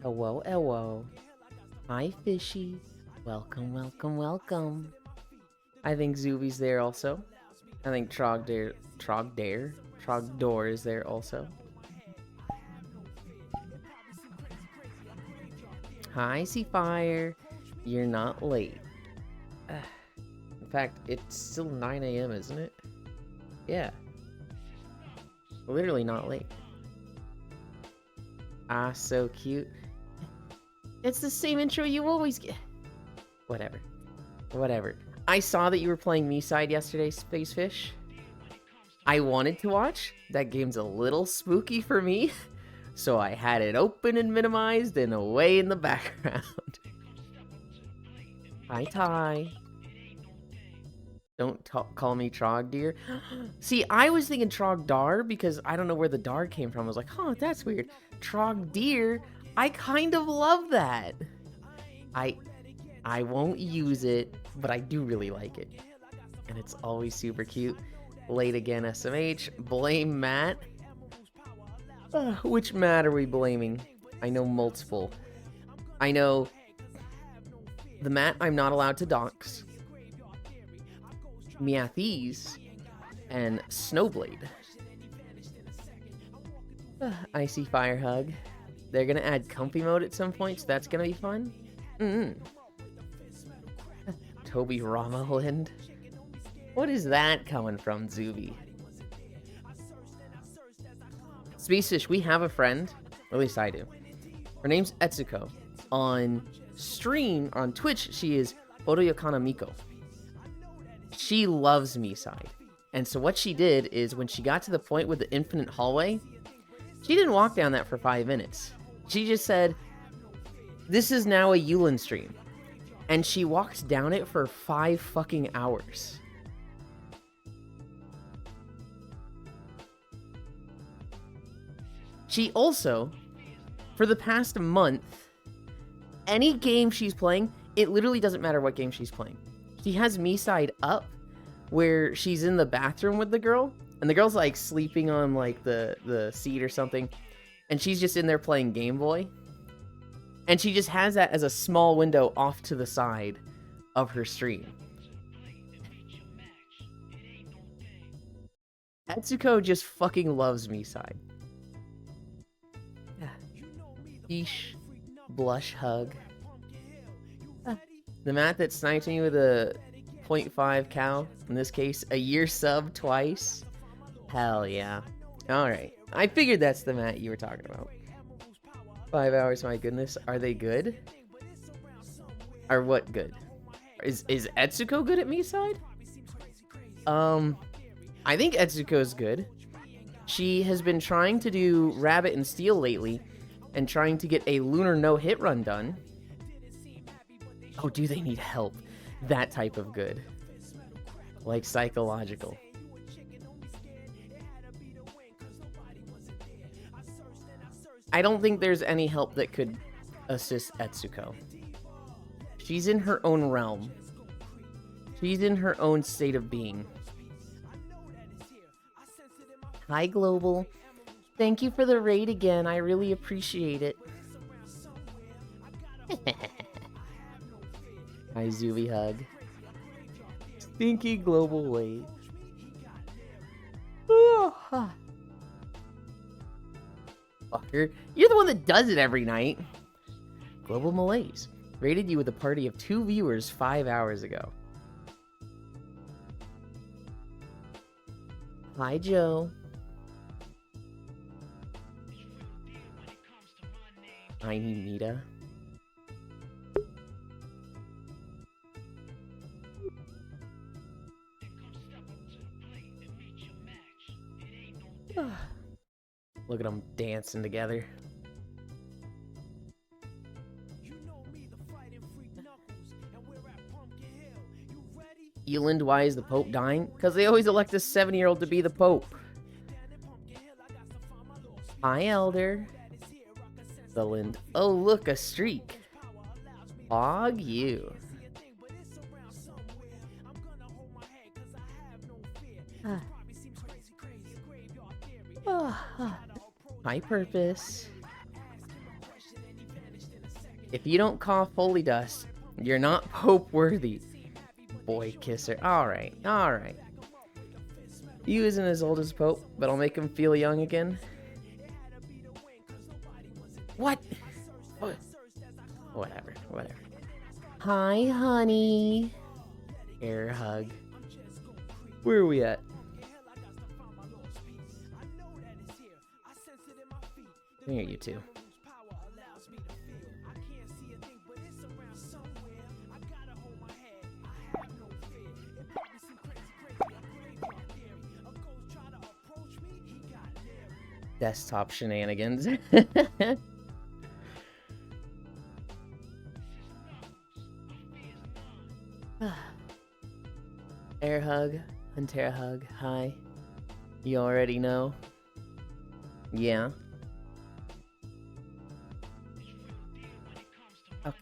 Hello, hello. Hi, fishies. Welcome, welcome, welcome. I think Zuby's there also. I think Trogdor is there also. Hi, Seafire. You're not late. In fact, it's still 9 a.m., isn't it? Yeah. Literally not late. Ah, so cute. It's the same intro you always get. Whatever. Whatever. I saw that you were playing Me-Side yesterday, Spacefish. I wanted to watch. That game's a little spooky for me. So I had it open and minimized and away in the background. Hi, Ty. Don't call me Trogdeer. See, I was thinking Trogdar because I don't know where the dar came from. I was like, huh, that's weird. Trogdeer, I kind of love that. I won't use it, but I do really like it. And it's always super cute. Late again, SMH. Blame Matt. Which Matt are we blaming? I know multiple. I know the Matt I'm not allowed to dox, Miathes, and Snowblade. Icy Fire Hug. They're gonna add comfy mode at some point, so that's gonna be fun. Toby Romoland. What is that coming from, Zuby? Spacefish, we have a friend, or at least I do. Her name's Etsuko. On stream, on Twitch, she is Oroyokana Miko. She loves Me-Side. And so what she did is when she got to the point with the infinite hallway, she didn't walk down that for 5 minutes. She just said, this is now a Yulin stream. And she walked down it for 5 fucking hours. She also, for the past month, any game she's playing, it literally doesn't matter what game she's playing. She has Me-Side up, where she's in the bathroom with the girl, and the girl's like sleeping on like the seat or something, and she's just in there playing Game Boy. And she just has that as a small window off to the side of her stream. Etsuko just fucking loves Me-Side. Yeesh. Blush hug. The Matt that sniped me with a 0.5 cow, in this case, a year sub twice. Hell yeah. Alright. I figured that's the Matt you were talking about. 5 hours, my goodness. Are they good? Are what good? Is Etsuko good at Me-Side? I think Etsuko's good. She has been trying to do Rabbit and Steel lately, and trying to get a lunar no-hit run done. Oh, do they need help? That type of good. Like psychological. I don't think there's any help that could assist Etsuko. She's in her own realm. She's in her own state of being. Hi, Global. Thank you for the raid again. I really appreciate it. Hi, Zuby hug. Stinky global wave. Fucker. You're the one that does it every night. Global Malaise. Rated you with a party of 2 viewers 5 hours ago. Hi, Joe. Tiny Nita. Look at them dancing together. Eland, why is the Pope dying? Because they always elect a 7-year-old to be the Pope. Hi, Elder. Lind. Oh, look, a streak. Hog you. High purpose. If you don't cough holy dust, you're not Pope worthy. Boy kisser. Alright, alright. You isn't as old as Pope, but I'll make him feel young again. What? Whatever, whatever. Hi, honey. Air hug. Where are we at? Come here, you two. Desktop shenanigans. Air hug, Pantera hug, hi. You already know? Yeah. Okay.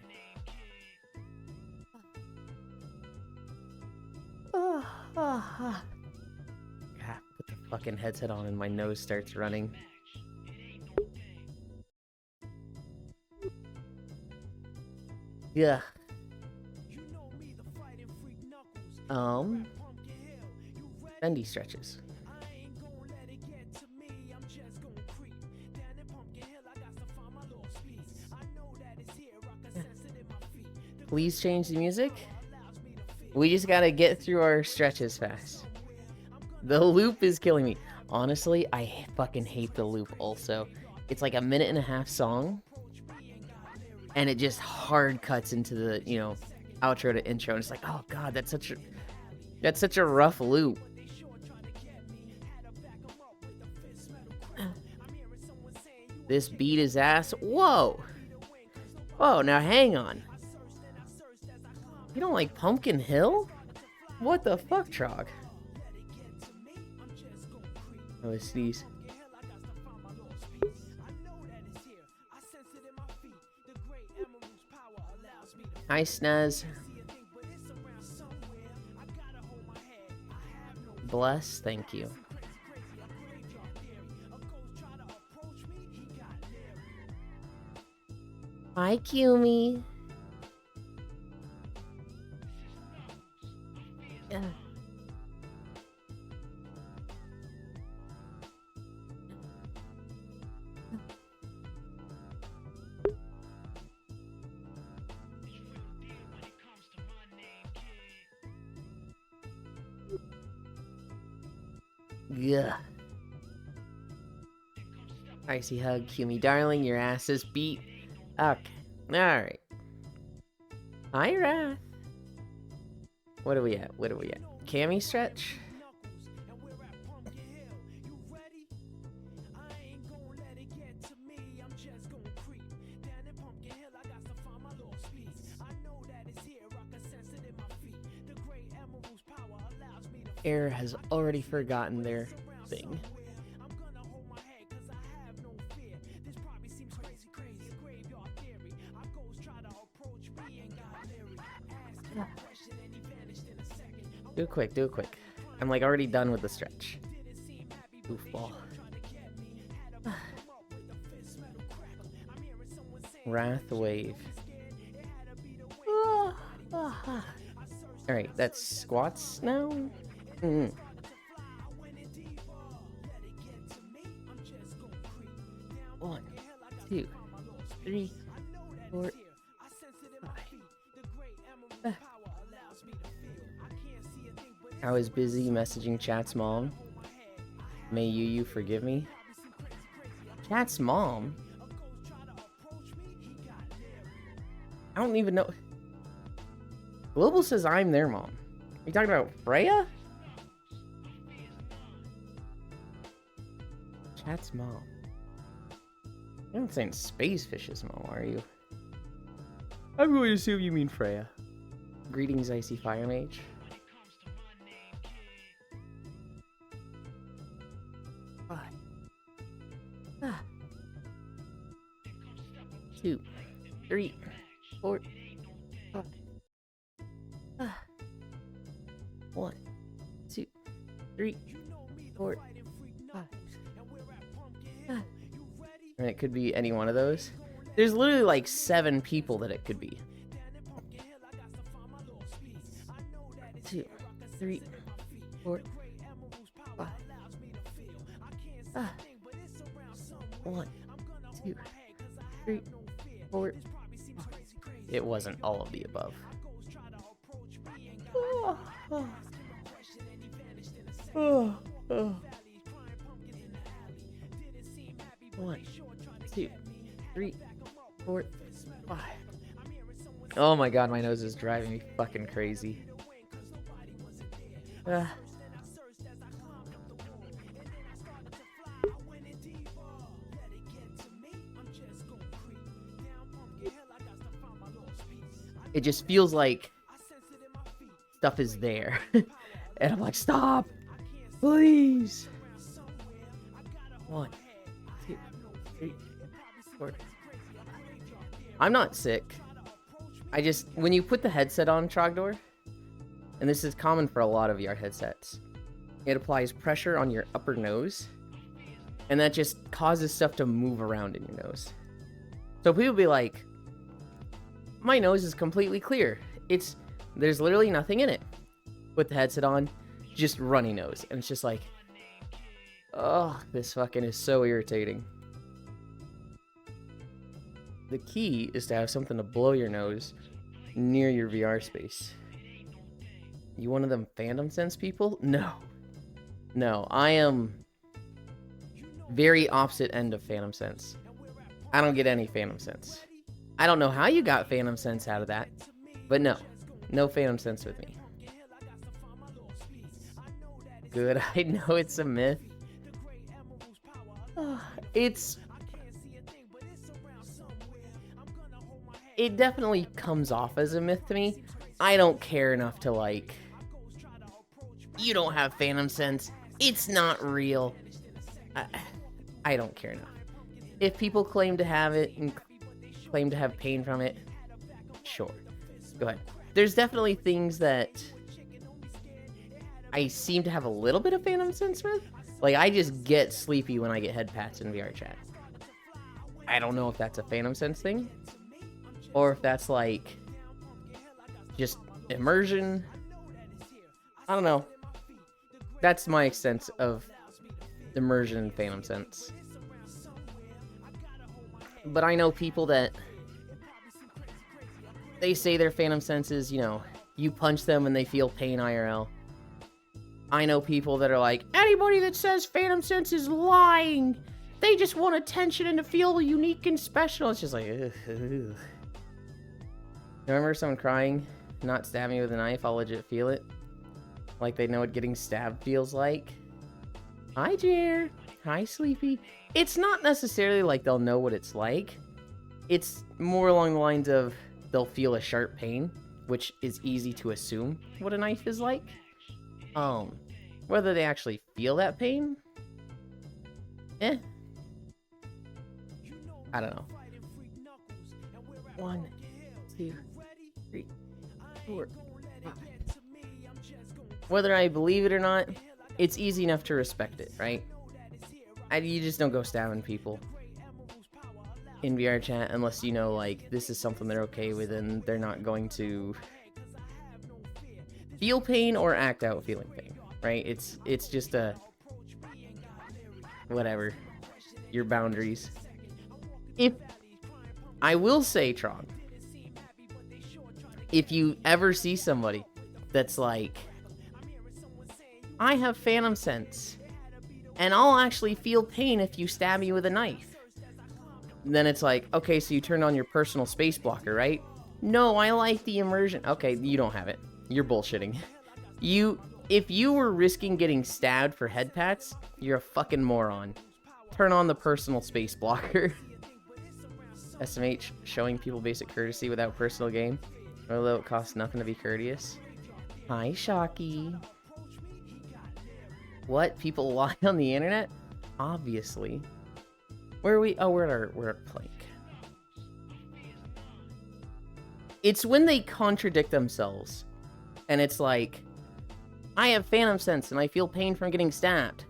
Put the fucking headset on and my nose starts running. Yeah. Bendy stretches. Please change the music. We just gotta get through our stretches fast. The loop is killing me. Honestly, I fucking hate the loop also. It's like a 1.5-minute song. And it just hard cuts into the, you know, outro to intro. And it's like, oh god, that's such a rough loop. This beat is ass. Whoa. Whoa, now hang on. You don't like Pumpkin Hill? What the fuck, Trog? Oh, I sneeze. Hi, Snaz. Bless, thank you. Hi, Kumi. Yeah. Yeah. Icy hug, Kumi darling, your ass is beat. Okay, alright. Hi, Wrath. What are we at? What are we at? Cami stretch? Air has already forgotten their thing. Do it quick, do it quick. I'm like already done with the stretch. Goofball. Wrath wave. Alright, that's squats now? Mm. One, two, three, four, five. I was busy messaging Chat's mom. May you forgive me? Chat's mom? I don't even know. Global says I'm their mom. Are you talking about Freya? Chat's mom. You're not saying Spacefish's mom, are you? I'm going to assume you mean Freya. Greetings, Icy Fire Mage. Two, three, four, five. One, two, three, four, five. And it could be any one of those. There's literally like 7 people that it could be. 2, 3, 4, 5. 1, 2, 3, 4. It wasn't all of the above. Oh. 1, 2, 3, 4, 5. Oh my god, my nose is driving me fucking crazy. It just feels like stuff is there. And I'm like, stop! Please! 1, 2, 3, 4. I'm not sick. When you put the headset on, Trogdor, and this is common for a lot of VR headsets, it applies pressure on your upper nose, and that just causes stuff to move around in your nose. So people be like, my nose is completely clear. There's literally nothing in it. Put the headset on, just runny nose. And it's just like, oh, this fucking is so irritating. The key is to have something to blow your nose near your VR space. You one of them Phantom Sense people? No. No, I am very opposite end of Phantom Sense. I don't get any Phantom Sense. I don't know how you got Phantom Sense out of that, but no. No Phantom Sense with me. Good, I know it's a myth. It definitely comes off as a myth to me. I don't care enough to like, you don't have Phantom Sense. It's not real. I don't care enough. If people claim to have it and claim to have pain from it, sure. Go ahead. There's definitely things that I seem to have a little bit of Phantom Sense with. Like, I just get sleepy when I get head pats in VR chat. I don't know if that's a Phantom Sense thing, or if that's like just immersion. I don't know. That's my sense of immersion and Phantom Sense. But I know people that they say their Phantom Sense is, you know, you punch them and they feel pain IRL. I know people that are like, anybody that says Phantom Sense is lying. They just want attention and to feel unique and special. It's just like, ugh, ugh. Remember someone crying, not stab me with a knife, I'll legit feel it. Like they know what getting stabbed feels like. Hi, Jer. Hi, Sleepy. It's not necessarily like they'll know what it's like. It's more along the lines of they'll feel a sharp pain, which is easy to assume what a knife is like. Whether they actually feel that pain, I don't know. 1, 2, 3, 4, 5. Whether I believe it or not, it's easy enough to respect it, right? You just don't go stabbing people in VR chat unless you know, like, this is something they're okay with and they're not going to feel pain or act out feeling pain, right? It's just a whatever, your boundaries. If I will say, Tron, if you ever see somebody that's like, I have Phantom Sense and I'll actually feel pain if you stab me with a knife, then it's like, okay, so you turned on your personal space blocker, right? No, I like the immersion. Okay, you don't have it. You're bullshitting. If you were risking getting stabbed for head pats, you're a fucking moron. Turn on the personal space blocker. SMH showing people basic courtesy without personal gain, although it costs nothing to be courteous. Hi, Shocky. What? People lie on the internet? Obviously. Where are we? Oh, we're at Plank. It's when they contradict themselves. And it's like, I have Phantom Sense and I feel pain from getting stabbed.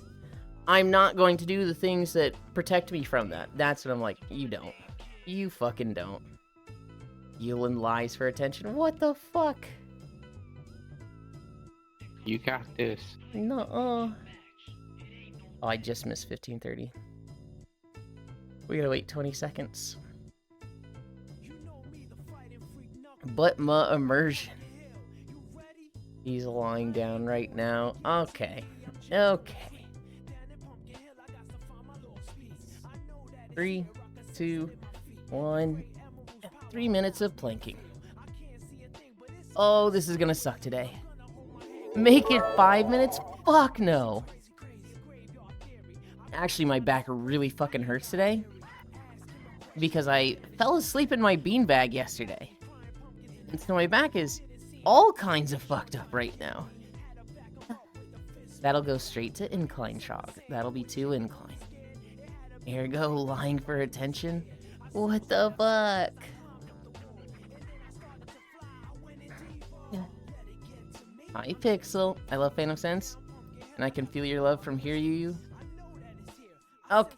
I'm not going to do the things that protect me from that. That's what I'm like, you don't. You fucking don't. Yulin lies for attention. What the fuck? You got this. No. Oh, I just missed 1530. We gotta wait 20 seconds. But my immersion. He's lying down right now. Okay. Okay. 3, 2, 1. 3 minutes of planking. Oh, this is gonna suck today. Make it 5 minutes? Fuck no. Actually, my back really fucking hurts today. Because I fell asleep in my beanbag yesterday. And so my back is all kinds of fucked up right now. That'll go straight to incline shock. That'll be 2 incline. Ergo, lying for attention? What the fuck? Hi, Pixel. I love Phantom Sense. And I can feel your love from here, you. Okay.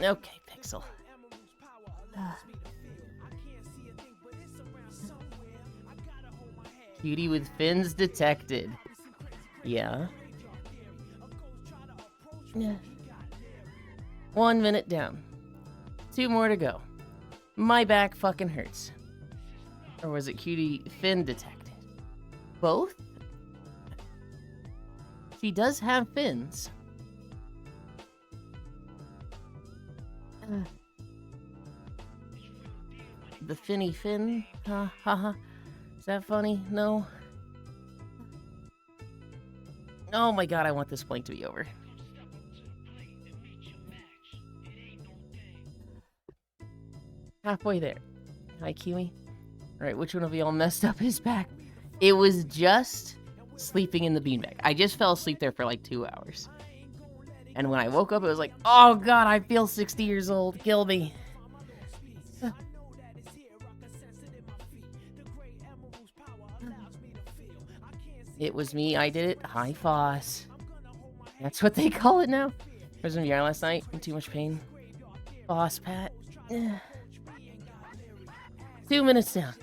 Okay, Pixel. Cutie with fins detected. Yeah. 1 minute down. 2 more to go. My back fucking hurts. Or was it cutie fin detected? Both? She does have fins. The finny fin? Ha ha ha. Is that funny? No. Oh my god, I want this plank to be over. Halfway there. Hi, Kiwi. Alright, which one of y'all messed up his back? It was just sleeping in the beanbag. I just fell asleep there for like 2 hours. And when I woke up, it was like, oh god, I feel 60 years old. Kill me. It was me. I did it. Hi, Foss. That's what they call it now. I was in VR last night. In too much pain. Boss Pat. 2 minutes down.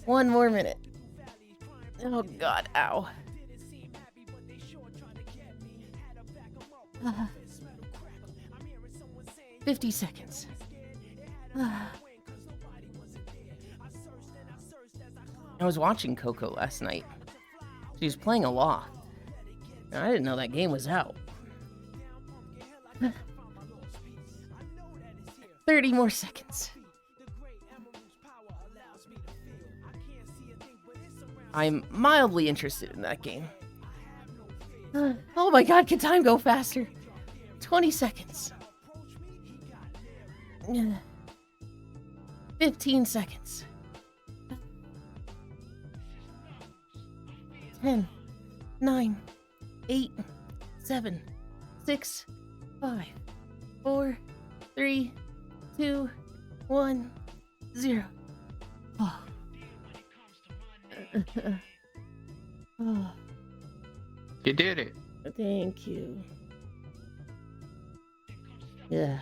1 more minute. Oh god, ow. 50 seconds. I was watching Coco last night. She was playing Aloft. And I didn't know that game was out. 30 more seconds. I'm mildly interested in that game. Oh my god, can time go faster? 20 seconds. 15 seconds. 10, 9, 8, 7, 6, 5, 4, 3, 2, 1, 0. Oh. Oh. You did it. Thank you. Yeah.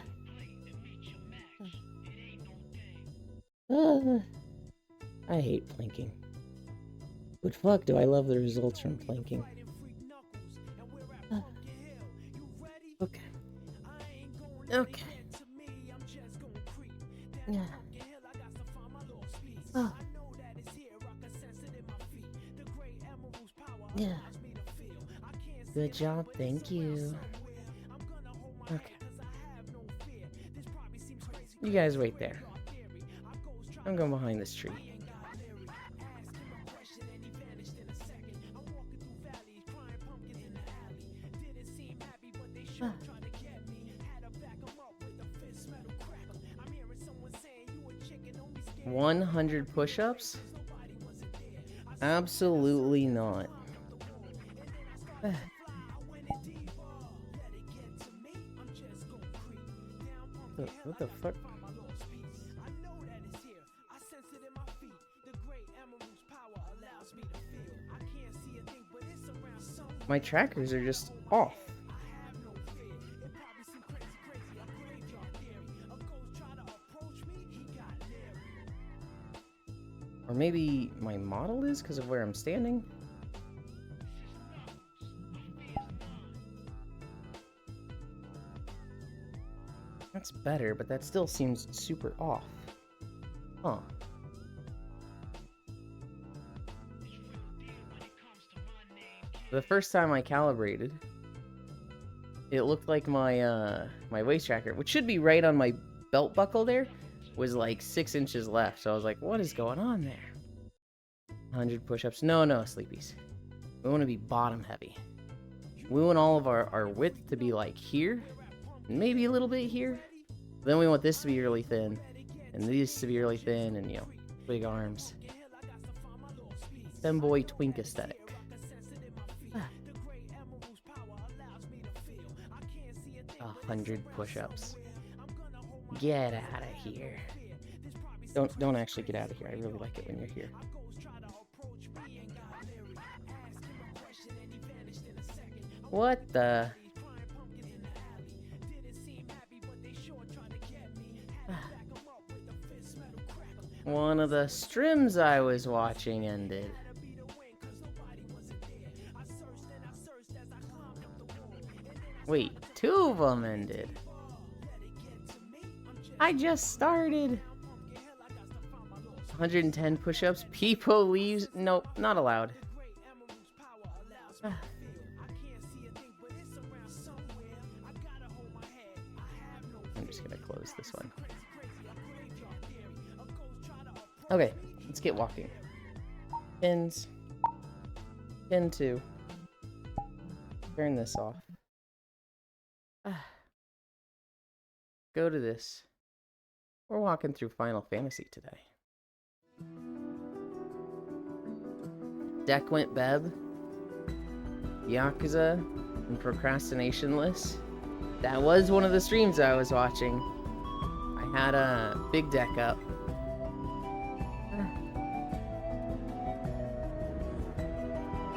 I hate planking. But fuck, do I love the results from planking. Okay. Okay. Yeah. Oh. Yeah. Good job, thank you. Okay. You guys wait there. I'm going behind this tree. Ah. 100 push-ups? Absolutely not. What the fuck? My trackers are just off. Or maybe my model is because of where I'm standing? That's better, but that still seems super off. Huh. The first time I calibrated, it looked like my my waist tracker, which should be right on my belt buckle there, was like 6 inches left. So I was like, what is going on there? 100 push-ups. No, sleepies. We want to be bottom heavy. We want all of our width to be like here, maybe a little bit here. Then we want this to be really thin, and these to be really thin, and, you know, big arms. Femboy twink aesthetic. 100 push-ups. Get out of here. Don't actually get out of here. I really like it when you're here. What the? One of the streams I was watching ended. Wait, 2 of them ended. I just started. 110 push-ups. People leaves. Nope, not allowed. I'm just gonna close this one. Okay, let's get walking. Pins. Pin 2. Turn this off. Go to this. We're walking through Final Fantasy today. Dequent Beb, Yakuza, and Procrastinationless. That was one of the streams I was watching. I had a big deck up.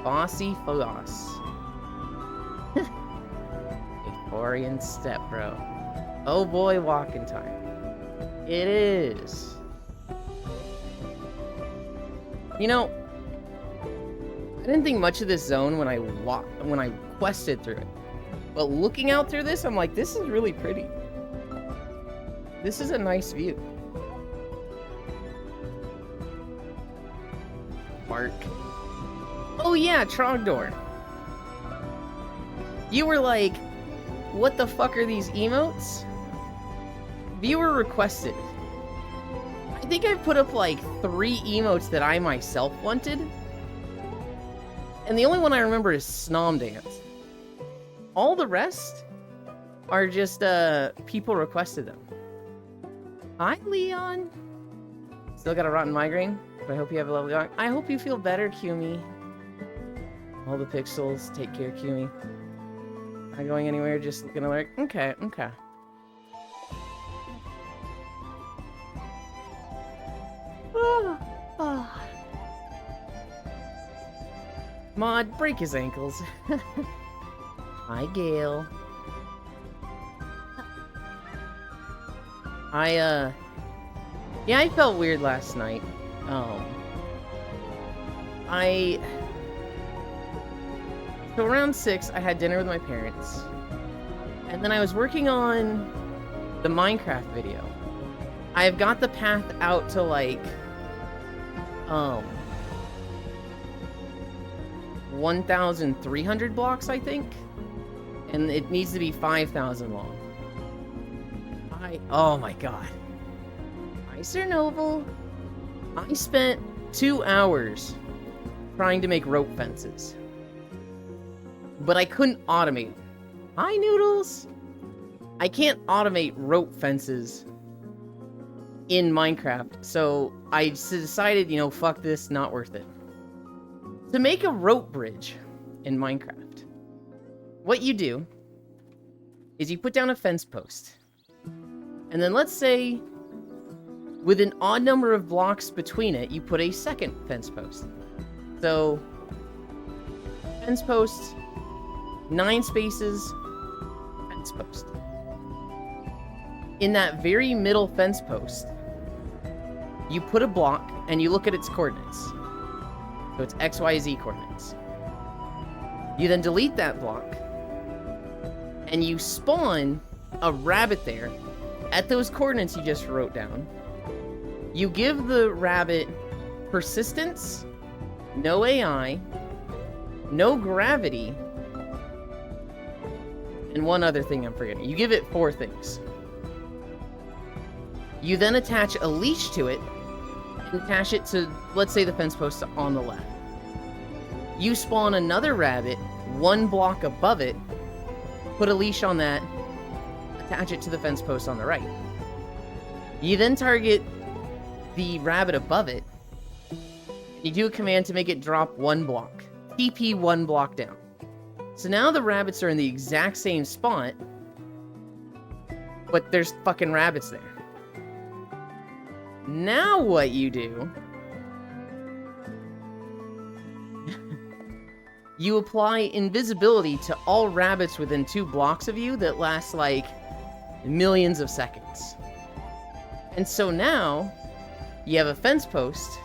Bossy Foss. Vaporeon Step Bro. Oh boy, walking time. It is. You know, I didn't think much of this zone when I quested through it. But looking out through this, I'm like, this is really pretty. This is a nice view. Bark. Oh yeah, Trogdor. You were like, what the fuck are these emotes? Viewer requested. I think I put up like 3 emotes that I myself wanted. And the only one I remember is Snom Dance. All the rest are just people requested them. Hi, Leon. Still got a rotten migraine, but I hope you have a lovely dog. I hope you feel better, Kumi. All the pixels. Take care, Kumi. Not going anywhere, just gonna lurk. Okay. Mod, break his ankles. Hi, Gale. Yeah, I felt weird last night. So around 6, I had dinner with my parents. And then I was working on the Minecraft video. I have got the path out to like, 1,300 blocks, I think. And it needs to be 5,000 long. Oh my god. Hi, Sir Noble. I spent 2 hours trying to make rope fences. But I couldn't automate. Hi, Noodles. I can't automate rope fences in Minecraft. So I decided, you know, fuck this, not worth it. To make a rope bridge in Minecraft, what you do is you put down a fence post. And then let's say with an odd number of blocks between it, you put a second fence post. So fence post, 9 spaces, fence post. In that very middle fence post, you put a block and you look at its coordinates. So it's X, Y, Z coordinates. You then delete that block and you spawn a rabbit there at those coordinates you just wrote down. You give the rabbit persistence, no AI, no gravity, and one other thing I'm forgetting. You give it 4 things. You then attach a leash to it and attach it to, let's say, the fence post on the left. You spawn another rabbit 1 block above it, put a leash on that, attach it to the fence post on the right. You then target the rabbit above it. You do a command to make it drop 1 block. TP 1 block down. So now the rabbits are in the exact same spot, but there's fucking rabbits there. Now what you do, you apply invisibility to all rabbits within 2 blocks of you that last like millions of seconds. And so now you have a fence post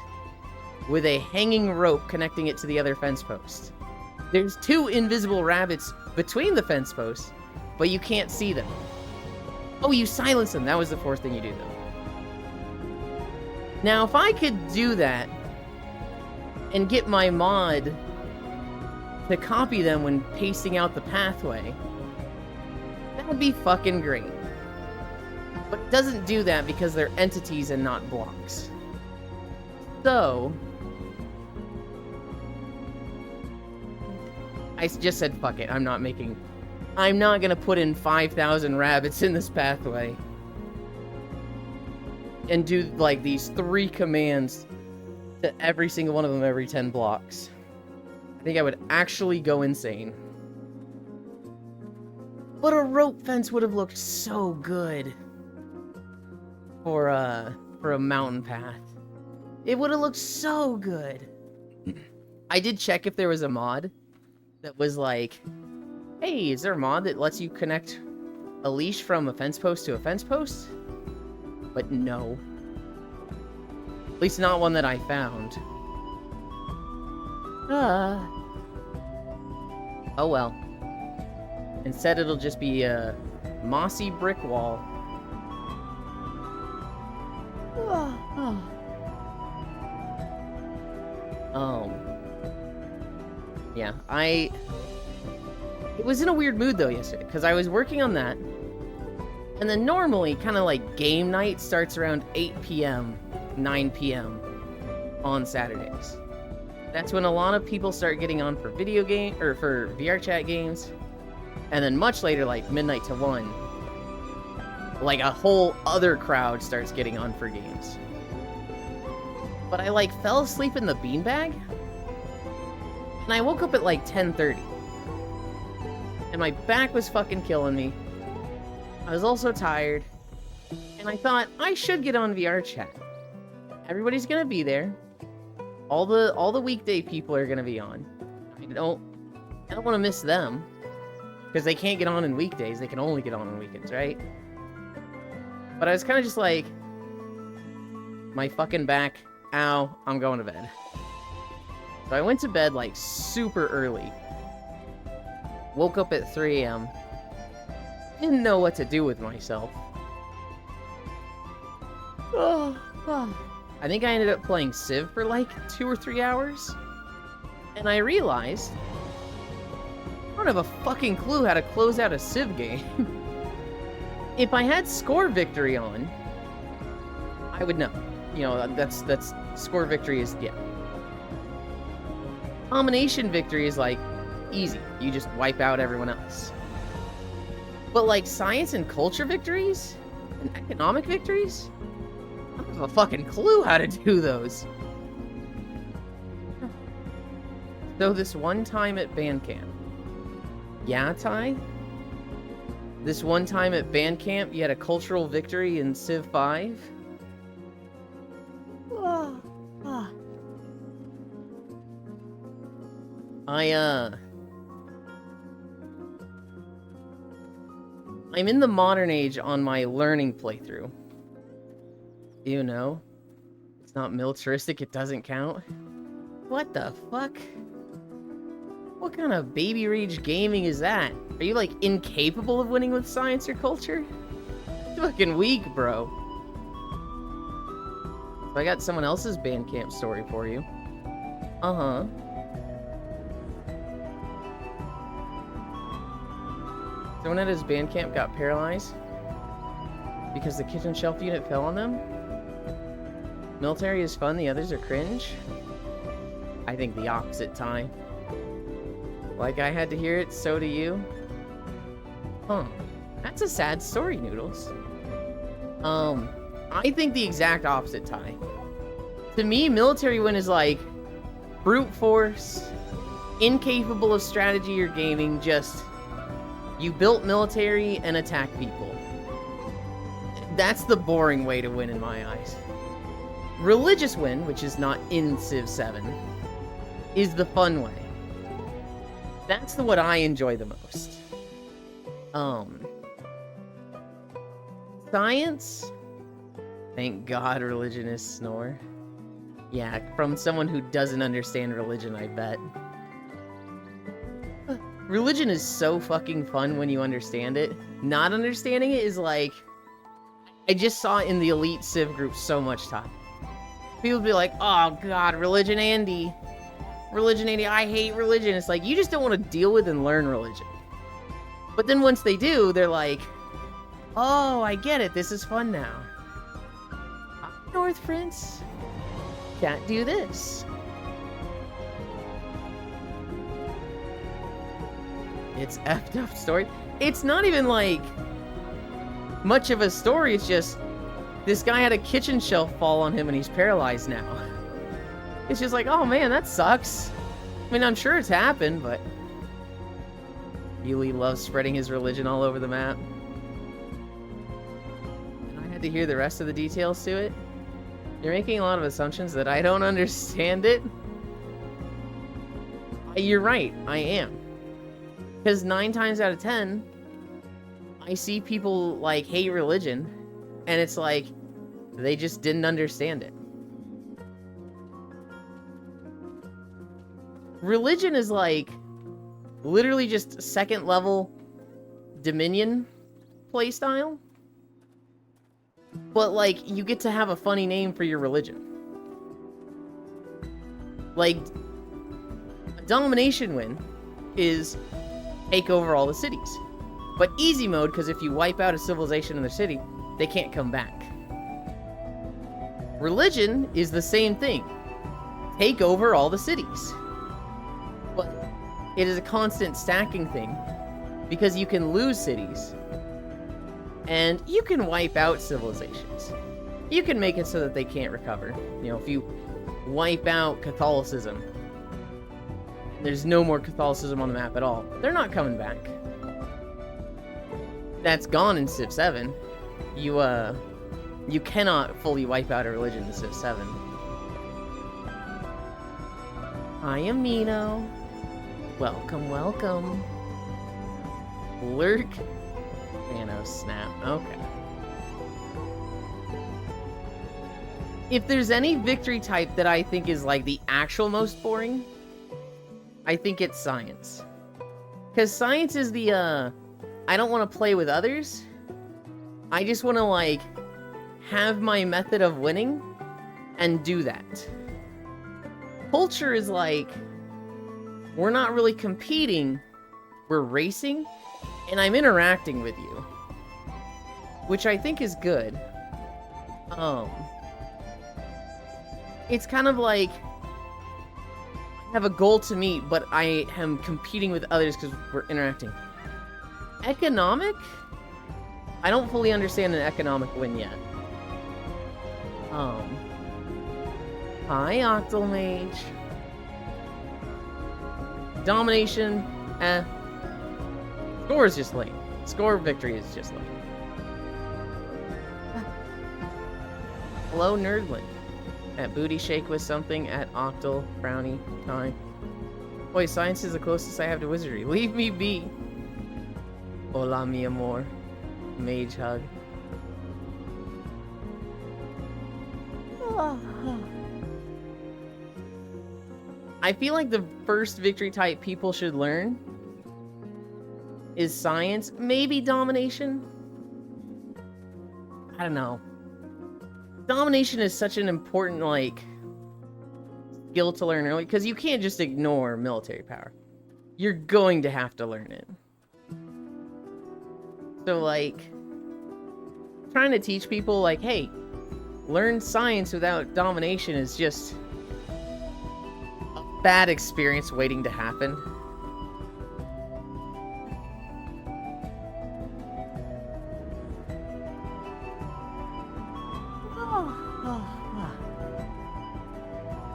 with a hanging rope connecting it to the other fence post. There's 2 invisible rabbits between the fence posts, but you can't see them. Oh, you silence them. That was the 4th thing you do, though. Now, if I could do that and get my mod to copy them when pasting out the pathway, that would be fucking great. But it doesn't do that because they're entities and not blocks. So I just said fuck it. I'm not gonna put in 5,000 rabbits in this pathway and do like these 3 commands to every single one of them every 10 blocks. I think I would actually go insane. But a rope fence would have looked so good for a mountain path. It would have looked so good. I did check if there was a mod that was like, hey, is there a mod that lets you connect a leash from a fence post to a fence post? But no. At least not one that I found. Oh well. Instead it'll just be a mossy brick wall. Yeah, it was in a weird mood though yesterday, because I was working on that, and then normally, kind of like game night starts around 8 p.m., 9 p.m. on Saturdays. That's when a lot of people start getting on for video game, or for VR chat games, and then much later, like midnight to 1, like a whole other crowd starts getting on for games. But I like fell asleep in the beanbag, and I woke up at like 10:30. And my back was fucking killing me. I was also tired. And I thought, I should get on VR chat. Everybody's gonna be there. All the weekday people are gonna be on. I don't want to miss them. Because they can't get on in weekdays. They can only get on weekends, right? But I was kind of just like, my fucking back, ow, I'm going to bed. So I went to bed like super early. Woke up at 3 a.m. Didn't know what to do with myself. I think I ended up playing Civ for like 2 or 3 hours. And I realized I don't have a fucking clue how to close out a Civ game. If I had score victory on, I would know. You know, that's score victory is, yeah. Combination victory is like easy. You just wipe out everyone else. But like science and culture victories and economic victories, I don't have a fucking clue how to do those. So this one time at band camp, yeah, Ty? This one time at band camp, you had a cultural victory in Civ 5? I'm in the modern age on my learning playthrough. You know? It's not militaristic, it doesn't count. What the fuck? What kind of baby rage gaming is that? Are you, like, incapable of winning with science or culture? You're fucking weak, bro. So I got someone else's Bandcamp story for you. Uh-huh. Someone at his Bandcamp got paralyzed because the kitchen shelf unit fell on them. Military is fun, the others are cringe. I think the opposite, Ty. Like I had to hear it, so do you. Huh. That's a sad story, Noodles. I think the exact opposite, Ty. To me, military win is like brute force, incapable of strategy or gaming, just you built military and attack people. That's the boring way to win in my eyes. Religious win, which is not in Civ 7, is the fun way. That's the what I enjoy the most. Science? Thank God religion is snore. Yeah, from someone who doesn't understand religion, I bet. Religion is so fucking fun when you understand it. Not understanding it is like... I just saw it in the Elite Civ group so much time. People would be like, oh God, religion Andy. Religion Andy, I hate religion. It's like, you just don't want to deal with and learn religion. But then once they do, they're like, oh, I get it. This is fun now. North Prince. Can't do this. It's effed up story. It's not even like much of a story. It's just this guy had a kitchen shelf fall on him and he's paralyzed now. It's just like, oh man, that sucks. I mean, I'm sure it's happened, but Yuli loves spreading his religion all over the map. And I had to hear the rest of the details to it. You're making a lot of assumptions that I don't understand it. You're right, I am. Because 9 times out of 10, I see people, like, hate religion, and it's like, they just didn't understand it. Religion is, like, literally just second level Dominion playstyle. But, like, you get to have a funny name for your religion. Like, a domination win is take over all the cities. But easy mode, because if you wipe out a civilization in the city, they can't come back. Religion is the same thing. Take over all the cities. But it is a constant stacking thing, because you can lose cities, and you can wipe out civilizations. You can make it so that they can't recover. You know, if you wipe out Catholicism, there's no more Catholicism on the map at all. They're not coming back. That's gone in Civ 7. You cannot fully wipe out a religion in Civ 7. Hi, Amino. Welcome, welcome. Lurk. Thanos snap. Okay. If there's any victory type that I think is like the actual most boring, I think it's science. Because science is the, I don't want to play with others. I just want to, like, have my method of winning and do that. Culture is like, we're not really competing, we're racing, and I'm interacting with you. Which I think is good. It's kind of like, I have a goal to meet, but I am competing with others because we're interacting. Economic? I don't fully understand an economic win yet. Hi, Octomage. Domination, Score is just late. Score victory is just late. Hello, Nerdland. At Booty Shake with something at Octal Brownie time. Wait, science is the closest I have to wizardry. Leave me be. Hola, mi amor. Mage hug. I feel like the first victory type people should learn is science, maybe domination. I don't know. Domination is such an important, like, skill to learn early, because you can't just ignore military power. You're going to have to learn it. So, like, trying to teach people, like, hey, learn science without domination is just a bad experience waiting to happen.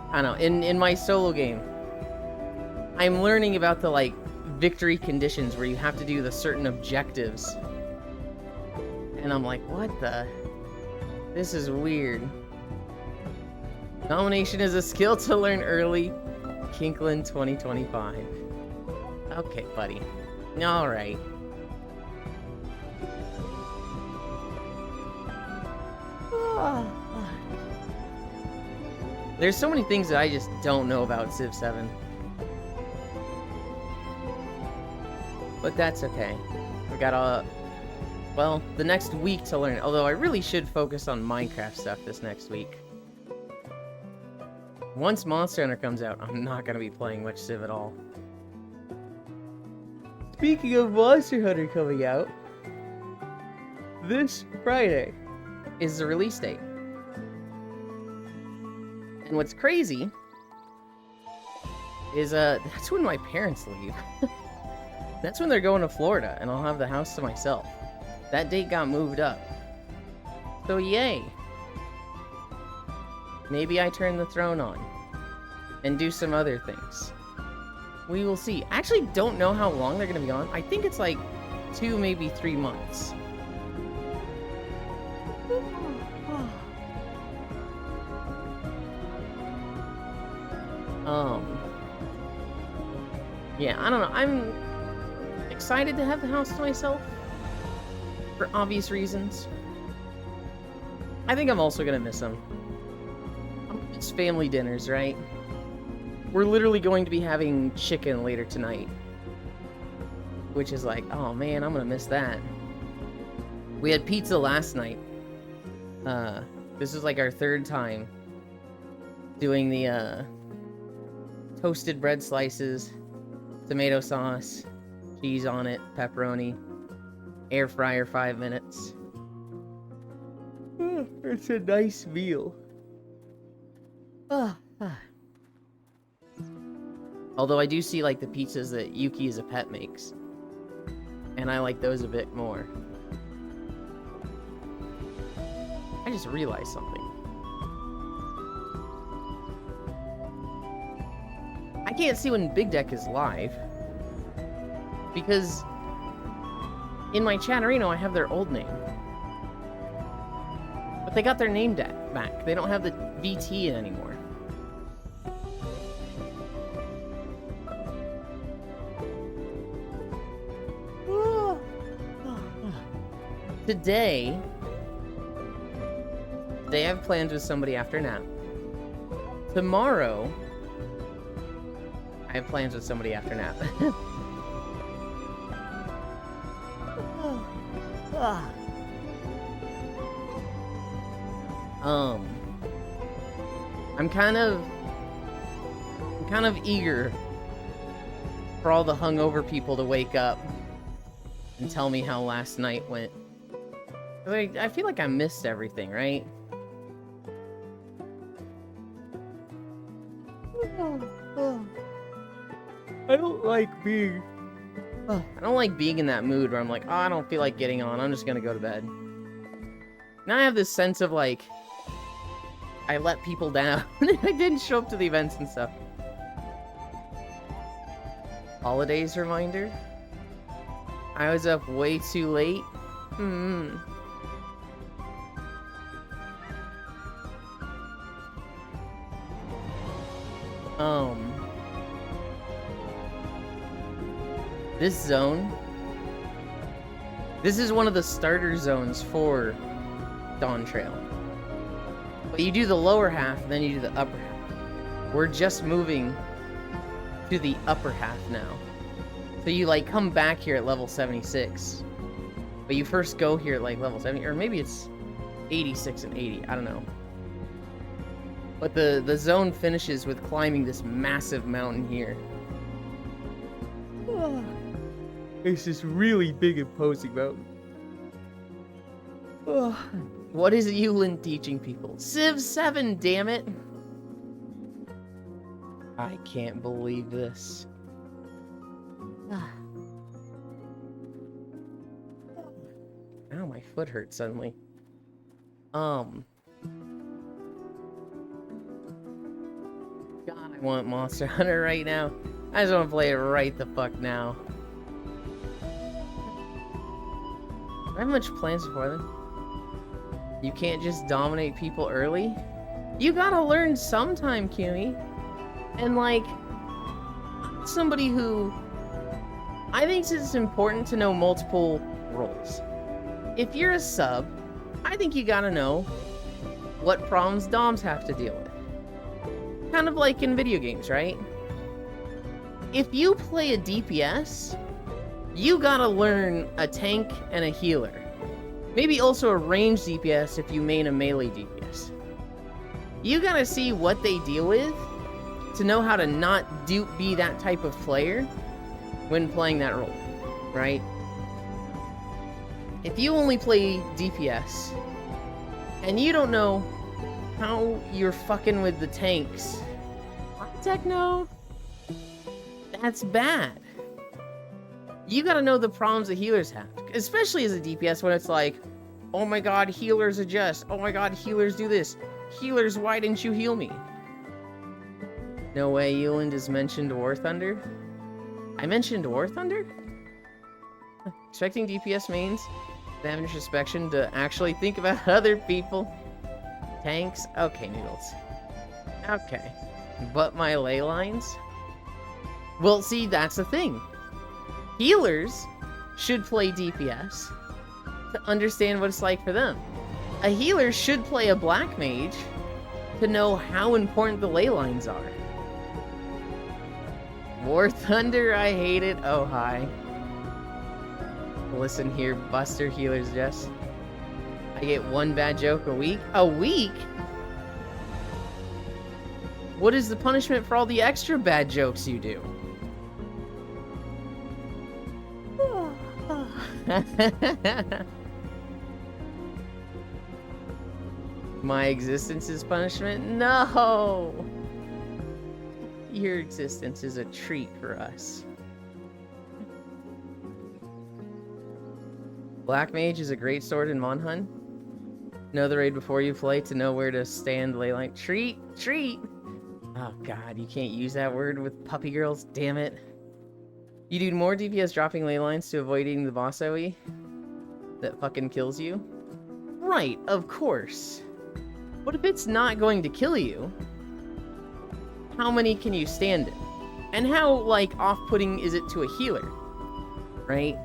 I don't know, in my solo game, I'm learning about the, like, victory conditions where you have to do the certain objectives. And I'm like, what the? This is weird. Domination is a skill to learn early. Kinklin 2025. Okay, buddy. Alright. There's so many things that I just don't know about Civ 7. But that's okay. We got well, the next week to learn. Although I really should focus on Minecraft stuff this next week. Once Monster Hunter comes out, I'm not going to be playing much Civ at all. Speaking of Monster Hunter coming out, this Friday is the release date. And what's crazy is that's when my parents leave. That's when they're going to Florida, and I'll have the house to myself. That date got moved up. So yay. Maybe I turn the throne on and do some other things. We will see. I actually don't know how long they're going to be on. I think it's like 2, maybe 3 months. Yeah, I don't know. I'm excited to have the house to myself for obvious reasons. I think I'm also gonna miss them. It's family dinners, right? We're literally going to be having chicken later tonight, which is like, oh man, I'm gonna miss that. We had pizza last night. This is like our 3rd time doing the toasted bread slices, tomato sauce, cheese on it, pepperoni, air fryer 5 minutes. It's a nice meal. Although I do see like the pizzas that Yuki as a pet makes, and I like those a bit more. I just realized something. I can't see when Big Deck is live, because in my Chatterino I have their old name. But they got their name back. They don't have the VT in anymore. Today I have plans with somebody after nap. Tomorrow, I have plans with somebody after nap. I'm kind of eager for all the hungover people to wake up and tell me how last night went. I feel like I missed everything, right? I don't like being in that mood where I'm like, oh, I don't feel like getting on. I'm just gonna go to bed. Now I have this sense of like, I let people down. I didn't show up to the events and stuff. Holidays reminder. I was up way too late. This zone, this is one of the starter zones for Dawn Trail. But you do the lower half, and then you do the upper half. We're just moving to the upper half now. So you like come back here at level 76. But you first go here at like level 70, or maybe it's 86 and 80, I don't know. But the zone finishes with climbing this massive mountain here. It's this really big imposing mountain. What is Yulin teaching people? Civ 7, damn it! I can't believe this. Ow, my foot hurts suddenly. God, I want Monster Hunter right now. I just want to play it right the fuck now. Do I have much plans for them? You can't just dominate people early? You gotta learn sometime, Kimmy. And like, somebody who... I think it's important to know multiple roles. If you're a sub, I think you gotta know what problems DOMs have to deal with. Kind of like in video games, right? If you play a DPS, you gotta learn a tank and a healer. Maybe also a ranged DPS if you main a melee DPS. You gotta see what they deal with to know how to not be that type of player when playing that role, right? If you only play DPS, and you don't know how you're fucking with the tanks, Techno, that's bad. You gotta know the problems the healers have, especially as a DPS when it's like, oh my god, healers adjust, oh my god, healers do this, healers, why didn't you heal me? No way Yulin has mentioned War Thunder? I mentioned War Thunder? Expecting DPS mains to have introspection to actually think about other people. Tanks? Okay, Noodles. Okay. But my ley lines? Well, see, that's the thing. Healers should play DPS to understand what it's like for them. A healer should play a black mage to know how important the ley lines are. War Thunder, I hate it. Oh, hi. Listen here, Buster Healers, Jess. I get one bad joke a week? A week? What is the punishment for all the extra bad jokes you do? My existence is punishment? No! Your existence is a treat for us. Black Mage is a great sword in Monhun. Know the raid before you play to know where to stand leyline. Treat! Treat! Oh god, you can't use that word with puppy girls, damn it. You do more DPS dropping ley lines to avoid eating the boss AoE that fucking kills you? Right, of course. But if it's not going to kill you, how many can you stand in? And how, like, off-putting is it to a healer? Right?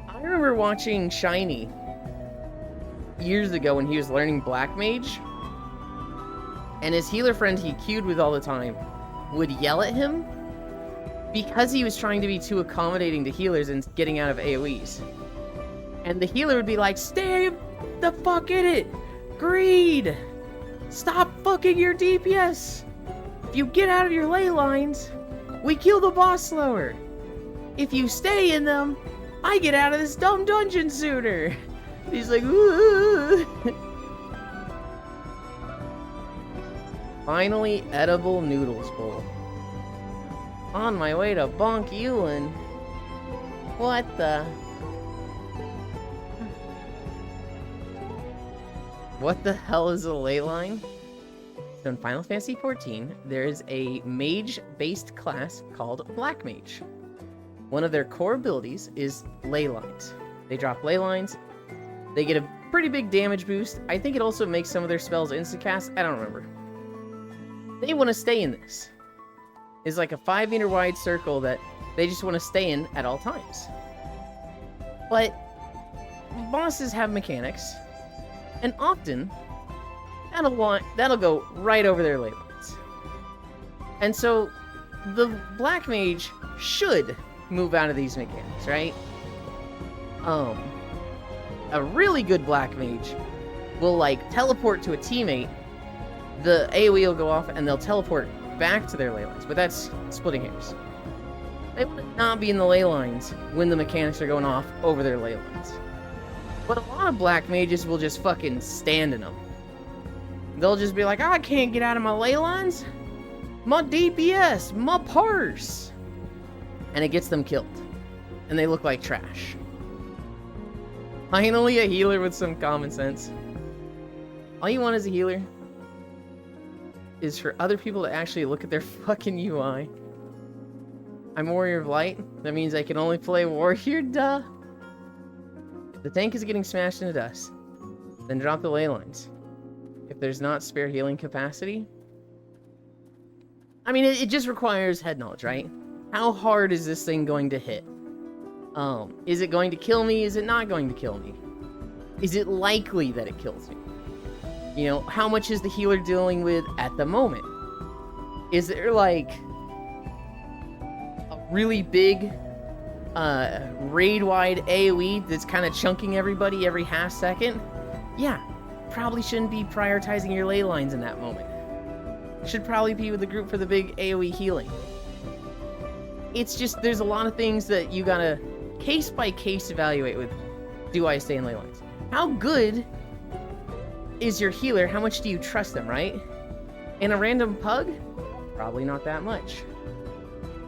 I remember watching Shiny years ago when he was learning Black Mage, and his healer friend he queued with all the time would yell at him because he was trying to be too accommodating to healers and getting out of AoEs. And the healer would be like, stay the fuck in it! Greed! Stop fucking your DPS! If you get out of your ley lines, we kill the boss slower. If you stay in them, I get out of this dumb dungeon sooner. He's like, ooh. Finally, edible noodles bowl. On my way to Bonk Yulin. What the? What the hell is a ley line? So in Final Fantasy XIV, there is a mage-based class called Black Mage. One of their core abilities is ley lines. They drop ley lines. They get a pretty big damage boost. I think it also makes some of their spells insta-cast. I don't remember. They want to stay in this. It's like a 5-meter wide circle that they just want to stay in at all times. But bosses have mechanics, and often that'll go right over their ley lines. And so the Black Mage should move out of these mechanics, right? A really good Black Mage will, like, teleport to a teammate, the AoE will go off, and they'll teleport back to their ley lines, but that's splitting hairs. They would not be in the ley lines when the mechanics are going off over their ley lines. But a lot of Black Mages will just fucking stand in them. They'll just be like, oh, I can't get out of my ley lines. My DPS, my parse. And it gets them killed. And they look like trash. Finally, a healer with some common sense. All you want as a healer is for other people to actually look at their fucking UI. I'm Warrior of Light. That means I can only play Warrior, duh. If the tank is getting smashed into dust, then drop the ley lines. If there's not spare healing capacity... I mean, it just requires head knowledge, right? How hard is this thing going to hit? Is it going to kill me? Is it not going to kill me? Is it likely that it kills me? You know, how much is the healer dealing with at the moment? Is there, like, a really big, raid-wide AoE that's kind of chunking everybody every half second? Yeah, probably shouldn't be prioritizing your ley lines in that moment. Should probably be with the group for the big AoE healing. It's just, there's a lot of things that you gotta case-by-case evaluate with, do I stay in ley lines? How good is your healer? How much do you trust them, right? In a random pug? Probably not that much.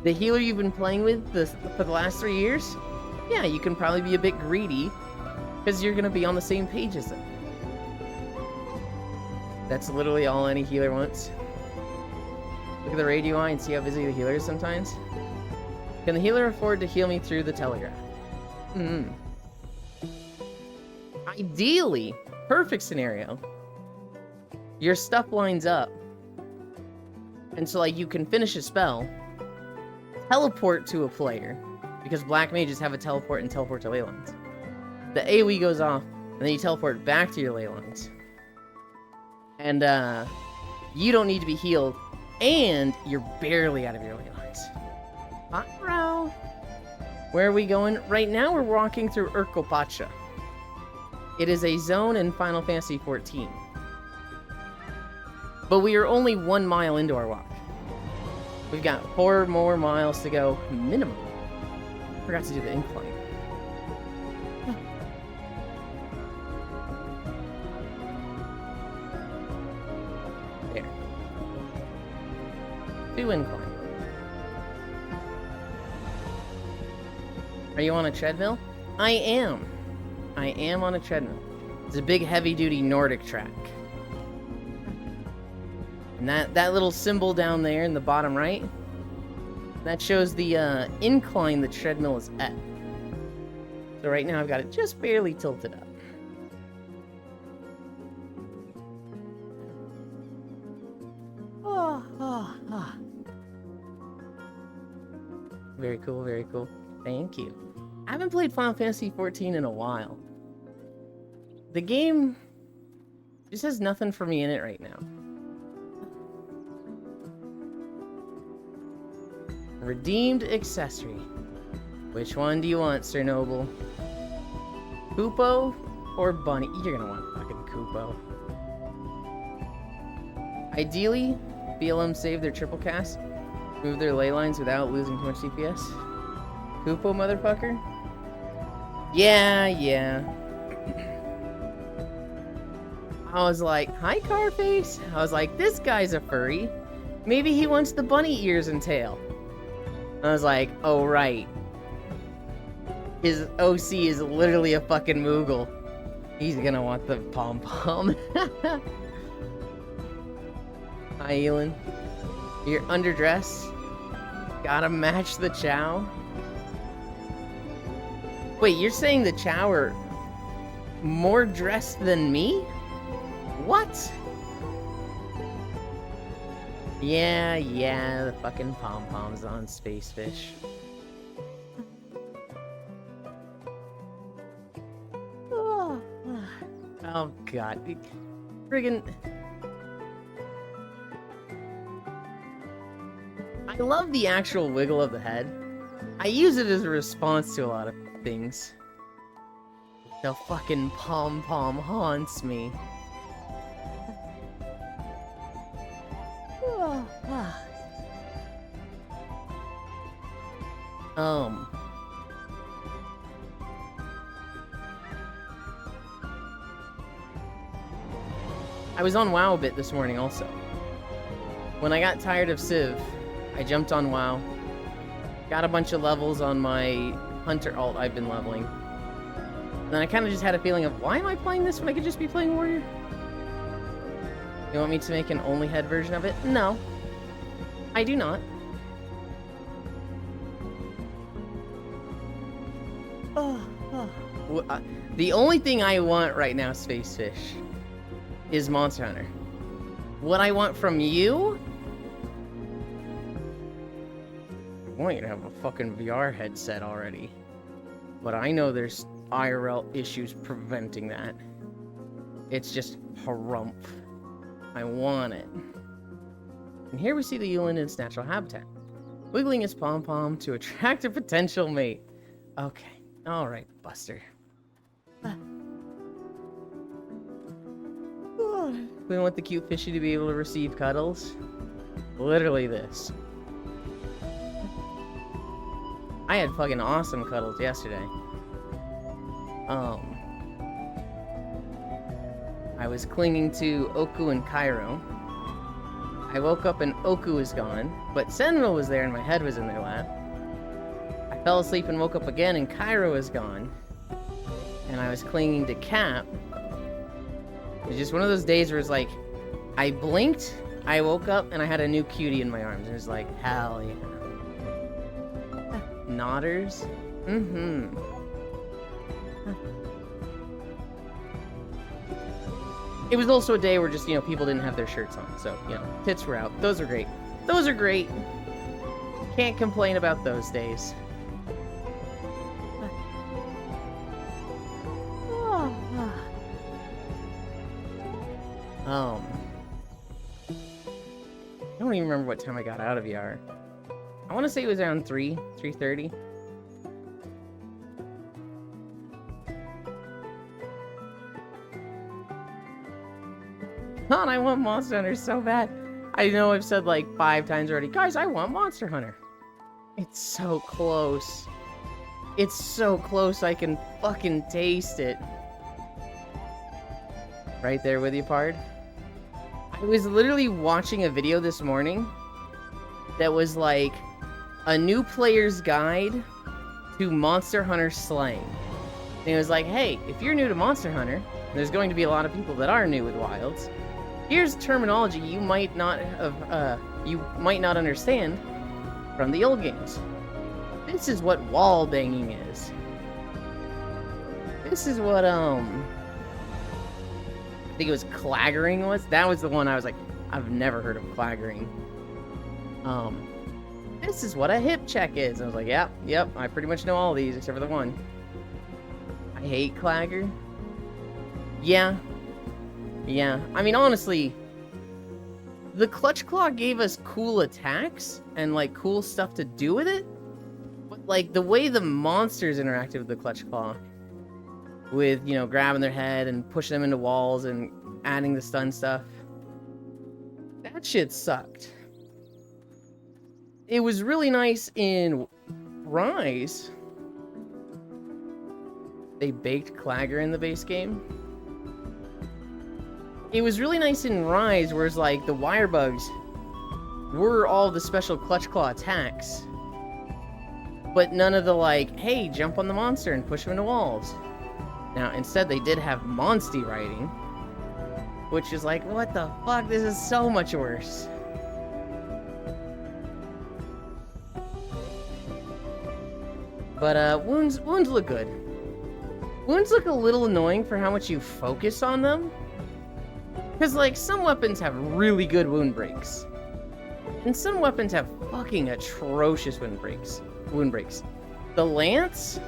The healer you've been playing with for the last 3 years? Yeah, you can probably be a bit greedy, because you're gonna be on the same page as them. That's literally all any healer wants. Look at the raid UI and see how busy the healer is sometimes. Can the healer afford to heal me through the telegraph? Ideally, perfect scenario, your stuff lines up. And so, like, you can finish a spell, teleport to a player, because Black Mages have a teleport and teleport to ley lines. The AoE goes off, and then you teleport back to your ley lines. And, you don't need to be healed, and you're barely out of your ley lines. Bro. Where are we going? Right now we're walking through Urkelpacha. It is a zone in Final Fantasy XIV. But we are only 1 mile into our walk. We've got 4 more miles to go, minimum. Forgot to do the incline. There. 2 incline. Are you on a treadmill? I am. I am on a treadmill. It's a big heavy-duty Nordic track. And that little symbol down there in the bottom right, that shows the incline the treadmill is at. So right now I've got it just barely tilted up. Oh. Very cool, very cool. Thank you. I haven't played Final Fantasy XIV in a while. The game just has nothing for me in it right now. Redeemed accessory. Which one do you want, Sir Noble? Kupo or Bunny? You're gonna want fucking Kupo. Ideally, BLM save their triple cast, move their ley lines without losing too much DPS. Kupo, motherfucker? Yeah. I was like, hi, Carface. I was like, this guy's a furry. Maybe he wants the bunny ears and tail. I was like, oh, right. His OC is literally a fucking Moogle. He's gonna want the pom-pom. Hi, Elin. You're underdressed. Gotta match the Chow. Wait, you're saying the Chow are more dressed than me? What? Yeah, the fucking pom-poms on Spacefish. Oh god. Friggin'... I love the actual wiggle of the head. I use it as a response to a lot of things. The fucking pom-pom haunts me. I was on WoW a bit this morning also. When I got tired of Civ, I jumped on WoW. Got a bunch of levels on my Hunter alt I've been leveling. And then I kind of just had a feeling of, why am I playing this when I could just be playing Warrior? You want me to make an only head version of it? No. I do not. The only thing I want right now, Spacefish, is Monster Hunter. What I want from you? I want you to have a fucking VR headset already. But I know there's IRL issues preventing that. It's just harumph. I want it. And here we see the Yulin in its natural habitat, wiggling its pom-pom to attract a potential mate. Okay. Alright, Buster. We want the cute fishy to be able to receive cuddles. Literally this. I had fucking awesome cuddles yesterday. I was clinging to Oku and Cairo. I woke up and Oku was gone, but Sentinel was there and my head was in their lap. I fell asleep and woke up again and Cairo was gone. And I was clinging to Cap. It was just one of those days where it's like, I blinked, I woke up, and I had a new cutie in my arms. It was like, hell yeah. Nodders? Mm-hmm. It was also a day where just, people didn't have their shirts on. So, tits were out. Those are great. Those are great. Can't complain about those days. I don't even remember what time I got out of VR. I want to say it was around 3:30. God, I want Monster Hunter so bad. I know I've said like 5 times already, guys, I want Monster Hunter. It's so close. It's so close, I can fucking taste it. Right there with you, Pard. I was literally watching a video this morning that was like a new player's guide to Monster Hunter slang. And it was like, hey, if you're new to Monster Hunter, there's going to be a lot of people that are new with Wilds. Here's terminology you might not understand from the old games. This is what wall banging is. This is what I think it was claggering was. That was the one I was like, I've never heard of claggering. This is what a hip check is. I was like, yep, I pretty much know all these except for the one. I hate clagger. Yeah. I mean, honestly, the Clutch Claw gave us cool attacks and like cool stuff to do with it. But like the way the monsters interacted with the Clutch Claw, with, grabbing their head and pushing them into walls and adding the stun stuff, that shit sucked. It was really nice in Rise. They baked Clagger in the base game. It was really nice in Rise, whereas like the wire bugs were all the special Clutch Claw attacks, but none of the like, hey, jump on the monster and push him into walls. Now, instead, they did have Monsty riding, which is like, what the fuck? This is so much worse. But, wounds look good. Wounds look a little annoying for how much you focus on them. Because, like, some weapons have really good wound breaks. And some weapons have fucking atrocious wound breaks. The Lance?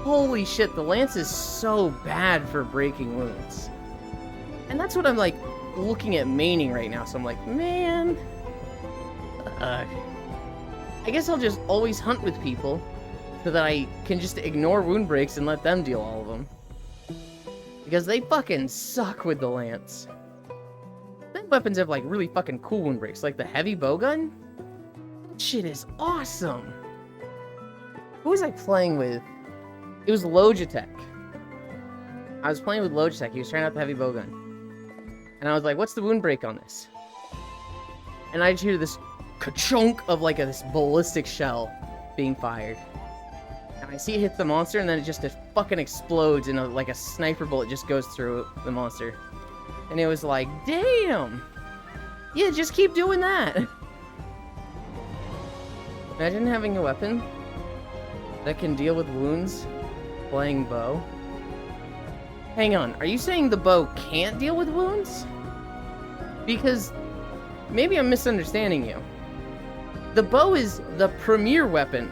Holy shit, the Lance is so bad for breaking wounds. And that's what I'm, like, looking at maining right now. So I'm like, man. I guess I'll just always hunt with people so that I can just ignore wound breaks and let them deal all of them. Because they fucking suck with the lance. Then weapons have like really fucking cool wound breaks, like the heavy bowgun. That shit is awesome. Who was I playing with? It was Logitech. I was playing with Logitech. He was trying out the heavy bowgun. And I was like, what's the wound break on this? And I just hear this ka-chunk of like this ballistic shell being fired. And I see it hit the monster, and then it fucking explodes, and like a sniper bullet just goes through the monster. And it was like, damn! Yeah, just keep doing that! Imagine having a weapon that can deal with wounds playing bow. Hang on, are you saying the bow can't deal with wounds? Because maybe I'm misunderstanding you. The bow is the premier weapon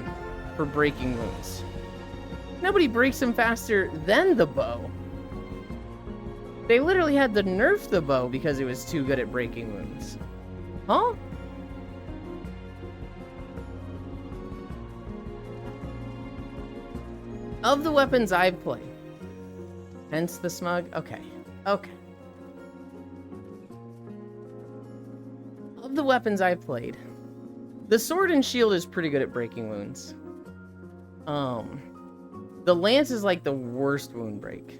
for breaking wounds. Nobody breaks them faster than the bow. They literally had to nerf the bow because it was too good at breaking wounds. Huh? Of the weapons I've played, hence the smug. Okay. Of the weapons I've played, the sword and shield is pretty good at breaking wounds. The lance is like the worst wound break.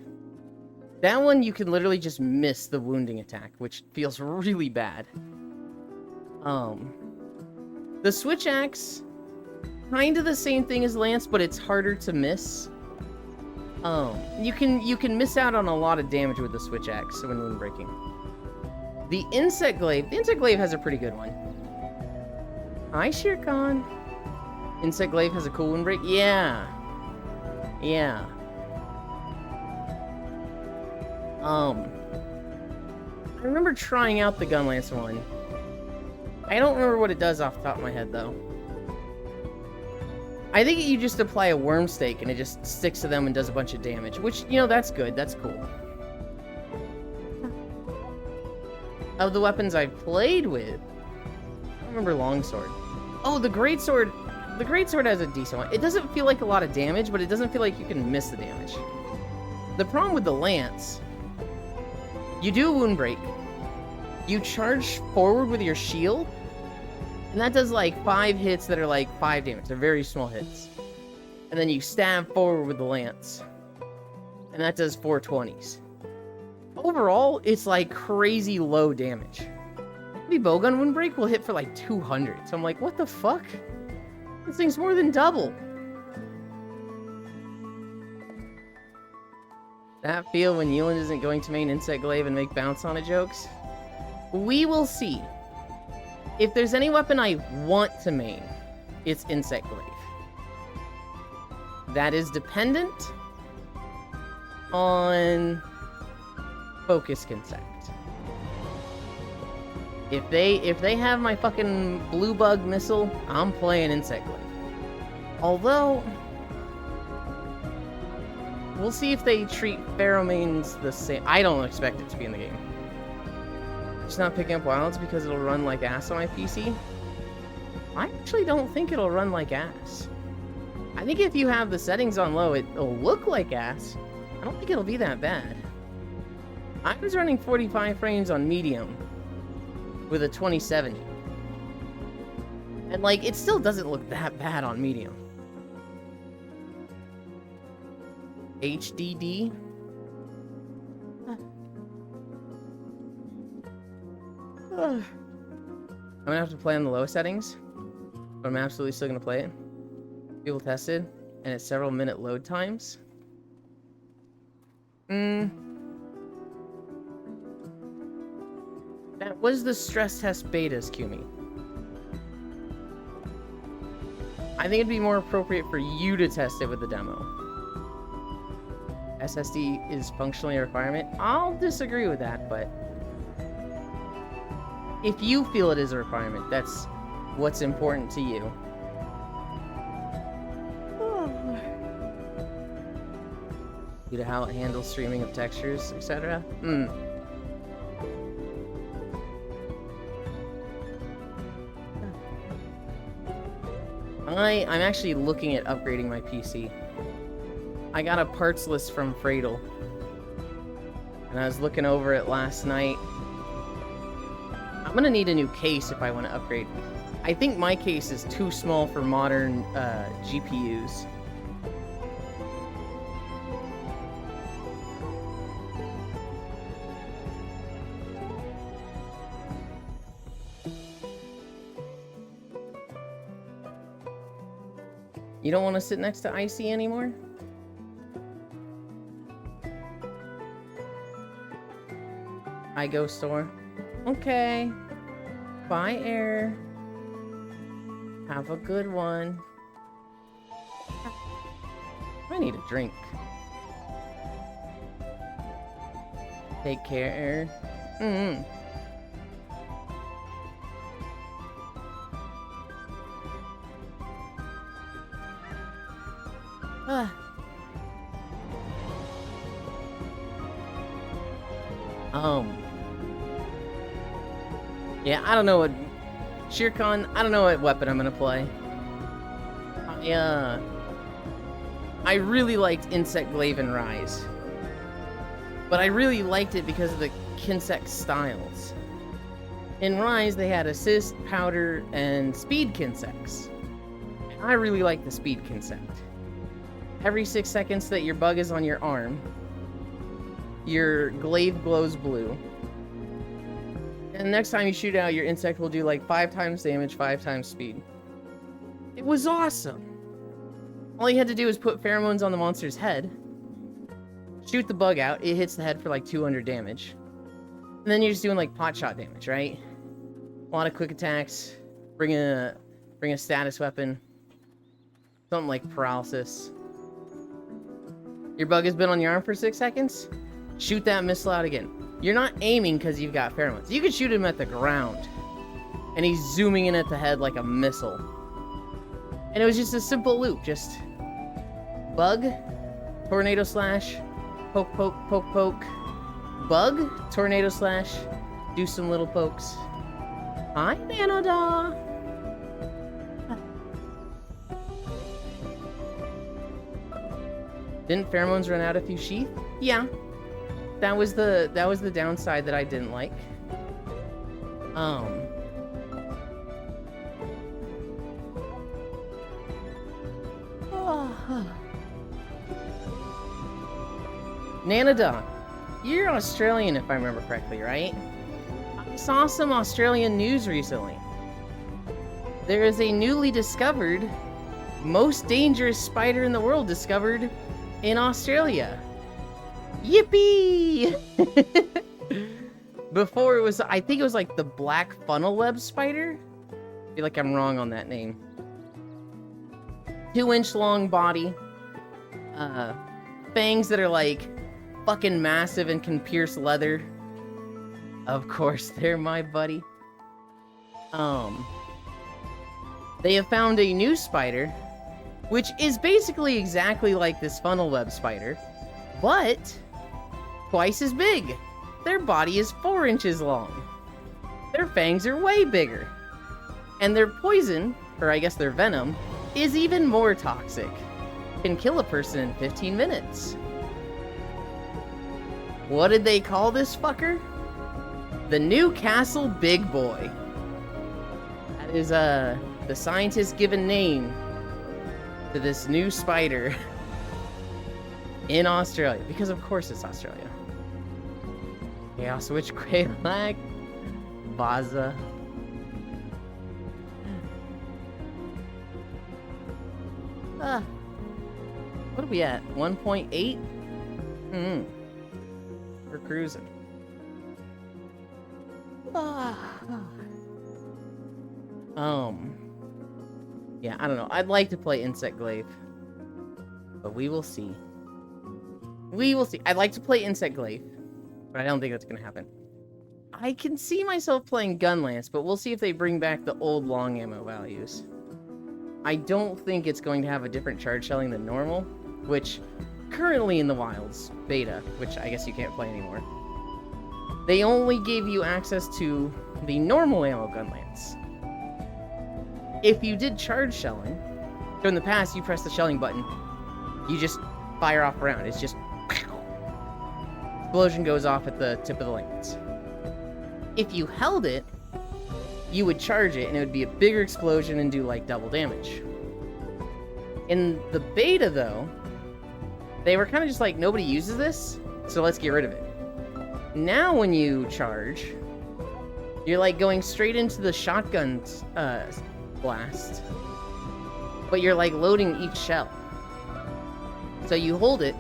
That one you can literally just miss the wounding attack, which feels really bad. The switch axe, kind of the same thing as lance, but it's harder to miss. You can miss out on a lot of damage with the switch axe when wound breaking. The insect glaive has a pretty good one. Hi, Shere Khan. Insect glaive has a cool wound break. Yeah. I remember trying out the Gunlance one. I don't remember what it does off the top of my head though. I think you just apply a worm stake and it just sticks to them and does a bunch of damage, which, you know, that's good. That's cool. Of the weapons I've played with, I don't remember longsword. Oh, the greatsword. The greatsword has a decent one. It doesn't feel like a lot of damage, but it doesn't feel like you can miss the damage. The problem with the lance, you do a wound break, you charge forward with your shield, and that does like 5 hits that are like 5 damage. They're very small hits. And then you stab forward with the lance, and that does 4 20s. Overall, it's like crazy low damage. The bowgun wound break will hit for like 200. So I'm like, what the fuck? This thing's more than double. That feel when Yulin isn't going to main insect glaive and make bounce on it jokes? We will see. If there's any weapon I want to main, it's insect glaive. That is dependent on focus consect. If they have my fucking blue bug missile, I'm playing insect glaive. Although, we'll see if they treat pheromones the same. I don't expect it to be in the game. Just not picking up wilds because it'll run like ass on my PC. I actually don't think it'll run like ass. I think if you have the settings on low, it'll look like ass. I don't think it'll be that bad. I was running 45 frames on medium with a 2070. And like, it still doesn't look that bad on medium. HDD? I'm gonna have to play on the low settings, but I'm absolutely still gonna play it. People tested, and it's several minute load times. That was the stress test betas, Kumi. I think it'd be more appropriate for you to test it with the demo. SSD is functionally a requirement. I'll disagree with that, but if you feel it is a requirement, that's what's important to you. Due to how it handles streaming of textures, etc. I'm actually looking at upgrading my PC. I got a parts list from Fradle. And I was looking over it last night. I'm gonna need a new case if I want to upgrade. I think my case is too small for modern GPUs. You don't want to sit next to Icy anymore? I go store. Okay. Bye, Air. Have a good one. I need a drink. Take care, Air. Yeah, I don't know what... Shirkan, I don't know what weapon I'm gonna play. I really liked Insect Glaive and Rise. But I really liked it because of the Kinsect styles. In Rise, they had Assist, Powder, and Speed Kinsects. I really like the Speed Kinsect. Every 6 seconds that your bug is on your arm, your glaive glows blue. And next time you shoot out, your insect will do like 5 times damage, 5 times speed. It was awesome. All you had to do was put pheromones on the monster's head, shoot the bug out, it hits the head for like 200 damage. And then you're just doing like pot shot damage, right? A lot of quick attacks, bring a status weapon, something like paralysis. Your bug has been on your arm for 6 seconds, shoot that missile out again. You're not aiming because you've got pheromones. You could shoot him at the ground, and he's zooming in at the head like a missile. And it was just a simple loop. Just bug, tornado slash, poke, poke, poke, poke. Bug, tornado slash, do some little pokes. Hi, Nanoda! Didn't pheromones run out if you sheath? Yeah. That was the downside that I didn't like. Nanodon, you're Australian if I remember correctly, right? I saw some Australian news recently. There is a newly discovered, most dangerous spider in the world discovered in Australia. Yippee! Before it was, I think it was like the black funnel web spider. I feel like I'm wrong on that name. 2-inch long body. Fangs that are like fucking massive and can pierce leather. Of course, they're my buddy. They have found a new spider, which is basically exactly like this funnel web spider, but twice as big. Their body is 4 inches long. Their fangs are way bigger. And their poison, or I guess their venom, is even more toxic. Can kill a person in 15 minutes. What did they call this fucker? The Newcastle Big Boy. That is the scientist's given name to this new spider in Australia. Because of course it's Australia. Chaos Witch Quaylak. Vaza. What are we at? 1.8? We're cruising. Yeah, I don't know. I'd like to play Insect Glaive, but we will see. We will see. I'd like to play Insect Glaive, but I don't think that's gonna happen. I can see myself playing Gunlance, but we'll see if they bring back the old long ammo values. I don't think it's going to have a different charge shelling than normal, which currently in the wilds, beta, which I guess you can't play anymore, they only gave you access to the normal ammo Gunlance. If you did charge shelling, So in the past, you press the shelling button, you just fire off a round. It's just explosion goes off at the tip of the lance. If you held it, you would charge it, and it would be a bigger explosion and do like double damage. In the beta, though, they were kind of just like, nobody uses this, so let's get rid of it. Now when you charge, you're like going straight into the shotgun blast, but you're like loading each shell. So you hold it,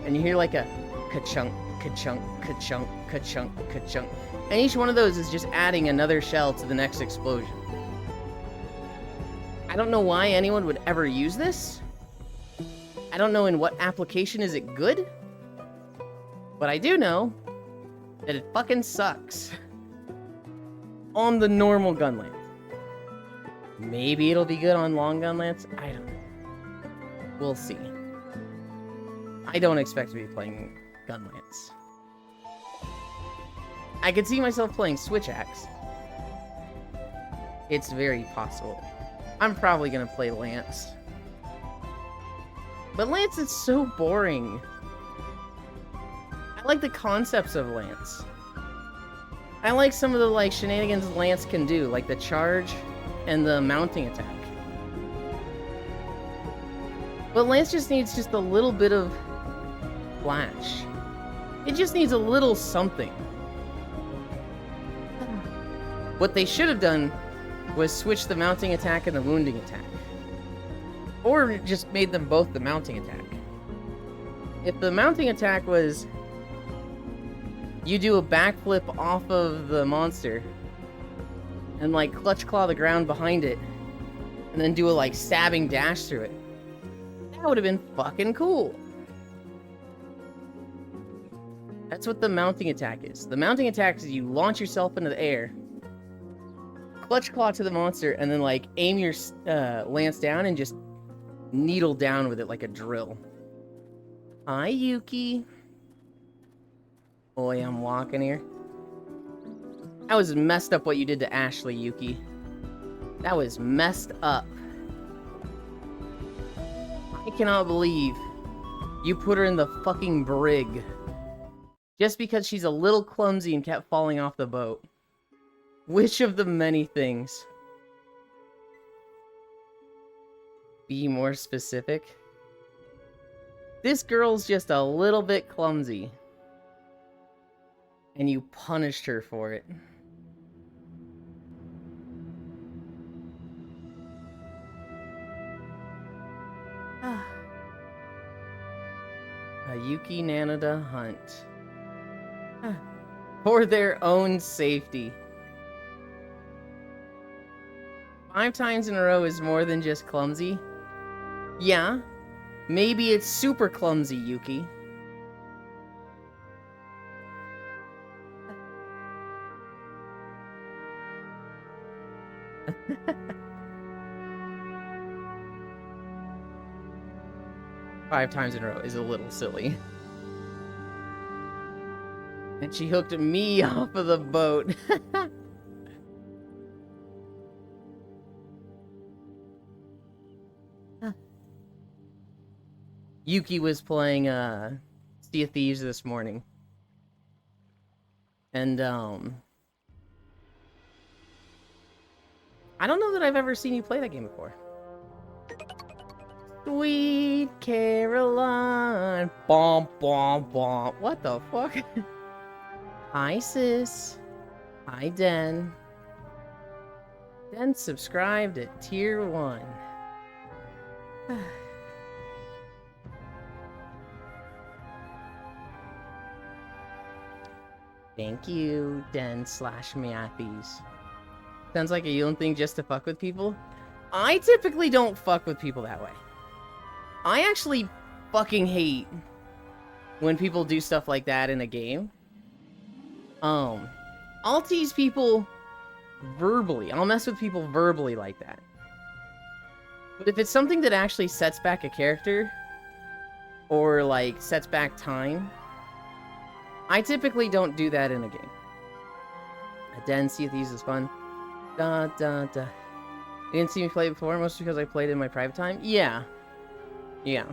and you hear like a ka-chunk, ka-chunk, ka-chunk, ka-chunk, ka-chunk. And each one of those is just adding another shell to the next explosion. I don't know why anyone would ever use this. I don't know in what application is it good. But I do know that it fucking sucks on the normal gun lance. Maybe it'll be good on long gun lance. I don't know. We'll see. I don't expect to be playing gun lance. I could see myself playing switch axe. It's very possible. I'm probably gonna play lance. But lance is so boring. I like the concepts of lance. I like some of the like shenanigans lance can do, like the charge and the mounting attack. But lance just needs just a little bit of flash. It just needs a little something. What they should have done was switch the mounting attack and the wounding attack. Or just made them both the mounting attack. If the mounting attack was you do a backflip off of the monster and like clutch claw the ground behind it and then do a like stabbing dash through it, that would have been fucking cool. That's what the mounting attack is. The mounting attack is you launch yourself into the air, clutch claw to the monster, and then like aim your lance down and just needle down with it like a drill. Hi, Yuki. Boy, I'm walking here. That was messed up what you did to Ashley, Yuki. That was messed up. I cannot believe you put her in the fucking brig just because she's a little clumsy and kept falling off the boat. Which of the many things? Be more specific. This girl's just a little bit clumsy. And you punished her for it. A Yuki Nanada hunt. For their own safety. 5 times in a row is more than just clumsy. Yeah, maybe it's super clumsy, Yuki. Five times in a row is a little silly. And she hooked me off of the boat. Yuki was playing Sea of Thieves this morning. And I don't know that I've ever seen you play that game before. Sweet Caroline. Bom, bom, bom. What the fuck? Hi, sis. Hi, Den. Den subscribed at tier 1. Thank you, Den/Matthews. Sounds like a Yulin thing just to fuck with people. I typically don't fuck with people that way. I actually fucking hate when people do stuff like that in a game. I'll tease people verbally. I'll mess with people verbally like that. But if it's something that actually sets back a character, or like sets back time, I typically don't do that in a game. A Den Sea of Thieves is fun. Da da da. You didn't see me play it before, mostly because I played it in my private time? Yeah. Yeah.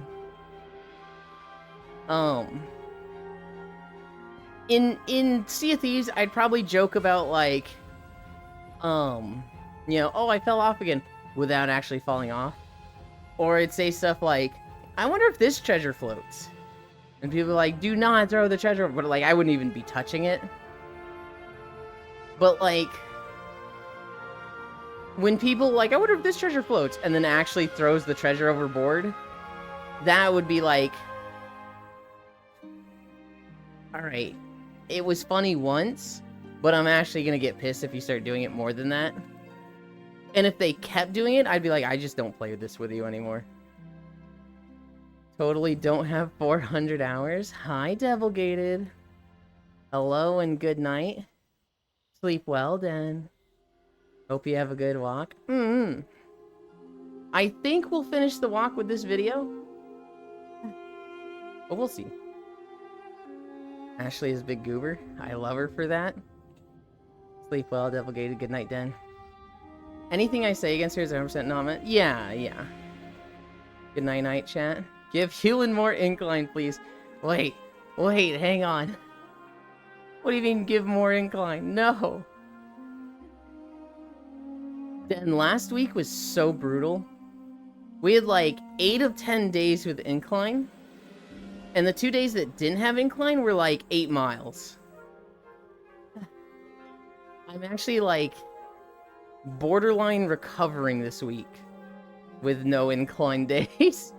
In Sea of Thieves, I'd probably joke about, like, oh, I fell off again, without actually falling off. Or I'd say stuff like, I wonder if this treasure floats. And people are like, do not throw the treasure, but, like, I wouldn't even be touching it. But, like, when people, like, I wonder if this treasure floats, and then actually throws the treasure overboard, that would be like, alright, it was funny once, but I'm actually gonna get pissed if you start doing it more than that. And if they kept doing it, I'd be like, I just don't play this with you anymore. Totally don't have 400 hours. Hi, Devilgated. Hello and good night. Sleep well, Dan. Hope you have a good walk. I think we'll finish the walk with this video. But we'll see. Ashley is a big goober. I love her for that. Sleep well, Devilgated. Good night, Dan. Anything I say against her is 100% not. Yeah. Good night, chat. Give Hewlin more incline, please. Wait, hang on. What do you mean, give more incline? No. Dan, last week was so brutal. We had like 8 of 10 days with incline. And the 2 days that didn't have incline were like 8 miles. I'm actually like borderline recovering this week with no incline days.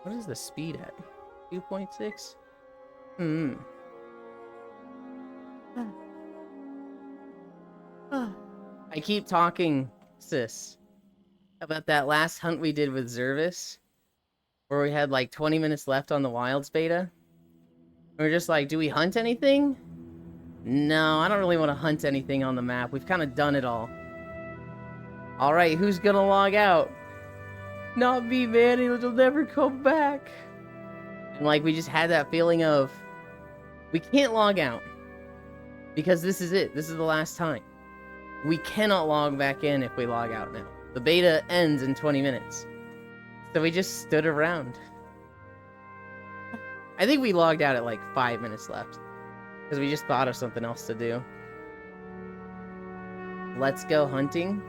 What is the speed at? 2.6? I keep talking, sis, about that last hunt we did with Zervis, where we had like 20 minutes left on the Wilds beta. We were just like, do we hunt anything? No, I don't really want to hunt anything on the map. We've kind of done it all. Alright, who's gonna log out? Not me, man. It'll never come back. And like, we just had that feeling of, we can't log out. Because this is it. This is the last time. We cannot log back in if we log out now. The beta ends in 20 minutes. So we just stood around. I think we logged out at like 5 minutes left. Because we just thought of something else to do. Let's go hunting.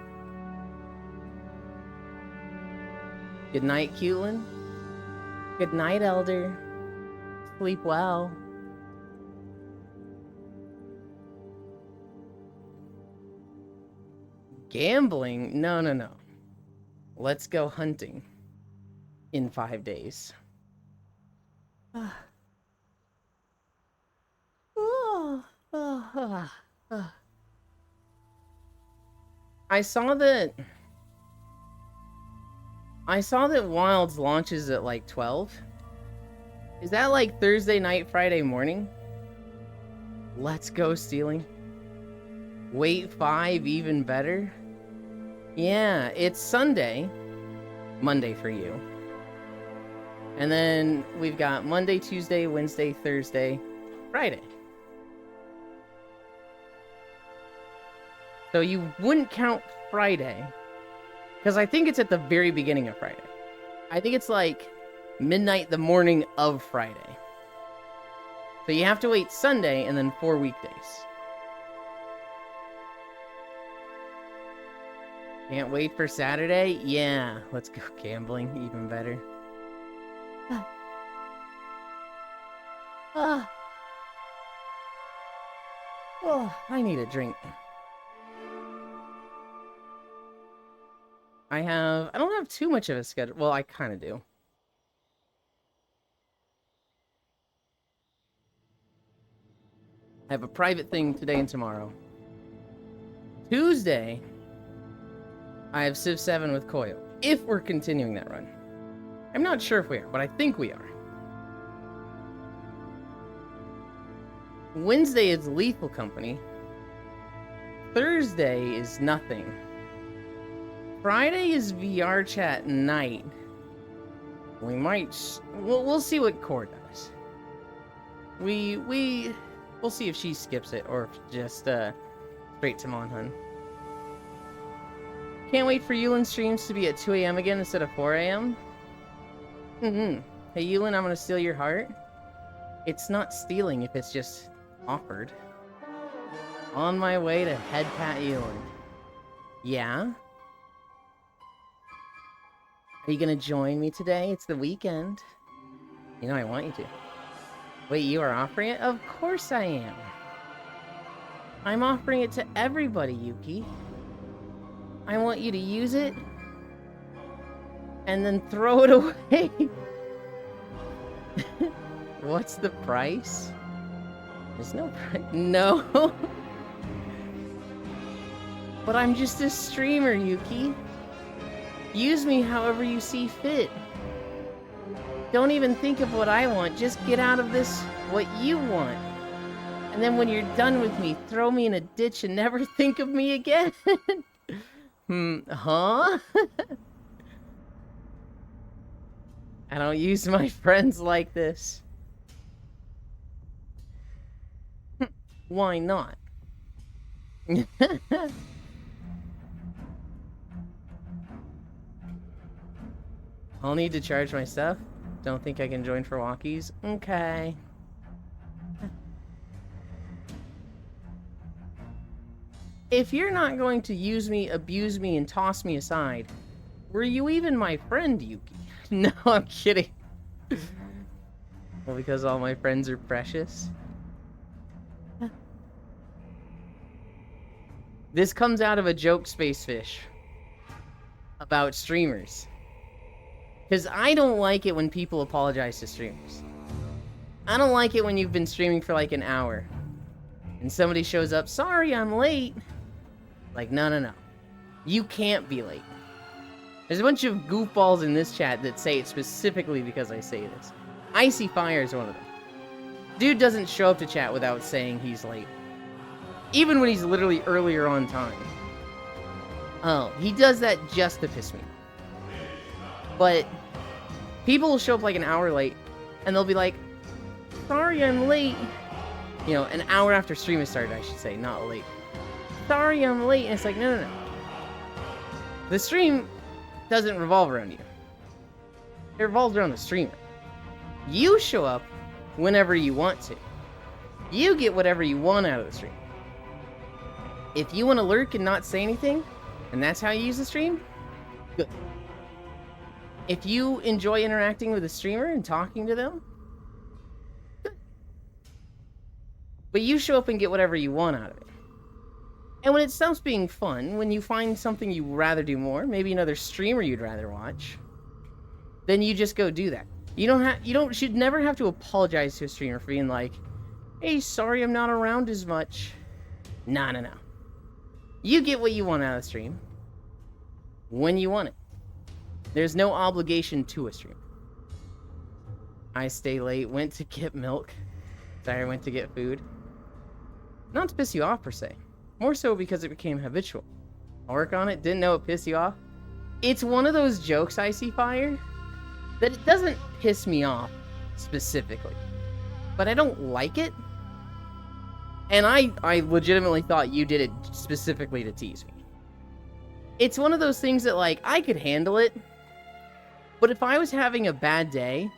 Good night, Cutlin. Good night, Elder. Sleep well. Gambling? No. Let's go hunting. In 5 days. I saw that Wilds launches at like 12. Is that like Thursday night, Friday morning? Let's go stealing. Wait 5, even better. Yeah, it's Sunday. Monday for you. And then we've got Monday, Tuesday, Wednesday, Thursday, Friday. So you wouldn't count Friday. Because I think it's at the very beginning of Friday. I think it's like midnight the morning of Friday. So you have to wait Sunday and then 4 weekdays. Can't wait for Saturday? Yeah, let's go gambling, even better. Oh, I need a drink. I don't have too much of a schedule. Well, I kind of do. I have a private thing today and tomorrow. Tuesday, I have Civ 7 with Koyo. If we're continuing that run. I'm not sure if we are, but I think we are. Wednesday is Lethal Company. Thursday is nothing. Friday is VR chat night. We might... We'll see what Core does. We We'll see if she skips it or if just straight to Monhun. Can't wait for Yulin streams to be at 2 a.m. again instead of 4 a.m. Hey Yulin, I'm gonna steal your heart. It's not stealing if it's just offered. On my way to head pat Yulin. Yeah? Are you gonna join me today? It's the weekend. You know I want you to. Wait, you are offering it? Of course I am. I'm offering it to everybody, Yuki. I want you to use it and then throw it away. What's the price? There's no price. No. But I'm just a streamer, Yuki. Use me however you see fit. Don't even think of what I want. Just get out of this what you want. And then when you're done with me, throw me in a ditch and never think of me again. Huh? I don't use my friends like this. Why not? I'll need to charge my stuff. Don't think I can join for walkies. Okay. If you're not going to use me, abuse me, and toss me aside, were you even my friend, Yuki? No, I'm kidding. Well, because all my friends are precious. This comes out of a joke, Spacefish, about streamers. Because I don't like it when people apologize to streamers. I don't like it when you've been streaming for like an hour and somebody shows up, sorry, I'm late. Like, no. You can't be late. There's a bunch of goofballs in this chat that say it specifically because I say this. Icy Fire is one of them. Dude doesn't show up to chat without saying he's late. Even when he's literally earlier on time. Oh, he does that just to piss me. But people will show up like an hour late, and they'll be like, sorry, I'm late. You know, an hour after stream has started, I should say, not late. Sorry, I'm late. And it's like, no. The stream doesn't revolve around you. It revolves around the streamer. You show up whenever you want to. You get whatever you want out of the stream. If you want to lurk and not say anything, and that's how you use the stream, good. If you enjoy interacting with a streamer and talking to them, good. But you show up and get whatever you want out of it. And when it stops being fun, when you find something you'd rather do more, maybe another streamer you'd rather watch, then you just go do that. You should never have to apologize to a streamer for being like, hey, sorry I'm not around as much. No. You get what you want out of the stream when you want it. There's no obligation to a stream. I stay late, went to get milk. Sorry, I went to get food. Not to piss you off per se. More so because it became habitual. I'll work on it, didn't know it pissed you off. It's one of those jokes, Icy Fire, that it doesn't piss me off specifically. But I don't like it. And I legitimately thought you did it specifically to tease me. It's one of those things that, like, I could handle it. But if I was having a bad day,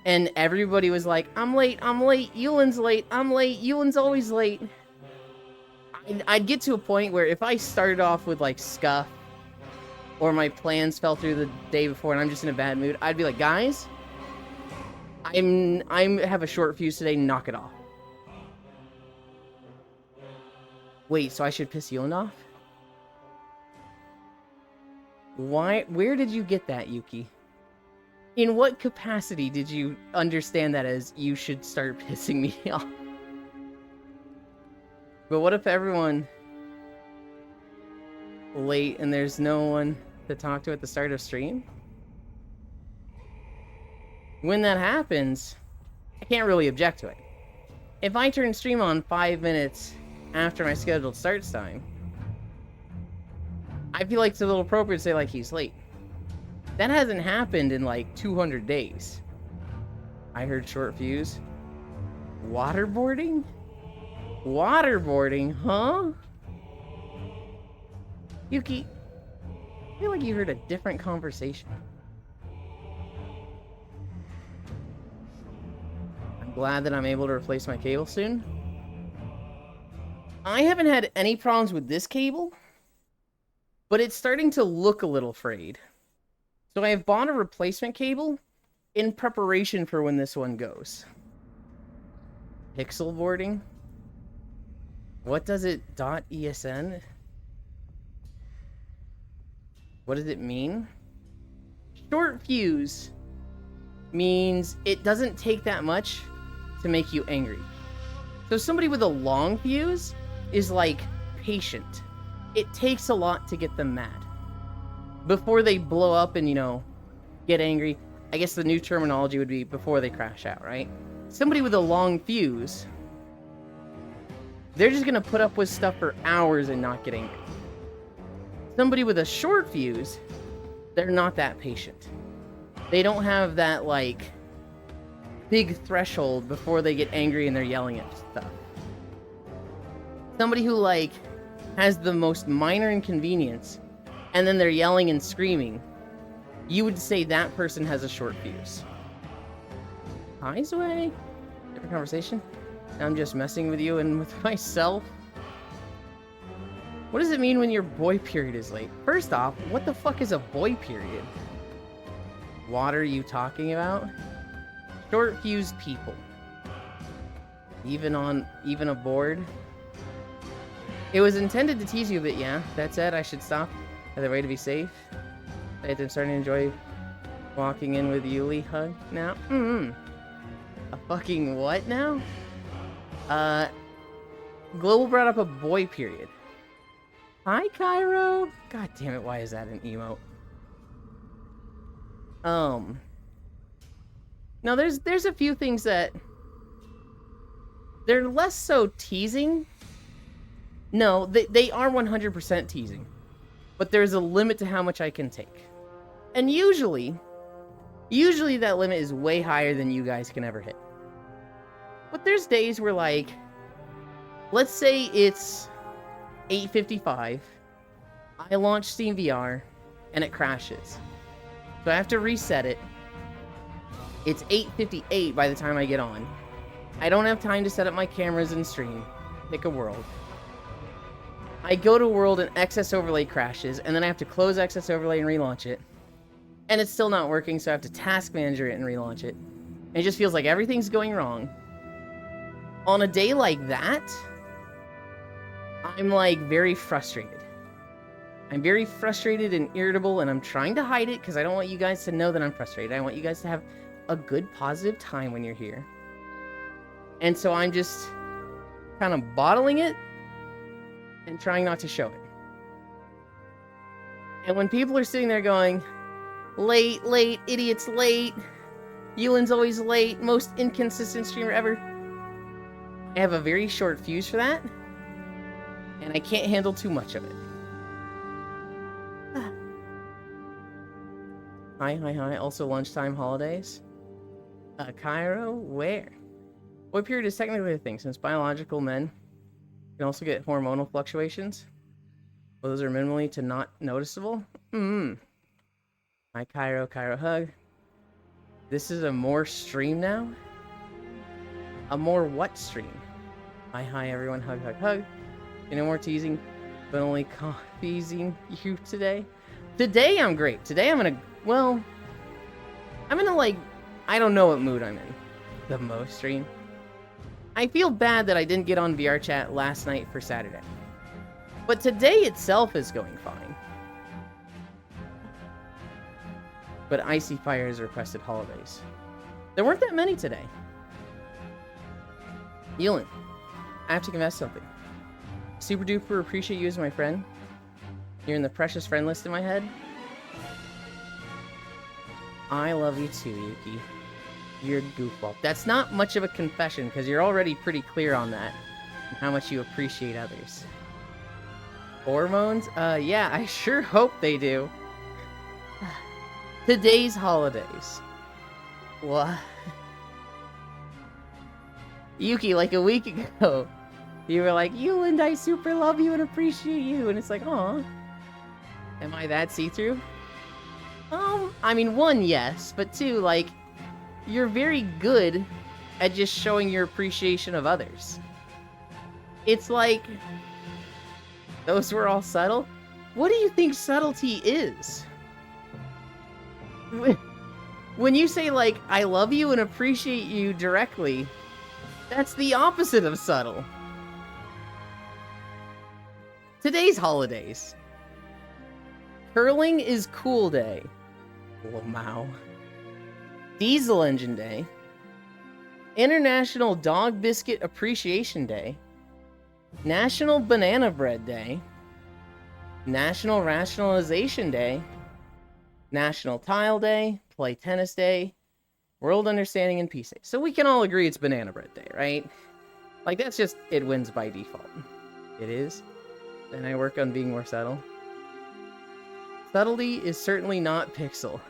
and everybody was like, I'm late, Yulin's late, I'm late, Yulin's always late. I'd get to a point where if I started off with, like, scuff, or my plans fell through the day before and I'm just in a bad mood, I'd be like, guys, I have a short fuse today, knock it off. Wait, so I should piss Yulin off? Why? Where did you get that, Yuki? In what capacity did you understand that as you should start pissing me off? But what if everyone late and there's no one to talk to at the start of stream? When that happens, I can't really object to it. If I turn stream on 5 minutes after my scheduled start time, I feel like it's a little appropriate to say, like, he's late. That hasn't happened in, like, 200 days. I heard short fuse. Waterboarding? Waterboarding, huh? Yuki, I feel like you heard a different conversation. I'm glad that I'm able to replace my cable soon. I haven't had any problems with this cable, but it's starting to look a little frayed. So I have bought a replacement cable in preparation for when this one goes. Pixel boarding? What does it .esn? What does it mean? Short fuse means it doesn't take that much to make you angry. So somebody with a long fuse is like patient. It takes a lot to get them mad. Before they blow up and, you know, get angry. I guess the new terminology would be before they crash out, right? Somebody with a long fuse, they're just gonna put up with stuff for hours and not get angry. Somebody with a short fuse, they're not that patient. They don't have that, like, big threshold before they get angry and they're yelling at stuff. Somebody who, like, has the most minor inconvenience and then they're yelling and screaming, you would say that person has a short fuse. Hi, Zway. Different conversation. I'm just messing with you and with myself. What does it mean when your boy period is late? First off, what the fuck is a boy period? What are you talking about? Short fuse people. Even aboard. It was intended to tease you a bit, yeah. That said, I should stop. Other way to be safe. I'm starting to enjoy walking in with Yuli hug now. A fucking what now? Global brought up a boy period. Hi, Cairo. God damn it, why is that an emote? No, there's a few things that they're less so teasing. No, they are 100% teasing. But there's a limit to how much I can take. And usually that limit is way higher than you guys can ever hit. But there's days where, like, let's say it's 8:55, I launch Steam VR, and it crashes. So I have to reset it. It's 8:58 by the time I get on. I don't have time to set up my cameras and stream. Pick a world. I go to world and XS Overlay crashes, and then I have to close XS Overlay and relaunch it. And it's still not working, so I have to task manager it and relaunch it. And it just feels like everything's going wrong. On a day like that, I'm, like, very frustrated. I'm very frustrated and irritable, and I'm trying to hide it because I don't want you guys to know that I'm frustrated. I want you guys to have a good, positive time when you're here. And so I'm just kind of bottling it and trying not to show it. And when people are sitting there going, late, idiots, late, Yulin's always late, most inconsistent streamer ever, I have a very short fuse for that, and I can't handle too much of it. Hi. Also lunchtime holidays. Cairo, where? Boy period is technically a thing, since biological men can also get hormonal fluctuations. Well, those are minimally to not noticeable. Hi, Cairo hug. This is a more stream now? A more what stream? Hi, everyone. Hug. No more teasing, but only teasing you today. Today, I'm great. Today, I'm in a, like, I don't know what mood I'm in. The most stream. I feel bad that I didn't get on VR chat last night for Saturday. But today itself is going fine. But Icy Fire has requested holidays. There weren't that many today. Yulin, I have to confess something. Super duper appreciate you as my friend. You're in the precious friend list in my head. I love you too, Yuki. You're a goofball. That's not much of a confession, because you're already pretty clear on that. And how much you appreciate others. Hormones? Yeah, I sure hope they do. Today's holidays. What? Yuki, like a week ago, You were like, Euland, I super love you and appreciate you. And it's like, aw. Am I that see-through? I mean, one, yes. But two, like, you're very good at just showing your appreciation of others. It's like, those were all subtle? What do you think subtlety is? When you say, like, I love you and appreciate you directly, that's the opposite of subtle. Today's holidays. Curling is Cool Day. Lamau. Diesel Engine Day. International Dog Biscuit Appreciation Day. National Banana Bread Day. National Rationalization Day. National Tile Day. Play Tennis Day. World Understanding and Peace Day. So we can all agree it's Banana Bread Day, right? Like, that's just, it wins by default. It is. Then I work on being more subtle. Subtlety is certainly not Pixel.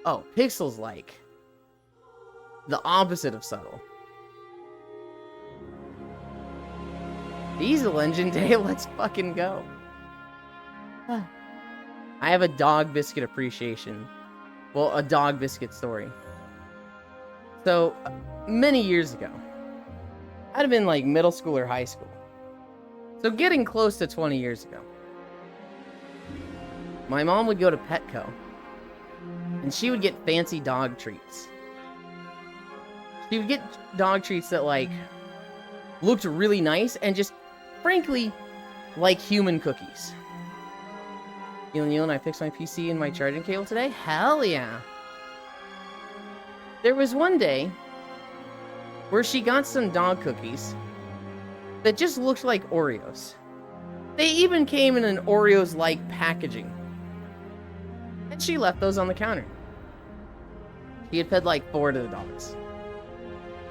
Oh, Pixel's like the opposite of subtle. Diesel Engine Day, let's fucking go. I have a dog biscuit appreciation. Well, a dog biscuit story. So, many years ago, I'd have been like middle school or high school. So getting close to 20 years ago. My mom would go to Petco, and she would get fancy dog treats. She would get dog treats that, like, looked really nice, and just, frankly, like human cookies. And I fixed my PC and my charging cable today? Hell yeah! There was one day where she got some dog cookies that just looked like Oreos. They even came in an Oreos-like packaging. And she left those on the counter. She had fed like 4 to the dogs.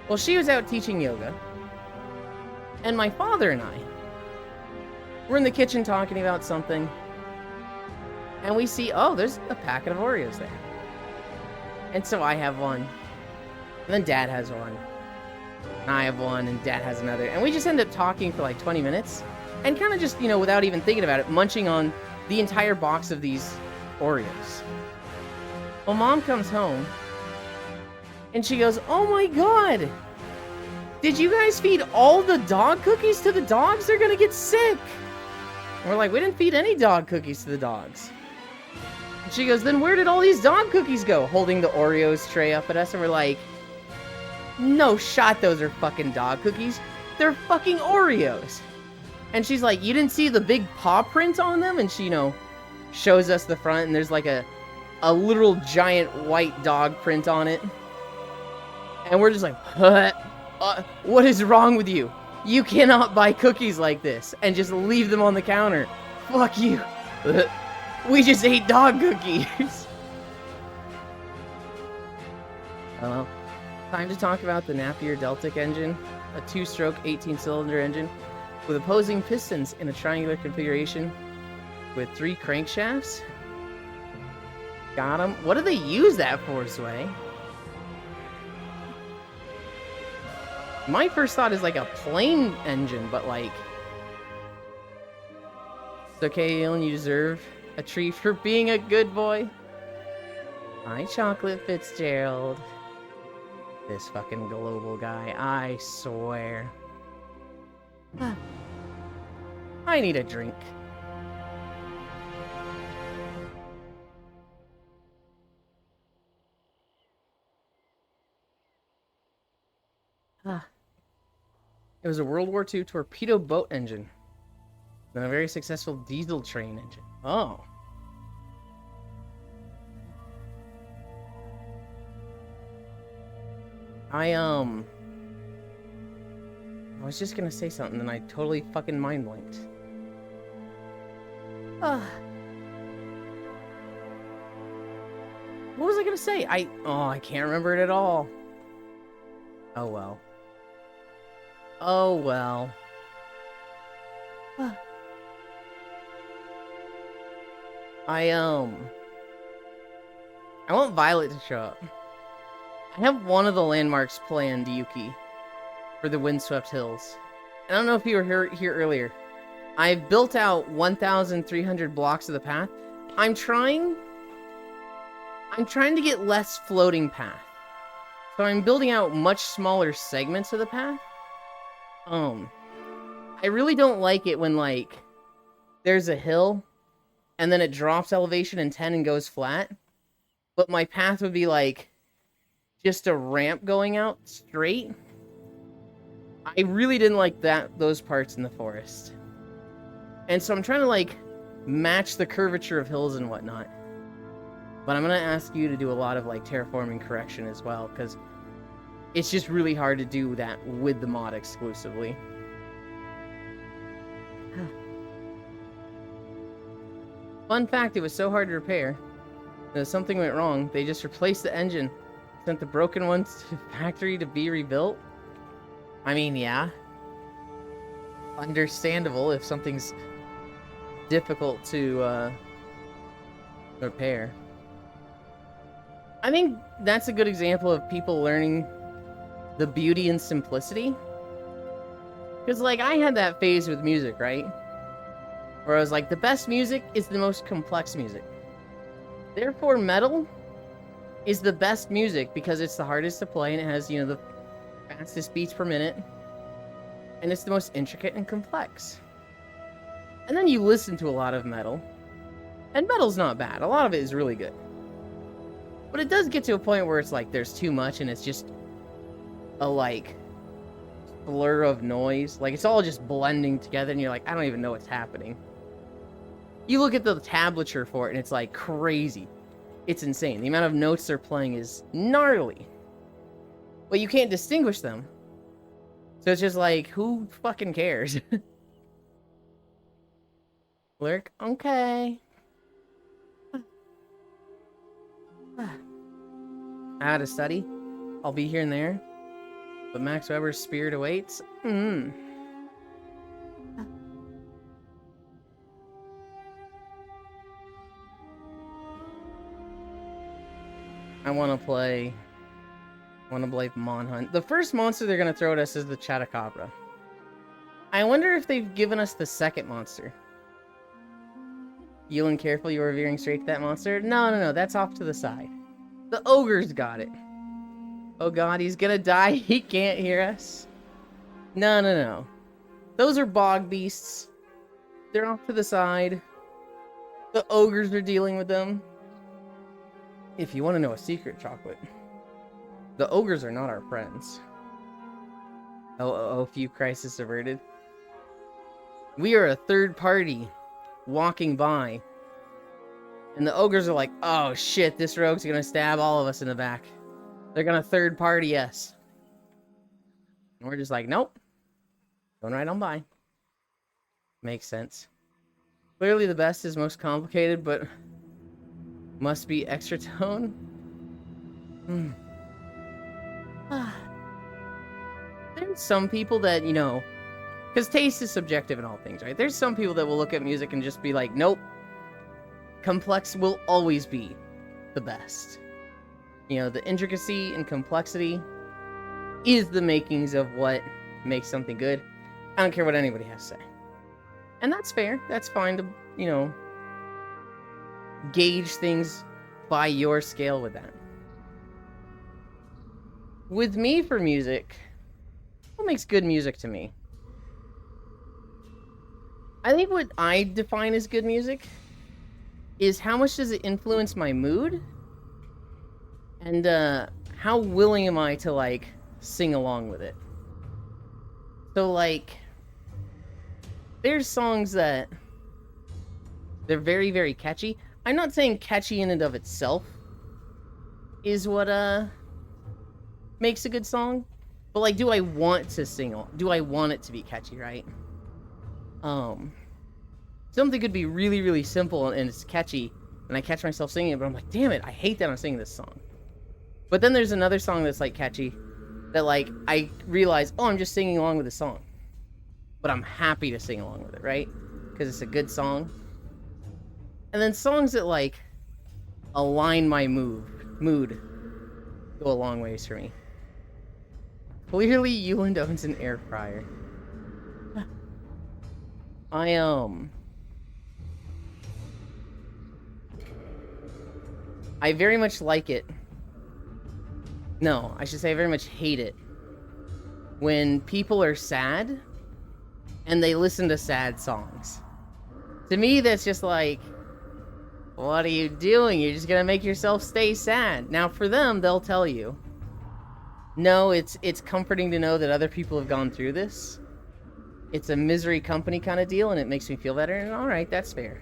Well, she was out teaching yoga. And my father and I were in the kitchen talking about something. And we see, oh, there's a packet of Oreos there. And so I have one. And then Dad has one. And I have one, and Dad has another. And we just end up talking for like 20 minutes. And kind of just, without even thinking about it, munching on the entire box of these Oreos. Well, Mom comes home. And she goes, oh my god! Did you guys feed all the dog cookies to the dogs? They're gonna get sick! And we're like, we didn't feed any dog cookies to the dogs. And she goes, then where did all these dog cookies go? Holding the Oreos tray up at us, and we're like, no shot those are fucking dog cookies. They're fucking Oreos. And she's like, you didn't see the big paw print on them? And she, shows us the front, and there's like a literal giant white dog print on it. And we're just like, what is wrong with you? You cannot buy cookies like this and just leave them on the counter. Fuck you. We just ate dog cookies. Well, time to talk about the Napier Deltic engine, a 2-stroke 18-cylinder engine with opposing pistons in a triangular configuration with 3 crankshafts. Got 'em. What do they use that for, Sway? My first thought is like a plane engine, but like... It's okay, Elon, you deserve a treat for being a good boy. Hi, Chocolate Fitzgerald. This fucking global guy, I swear. I need a drink. It was a World War II torpedo boat engine. And a very successful diesel train engine. Oh. I was just gonna say something and I totally fucking mind blanked. What was I gonna say? I can't remember it at all. Oh well. Oh well. I want Violet to show up. I have one of the landmarks planned, Yuki, for the Windswept Hills. I don't know if you were here earlier. I've built out 1,300 blocks of the path. I'm trying to get less floating path. So I'm building out much smaller segments of the path. I really don't like it when, like, there's a hill, and then it drops elevation in 10 and goes flat. But my path would be, like, just a ramp going out straight. I really didn't like those parts in the forest. And so I'm trying to, like, match the curvature of hills and whatnot. But I'm going to ask you to do a lot of, like, terraforming correction as well, because it's just really hard to do that with the mod exclusively. Fun fact, it was so hard to repair that something went wrong. They just replaced the engine, sent the broken ones to the factory to be rebuilt. I mean, yeah. Understandable if something's difficult to repair. I think that's a good example of people learning the beauty and simplicity. Because, like, I had that phase with music, right? Where I was like, the best music is the most complex music. Therefore, metal is the best music because it's the hardest to play and it has, you know, the fastest beats per minute. And it's the most intricate and complex. And then you listen to a lot of metal. And metal's not bad. A lot of it is really good. But it does get to a point where it's like there's too much and it's just a, like, blur of noise. Like, it's all just blending together and you're like, I don't even know what's happening. You look at the tablature for it and it's like crazy. It's insane. The amount of notes they're playing is gnarly. But you can't distinguish them. So it's just like, who fucking cares? Lurk? Okay. I had to study. I'll be here and there. But Max Weber's spirit awaits. I want to play Monhunt. The first monster they're going to throw at us is the Chatacabra. I wonder if they've given us the second monster. Yulin, careful, you are veering straight to that monster. No, that's off to the side. The ogre's got it. Oh god, he's gonna die. He can't hear us. No. Those are bog beasts. They're off to the side. The ogres are dealing with them. If you want to know a secret, Chocolate, the ogres are not our friends. Oh, few crisis averted. We are a third party walking by. And the ogres are like, oh shit, this rogue's gonna stab all of us in the back. They're gonna third party us. And we're just like, nope. Going right on by. Makes sense. Clearly the best is most complicated, but must be extra tone. There's some people that, you know, because taste is subjective in all things, right? There's some people that will look at music and just be like, nope. Complex will always be the best. You know, the intricacy and complexity is the makings of what makes something good. I don't care what anybody has to say. And that's fair. That's fine to, you know, gauge things by your scale with that. With me for music, what makes good music to me? I think what I define as good music is how much does it influence my mood? And how willing am I to, like, sing along with it? So, like, there's songs that they're very, very catchy. I'm not saying catchy in and of itself is what makes a good song, but, like, do I want to sing? Do I want it to be catchy, right? Something could be really, really simple and it's catchy, and I catch myself singing it, but I'm like, damn it, I hate that I'm singing this song. But then there's another song that's, like, catchy that, like, I realize, oh, I'm just singing along with the song. But I'm happy to sing along with it, right? Because it's a good song. And then songs that, like, align my mood go a long ways for me. Clearly, Yuland owns an air fryer. I very much like it. No, I should say I very much hate it when people are sad and they listen to sad songs. To me, that's just like, what are you doing? You're just gonna make yourself stay sad. Now, for them, they'll tell you, no, it's comforting to know that other people have gone through this. It's a misery company kind of deal, and it makes me feel better, and alright, that's fair.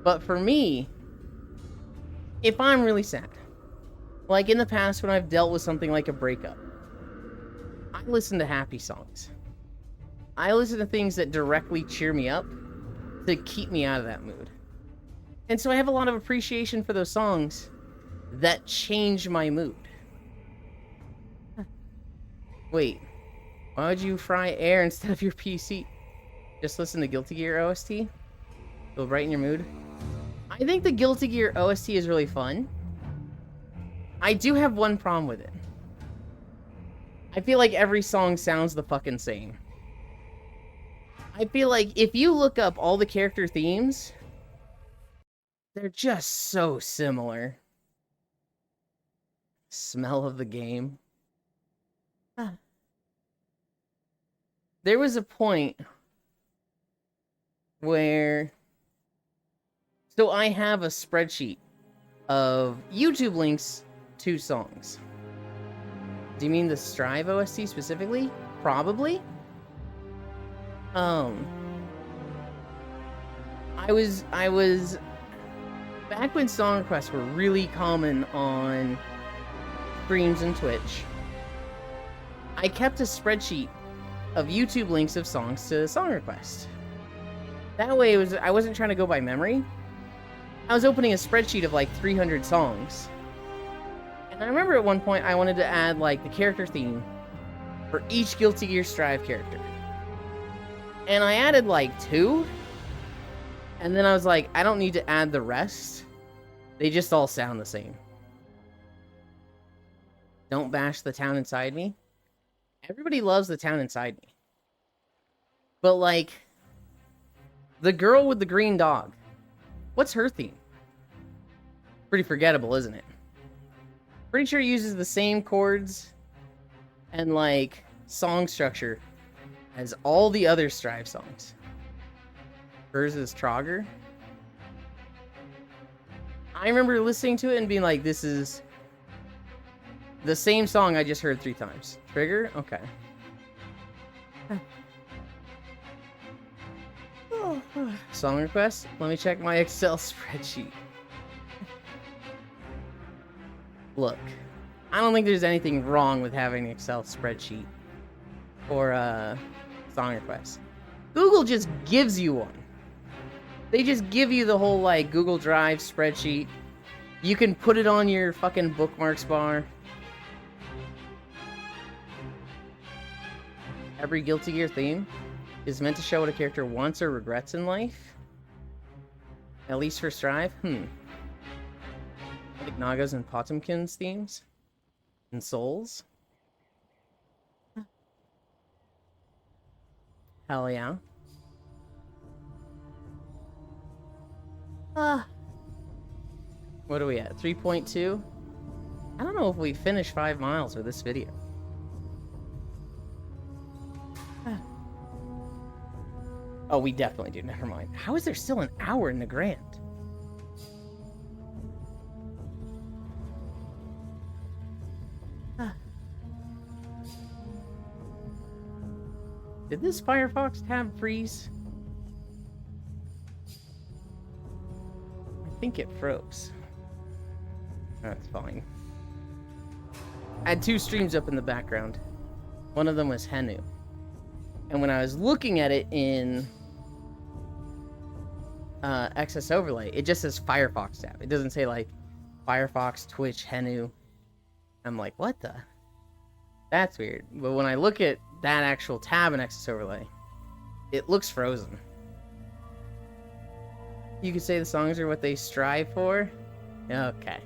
But for me, if I'm really sad, like in the past when I've dealt with something like a breakup, I listen to happy songs. I listen to things that directly cheer me up to keep me out of that mood. And so I have a lot of appreciation for those songs that change my mood. Wait, why would you fry air instead of your PC? Just listen to Guilty Gear OST? It'll brighten your mood? I think the Guilty Gear OST is really fun. I do have one problem with it. I feel like every song sounds the fucking same. I feel like if you look up all the character themes, they're just so similar. Smell of the game. There was a point where... So I have a spreadsheet of YouTube links to songs. Do you mean the Strive OST specifically? Probably. I was back when song requests were really common on streams and Twitch. I kept a spreadsheet of YouTube links of songs to song request. That way I wasn't trying to go by memory. I was opening a spreadsheet of like 300 songs. And I remember at one point I wanted to add like the character theme for each Guilty Gear Strive character. And I added like 2. And then I was like, I don't need to add the rest. They just all sound the same. Don't bash the town inside me. Everybody loves the town inside me. But like, the girl with the green dog. What's her theme? Pretty forgettable, isn't it? Pretty sure it uses the same chords and like song structure as all the other Strive songs. Hers is Trogger. I remember listening to it and being like, this is the same song I just heard 3 times. Trigger? Okay. Song request? Let me check my Excel spreadsheet. Look, I don't think there's anything wrong with having an Excel spreadsheet for song requests. Google just gives you one. They just give you the whole like Google Drive spreadsheet. You can put it on your fucking bookmarks bar. Every Guilty Gear theme is meant to show what a character wants or regrets in life. At least for Strive. Like Naga's and Potemkin's themes. And Souls. Hell yeah. What are we at? 3.2? I don't know if we finished 5 miles with this video. Oh, we definitely do. Never mind. How is there still an hour in the Grand? Did this Firefox tab freeze? I think it froze. That's fine. I had 2 streams up in the background. One of them was Henu. And when I was looking at it in XS Overlay, it just says Firefox tab. It doesn't say like Firefox, Twitch, Henu. I'm like, what the? That's weird. But when I look at that actual tab in XS Overlay, it looks frozen. You could say the songs are what they strive for? Okay.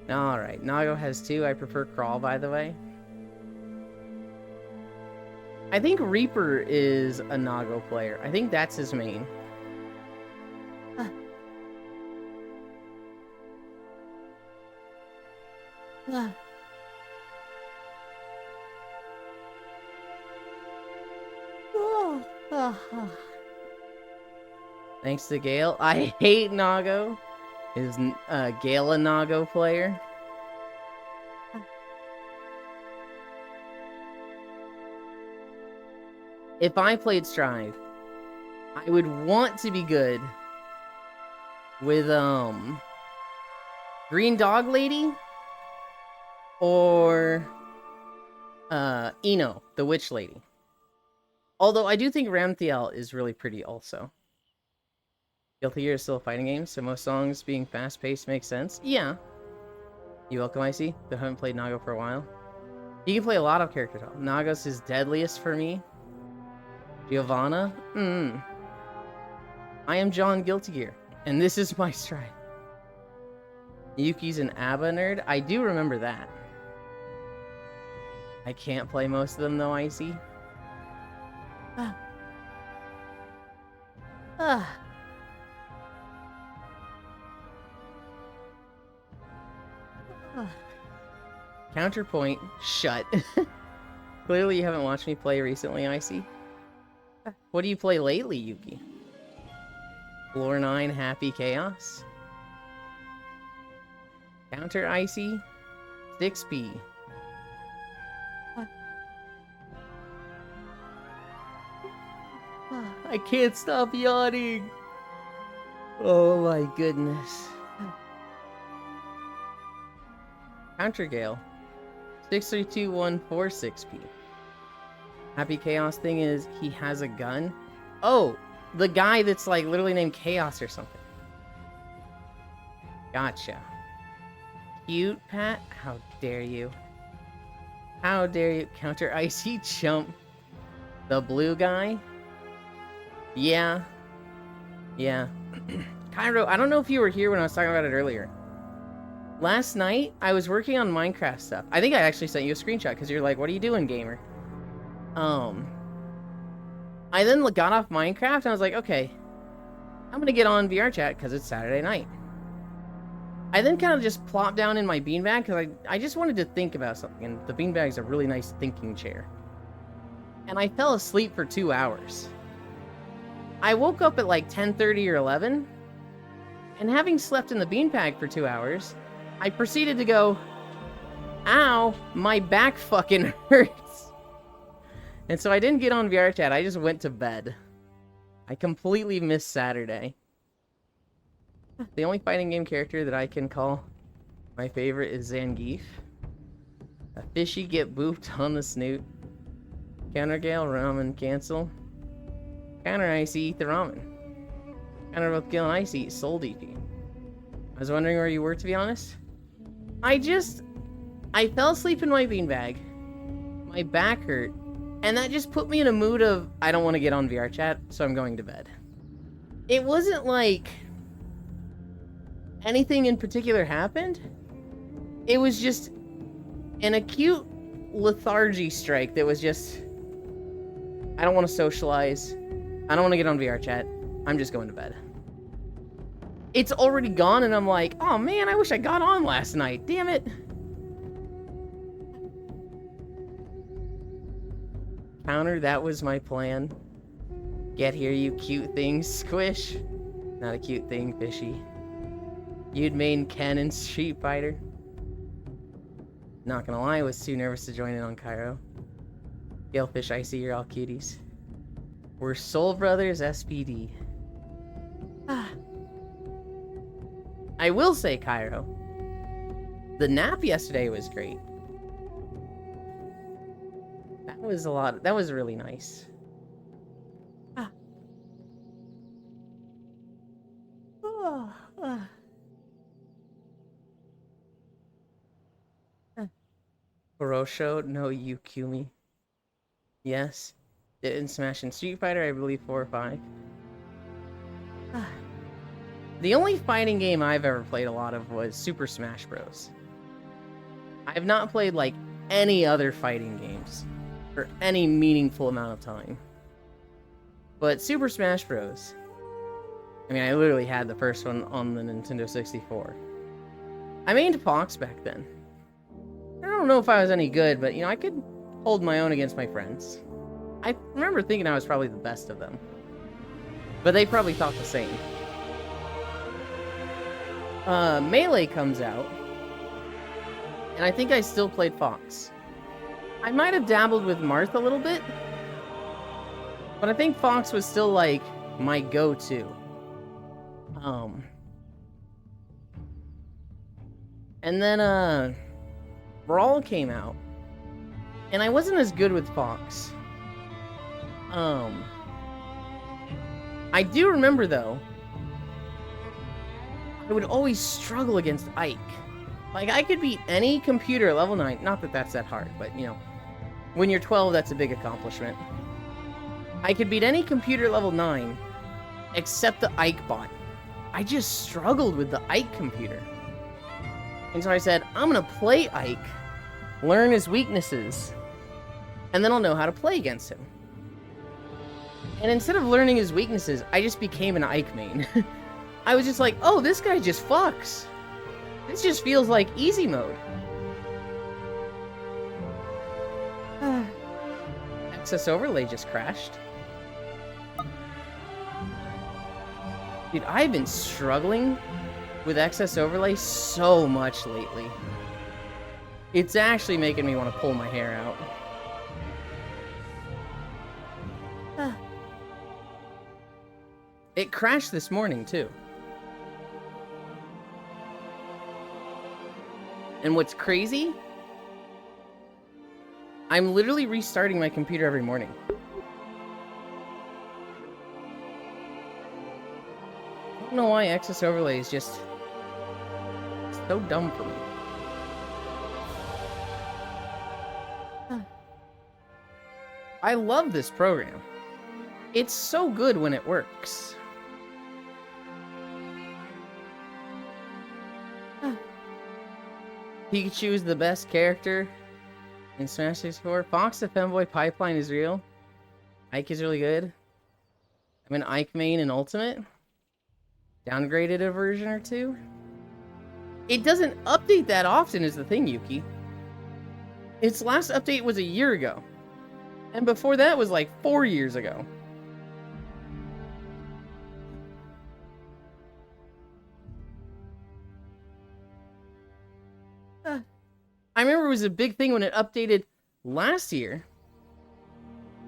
Alright, Nago has 2. I prefer Crawl, by the way. I think Reaper is a Nago player. I think that's his main. Thanks to Gale. I hate Nago. Is Gale a Nago player? If I played Strive, I would want to be good with Green Dog Lady or Ino, the Witch Lady. Although I do think Ramthiel is really pretty also. Guilty Gear is still a fighting game, so most songs being fast-paced makes sense. Yeah. You welcome, Icy. I haven't played Nago for a while. You can play a lot of characters. Nago's his deadliest for me. Giovanna? I am John Guilty Gear, and this is my stride. Yuki's an ABBA nerd? I do remember that. I can't play most of them though, Icy. Counterpoint, shut. Clearly you haven't watched me play recently, Icy. What do you play lately, Yuki? Floor 9, Happy Chaos? Counter Icy? 6B. I can't stop yawning. Oh my goodness. Counter Gale. 632146P. Happy Chaos thing is he has a gun. Oh, the guy that's like literally named Chaos or something. Gotcha. Cute, Pat? How dare you? How dare you? Counter Icy Chump. The blue guy? Yeah. Yeah. Cairo, I don't know if you were here when I was talking about it earlier. Last night, I was working on Minecraft stuff. I think I actually sent you a screenshot because you're like, what are you doing, gamer? I then got off Minecraft and I was like, okay, I'm gonna get on VR chat because it's Saturday night. I then kind of just plopped down in my beanbag because I just wanted to think about something, and the beanbag's a really nice thinking chair. And I fell asleep for 2 hours. I woke up at like 10:30 or 11, and having slept in the beanbag for 2 hours, I proceeded to go, ow, my back fucking hurts. And so I didn't get on VR chat, I just went to bed. I completely missed Saturday. The only fighting game character that I can call my favorite is Zangief. A fishy get booped on the snoot. Counter Gale, ramen cancel. Counter Icy, eat the ramen. Counter both Gale and Icy, eat soul DP. I was wondering where you were, to be honest. I fell asleep in my beanbag. My back hurt. And that just put me in a mood of, I don't want to get on VR chat, so I'm going to bed. It wasn't like anything in particular happened. It was just an acute lethargy strike that was just, I don't want to socialize. I don't want to get on VR chat. I'm just going to bed. It's already gone, and I'm like, oh man, I wish I got on last night. Damn it. Counter, that was my plan. Get here, you cute thing, Squish. Not a cute thing, Fishy. You'd main Ken in Street Fighter. Not gonna lie, I was too nervous to join in on Cairo. Galefish, I see you're all cuties. We're Soul Brothers SPD. I will say, Cairo, the nap yesterday was great. That was really nice. Kurosho, no Yukumi. Yes. Didn't smash in Street Fighter, I believe 4 or 5. The only fighting game I've ever played a lot of was Super Smash Bros. I've not played like any other fighting games. for any meaningful amount of time. But Super Smash Bros. I mean, I literally had the first one on the Nintendo 64. I mained Fox back then. I don't know if I was any good, but, you know, I could hold my own against my friends. I remember thinking I was probably the best of them. But they probably thought the same. Melee comes out. And I think I still played Fox. I might have dabbled with Marth a little bit. But I think Fox was still, like, my go-to. And then, Brawl came out. And I wasn't as good with Fox. I do remember, though, I would always struggle against Ike. Like, I could beat any computer at level 9. Not that that's that hard, but, you know, when you're 12, that's a big accomplishment. I could beat any computer at level 9, except the Ike bot. I just struggled with the Ike computer. And so I said, I'm gonna play Ike, learn his weaknesses, and then I'll know how to play against him. And instead of learning his weaknesses, I just became an Ike main. I was just like, oh, this guy just fucks. This just feels like easy mode. Excess Overlay just crashed. Dude, I've been struggling with Excess Overlay so much lately. It's actually making me want to pull my hair out. It crashed this morning, too. And what's crazy? I'm literally restarting my computer every morning. I don't know why Excess Overlay is just so dumb for me. I love this program. It's so good when it works. Pikachu is the best character in Smash 64. Fox the Femboy Pipeline is real. Ike is really good. I'm an Ike main in Ultimate. Downgraded a version or two. It doesn't update that often is the thing, Yuki. Its last update was a year ago. And before that was like 4 years ago. I remember it was a big thing when it updated last year.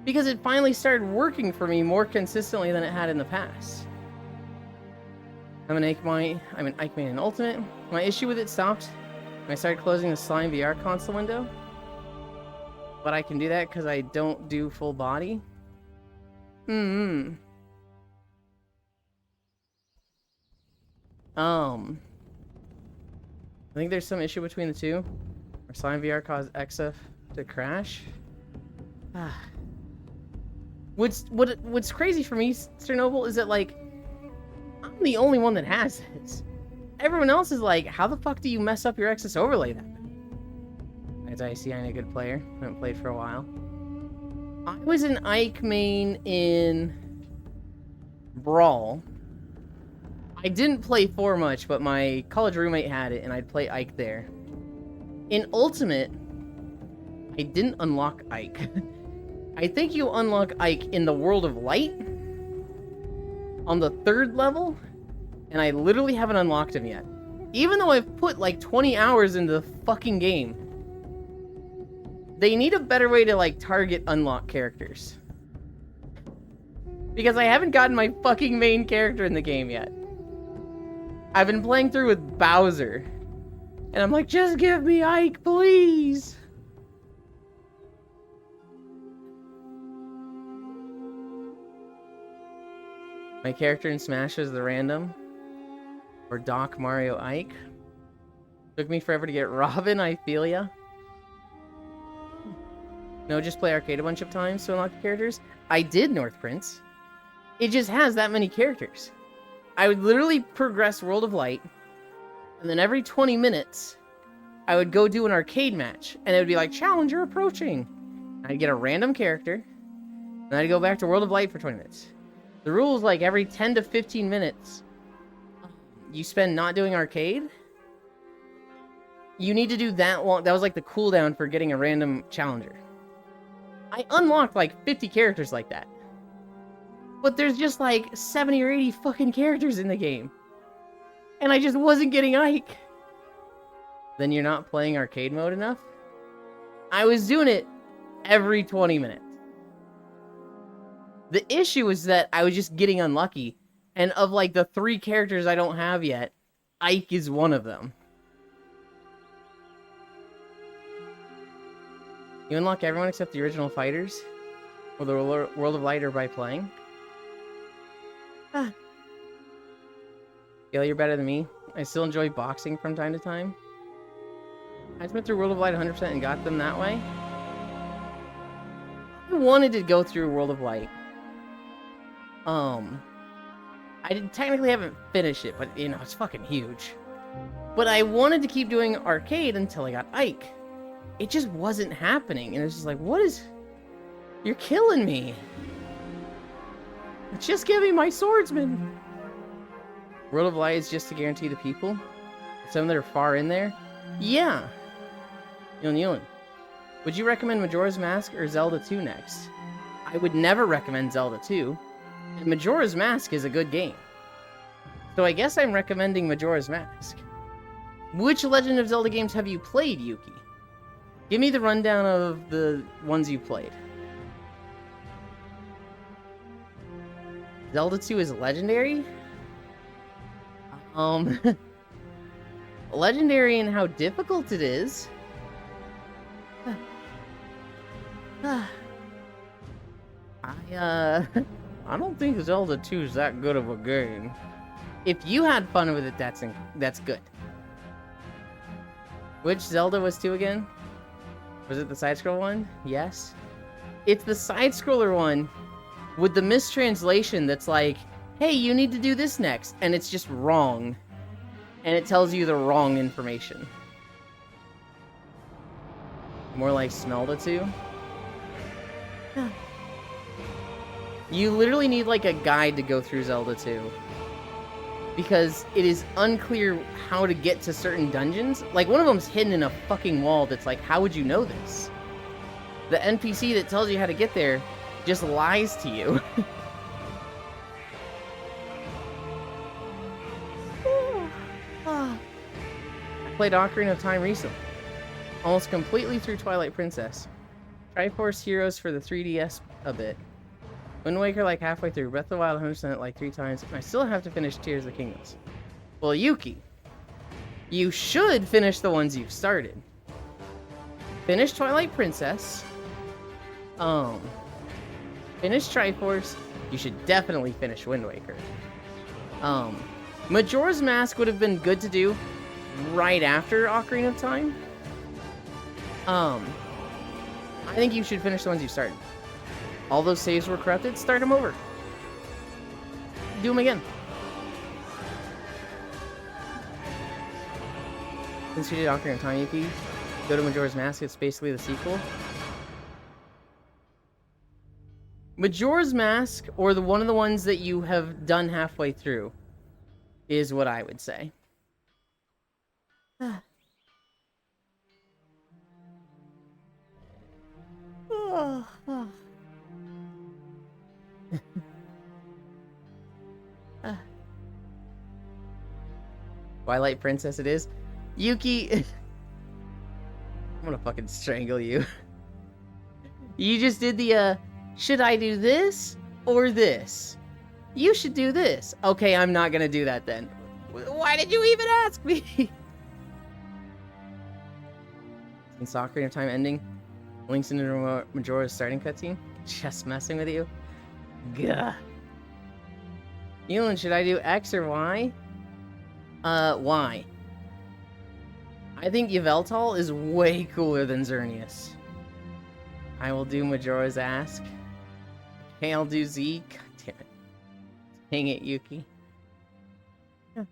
Because it finally started working for me more consistently than it had in the past. I'm an Ike main in Ultimate. My issue with it stopped when I started closing the Slime VR console window. But I can do that because I don't do full body. I think there's some issue between the two. Or Slime VR caused XF to crash. What's crazy for me, Chernobyl, is that, like, I'm the only one that has this. Everyone else is like, how the fuck do you mess up your Excess Overlay then? As I see, I'm a good player. I haven't played for a while. I was an Ike main in Brawl. I didn't play 4 much, but my college roommate had it, and I'd play Ike there. In Ultimate, I didn't unlock Ike. I think you unlock Ike in the World of Light on the 3rd level, and I literally haven't unlocked him yet. Even though I've put like 20 hours into the fucking game. They need a better way to, like, target unlock characters. Because I haven't gotten my fucking main character in the game yet. I've been playing through with Bowser. And I'm like, just give me Ike, please! My character in Smash is the random. Or Doc Mario Ike. Took me forever to get Robin, I feel ya. No, just play arcade a bunch of times to unlock the characters. I did North Prince. It just has that many characters. I would literally progress World of Light, and then every 20 minutes, I would go do an arcade match, and it would be like, challenger approaching. I'd get a random character, and I'd go back to World of Light for 20 minutes. The rule is like every 10 to 15 minutes you spend not doing arcade. You need to do that long. That was like the cooldown for getting a random challenger. I unlocked like 50 characters like that. But there's just like 70 or 80 fucking characters in the game. And I just wasn't getting Ike. Then you're not playing arcade mode enough? I was doing it every 20 minutes. The issue is that I was just getting unlucky. And of like the 3 characters I don't have yet, Ike is one of them. You unlock everyone except the original fighters? Or the World of Light or by playing? Gail, you're better than me. I still enjoy boxing from time to time. I just went through World of Light 100% and got them that way. I wanted to go through World of Light. Technically haven't finished it, but you know, it's fucking huge. But I wanted to keep doing arcade until I got Ike. It just wasn't happening, and it's just like, what is... You're killing me. Just give me my swordsman. World of Light is just to guarantee the people? Some that are far in there? Yeah. Yulin. Would you recommend Majora's Mask or Zelda 2 next? I would never recommend Zelda 2. And Majora's Mask is a good game. So I guess I'm recommending Majora's Mask. Which Legend of Zelda games have you played, Yuki? Give me the rundown of the ones you played. Zelda 2 is legendary? Legendary in how difficult it is. I don't think Zelda 2 is that good of a game. If you had fun with it, that's good. Which Zelda was 2 again? Was it the side-scroll one? Yes. It's the side-scroller one with the mistranslation that's like, hey, you need to do this next, and it's just wrong. And it tells you the wrong information. More like Smelda 2. You literally need like a guide to go through Zelda 2. Because it is unclear how to get to certain dungeons. Like, one of them's hidden in a fucking wall that's like, how would you know this? The NPC that tells you how to get there just lies to you. I played Ocarina of Time recently. Almost completely through Twilight Princess. Triforce Heroes for the 3DS a bit. Wind Waker like halfway through. Breath of the Wild 100% like 3 times. I still have to finish Tears of the Kingdoms. Well, Yuki, you should finish the ones you've started. Finish Twilight Princess. Finish Triforce. You should definitely finish Wind Waker. Majora's Mask would have been good to do right after Ocarina of Time. I think you should finish the ones you started. All those saves were corrupted, start them over. Do them again. Since you did Ocarina of Time, Yuki, go to Majora's Mask, it's basically the sequel. Majora's Mask, or one of the ones that you have done halfway through, is what I would say. Twilight Princess it is. Yuki, I'm gonna fucking strangle you. You just did the, should I do this or this? You should do this. Okay, I'm not gonna do that then. Why did you even ask me? Since Ocarina of Time ending, Link's into Majora's starting cutscene? Just messing with you? Gah. Elin, should I do X or Y? Y. I think Yveltal is way cooler than Xerneas. I will do Majora's Mask. Okay, I'll do Z. God damn it. Dang it, Yuki. Yeah.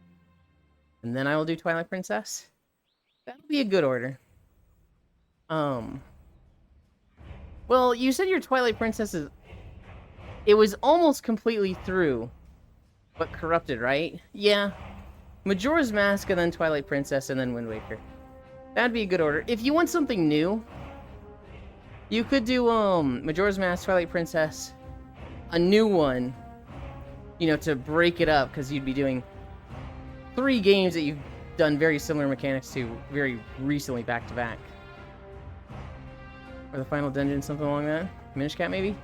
And then I will do Twilight Princess. That'll be a good order. Well, you said your Twilight Princess is... It was almost completely through, but corrupted, right? Yeah. Majora's Mask, and then Twilight Princess, and then Wind Waker. That'd be a good order. If you want something new, you could do, Majora's Mask, Twilight Princess, a new one, you know, to break it up, because you'd be doing 3 games that you've done very similar mechanics to very recently back-to-back. Or the final dungeon, something along that? Minish Cap, maybe?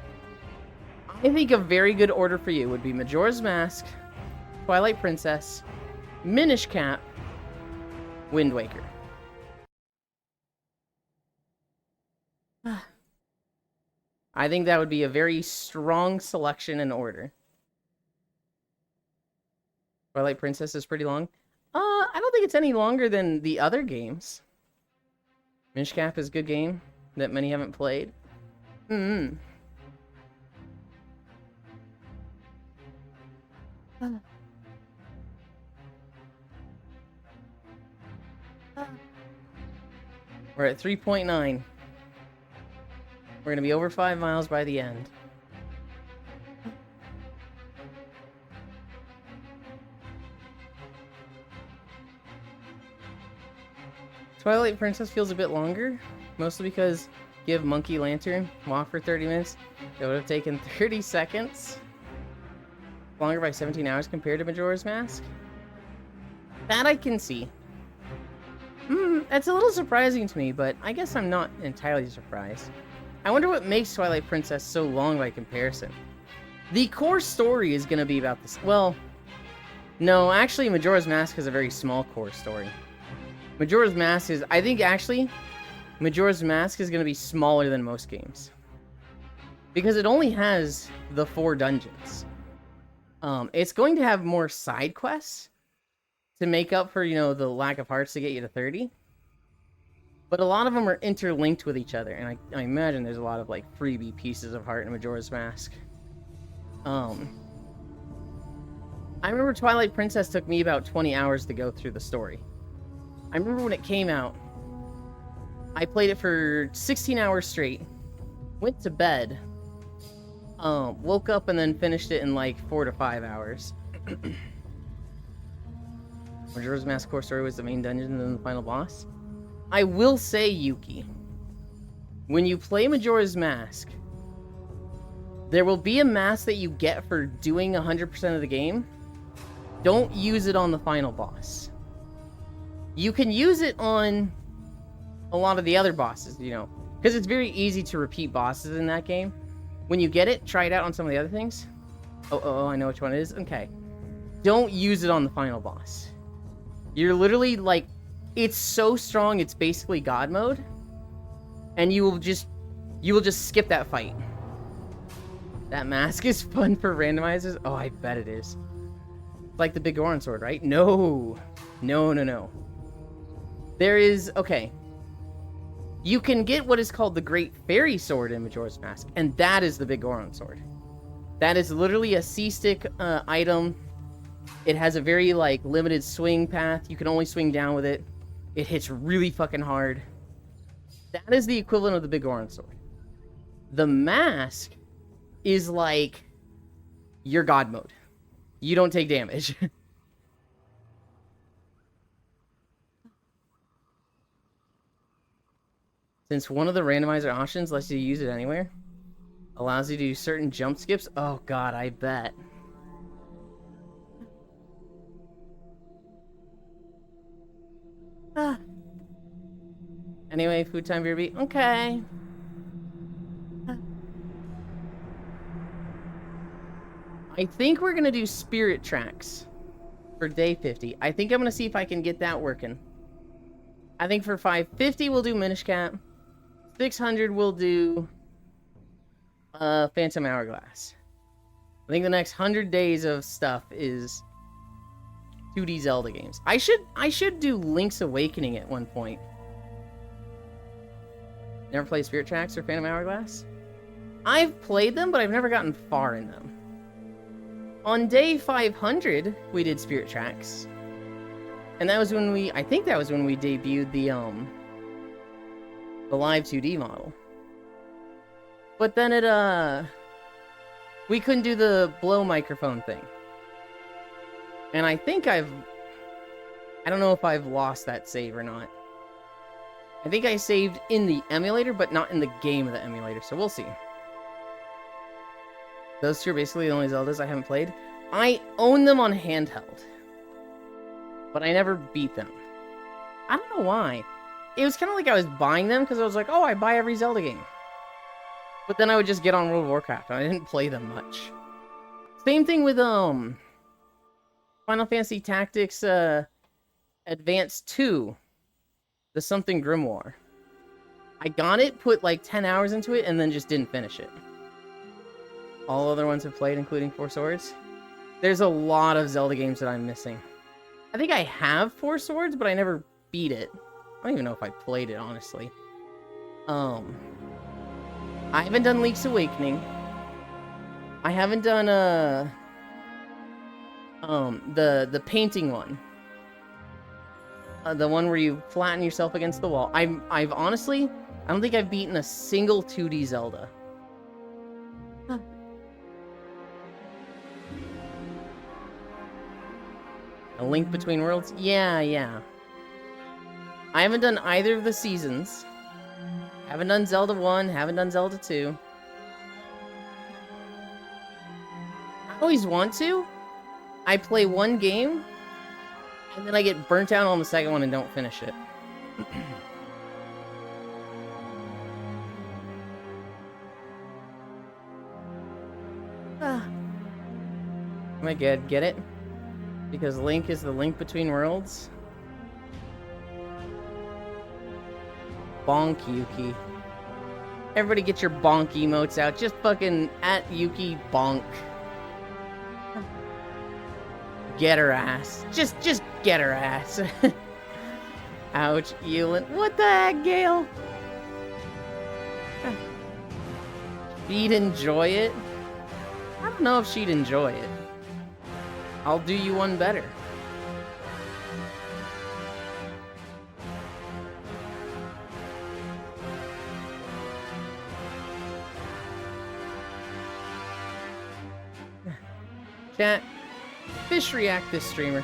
I think a very good order for you would be Majora's Mask, Twilight Princess, Minish Cap, Wind Waker. I think that would be a very strong selection and order. Twilight Princess is pretty long. I don't think it's any longer than the other games. Minish Cap is a good game that many haven't played. We're at 3.9. We're going to be over 5 miles by the end. Twilight Princess feels a bit longer, mostly because you have Monkey Lantern, walk for 30 minutes. It would have taken 30 seconds. Longer by 17 hours compared to Majora's Mask. That I can see. That's a little surprising to me, but I guess I'm not entirely surprised. I wonder what makes Twilight Princess so long by comparison. The core story is going to be about this. Well, no, actually, Majora's Mask has a very small core story. Majora's Mask is, I think actually, Majora's Mask is going to be smaller than most games. Because it only has the 4 dungeons. It's going to have more side quests to make up for, you know, the lack of hearts to get you to 30. But a lot of them are interlinked with each other, and I imagine there's a lot of, like, freebie pieces of heart in Majora's Mask. I remember Twilight Princess took me about 20 hours to go through the story. I remember when it came out, I played it for 16 hours straight, went to bed, woke up and then finished it in like 4 to 5 hours. Majora's Mask core story was the main dungeon and then the final boss. I will say, Yuki, when you play Majora's Mask, there will be a mask that you get for doing 100% of the game. Don't use it on the final boss. You can use it on a lot of the other bosses, you know, because it's very easy to repeat bosses in that game. When you get it, try it out on some of the other things. Oh, I know which one it is. Okay. Don't use it on the final boss. You're literally, like, it's so strong, it's basically God mode. And you will just skip that fight. That mask is fun for randomizers? Oh, I bet it is. Like the Big Goron sword, right? No. No. There is... Okay. You can get what is called the Great Fairy Sword in Majora's Mask, and that is the Big Goron sword. That is literally a C-stick item. It has a very, like, limited swing path. You can only swing down with it. It hits really fucking hard. That is the equivalent of the Big Goron sword. The mask is like your God mode. You don't take damage. Since one of the randomizer options lets you use it anywhere, allows you to do certain jump skips. Oh god, I bet. Anyway, food time, beer beat. Okay. I think we're gonna do Spirit Tracks for day 50. I think I'm gonna see if I can get that working. I think for 550 we'll do Minish Cap. 600 we'll do Phantom Hourglass. I think the next 100 days of stuff is 2D Zelda games. I should do Link's Awakening at one point. Never played Spirit Tracks or Phantom Hourglass? I've played them, but I've never gotten far in them. On day 500, we did Spirit Tracks. And that was when I think that was when we debuted the live 2D model. But then we couldn't do the blow microphone thing. And I think I don't know if I've lost that save or not. I think I saved in the emulator, but not in the game of the emulator, so we'll see. Those two are basically the only Zeldas I haven't played. I own them on handheld, but I never beat them. I don't know why. It was kind of like I was buying them because I was like, oh, I buy every Zelda game. But then I would just get on World of Warcraft, and I didn't play them much. Same thing with Final Fantasy Tactics Advance 2, the something Grimoire. I got it, put like 10 hours into it, and then just didn't finish it. All other ones have played, including Four Swords. There's a lot of Zelda games that I'm missing. I think I have Four Swords, but I never beat it. I don't even know if I played it, honestly. I haven't done Link's Awakening. I haven't done the painting one. The one where you flatten yourself against the wall. I've honestly, I don't think I've beaten a single 2D Zelda. A Link Between Worlds? Yeah. I haven't done either of the seasons. Haven't done Zelda 1, haven't done Zelda 2. I always want to. I play one game, and then I get burnt out on the second one and don't finish it. Am I good? Get it? Because Link is the link between worlds. Bonk Yuki. Everybody get your bonk emotes out. Just fucking at Yuki bonk. Get her ass. Just get her ass. Ouch, Eulin. What the heck, Gale? She'd enjoy it? I don't know if she'd enjoy it. I'll do you one better. Chat, fish react this streamer.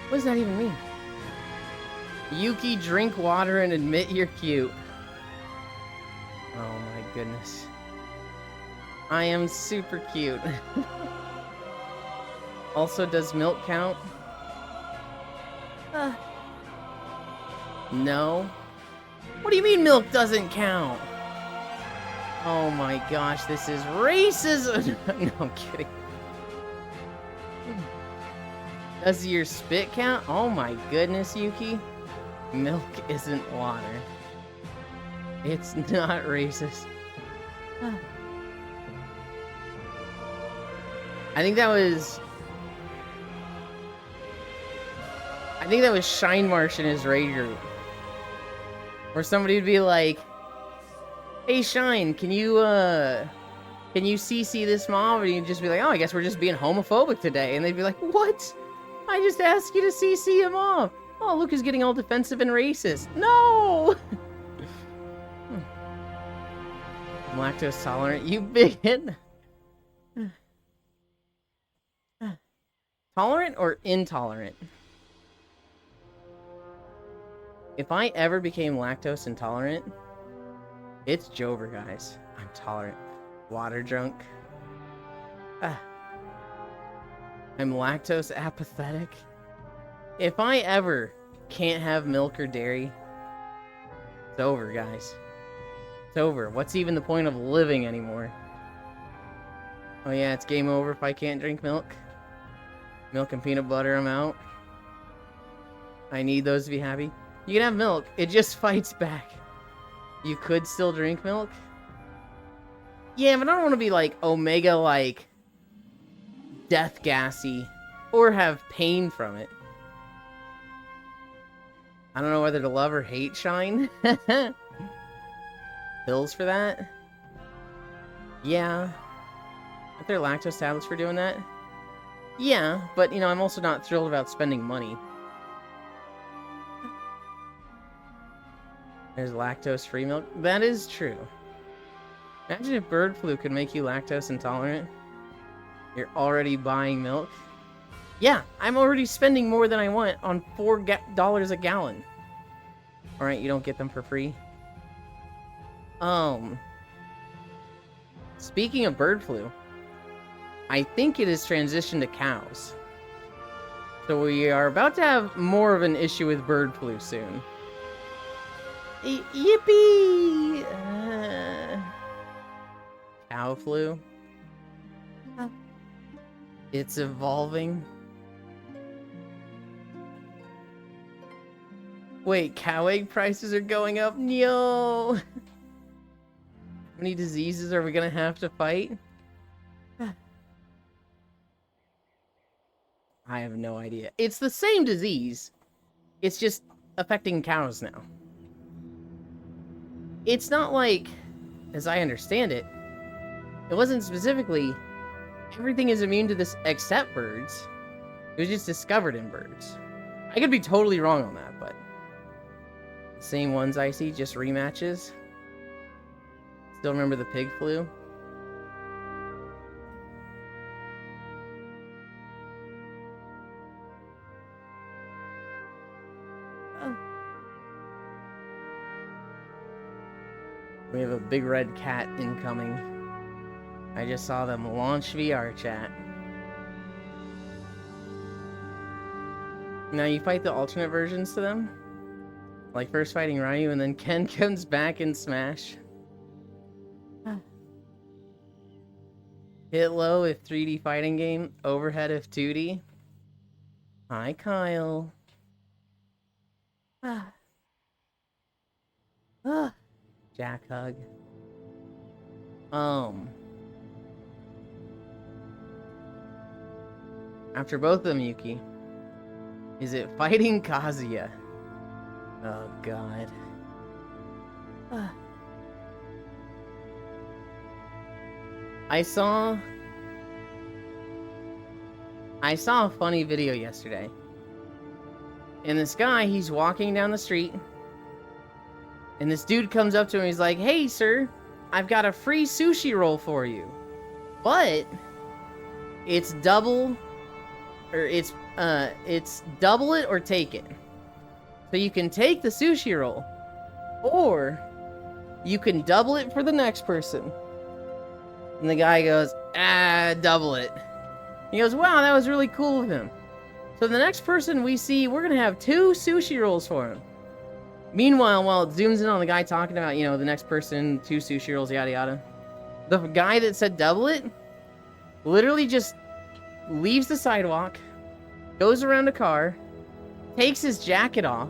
What does that even mean? Yuki, drink water and admit you're cute. Oh my goodness. I am super cute. Also, does milk count? No. What do you mean milk doesn't count? Oh my gosh, this is racism! No, I'm kidding. Does your spit count? Oh my goodness, Yuki. Milk isn't water. It's not racist. I think that was Shine Marsh in his raid group. Where somebody would be like, hey Shine, can you CC this mob? And you'd just be like, oh, I guess we're just being homophobic today. And they'd be like, what? I just asked you to CC him off. Oh, look who's getting all defensive and racist. No! I'm lactose tolerant, you bigot. Tolerant or intolerant? If I ever became lactose intolerant, it's Jover, guys. I'm tolerant. Water drunk. I'm lactose apathetic. If I ever can't have milk or dairy, it's over, guys. It's over. What's even the point of living anymore? Oh yeah, it's game over if I can't drink milk. Milk and peanut butter, I'm out. I need those to be happy. You can have milk. It just fights back. You could still drink milk? Yeah, but I don't want to be like Omega, like death gassy, or have pain from it. I don't know whether to love or hate Shine. Pills for that? Yeah. Aren't there lactose tablets for doing that? Yeah, but you know, I'm also not thrilled about spending money. There's lactose-free milk. That is true. Imagine if bird flu could make you lactose intolerant. You're already buying milk. Yeah, I'm already spending more than I want on $4 a gallon. Alright, you don't get them for free. Speaking of bird flu, I think it has transitioned to cows. So we are about to have more of an issue with bird flu soon. Yippee! Cow flu. It's evolving. Wait, cow egg prices are going up? No! How many diseases are we gonna have to fight? I have no idea. It's the same disease. It's just affecting cows now. It's not like, as I understand it, it wasn't specifically everything is immune to this except birds. It was just discovered in birds. I could be totally wrong on that, but same ones I see, just rematches. Still remember the pig flu? We have a big red cat incoming. I just saw them launch VR chat. Now you fight the alternate versions to them? Like first fighting Ryu and then Ken comes back in Smash. Hit low if 3D fighting game, overhead if 2D. Hi, Kyle. Jack hug. After both of them, Yuki. Is it fighting Kazuya? Oh, God. I saw a funny video yesterday. And this guy, he's walking down the street. And this dude comes up to him, he's like, "Hey, sir, I've got a free sushi roll for you. But it's double it or take it. So you can take the sushi roll, or you can double it for the next person." And the guy goes, double it. He goes, "Wow, that was really cool of him. So the next person we see, we're gonna have 2 sushi rolls for him." Meanwhile, while it zooms in on the guy talking about, the next person, 2 sushi rolls, yada yada, the guy that said double it literally just leaves the sidewalk, goes around a car, takes his jacket off,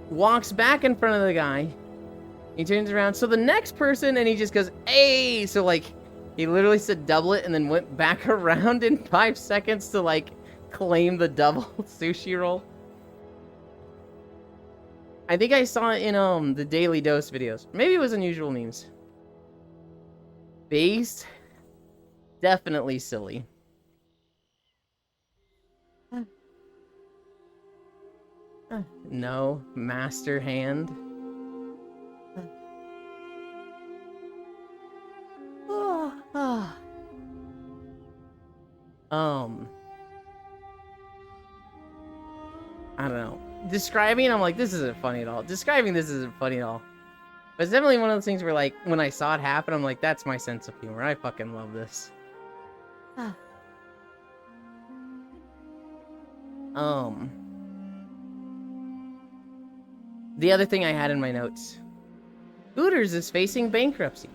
walks back in front of the guy, he turns around, so the next person, and he just goes, "Hey!" So, like, he literally said double it and then went back around in 5 seconds to, like, claim the double sushi roll. I think I saw it in the Daily Dose videos. Maybe it was Unusual Memes. Based, definitely silly. No, master hand. I don't know. Describing, I'm like, this isn't funny at all. Describing this isn't funny at all. But it's definitely one of those things where, like, when I saw it happen, I'm like, that's my sense of humor. I fucking love this. The other thing I had in my notes. Hooters is facing bankruptcy.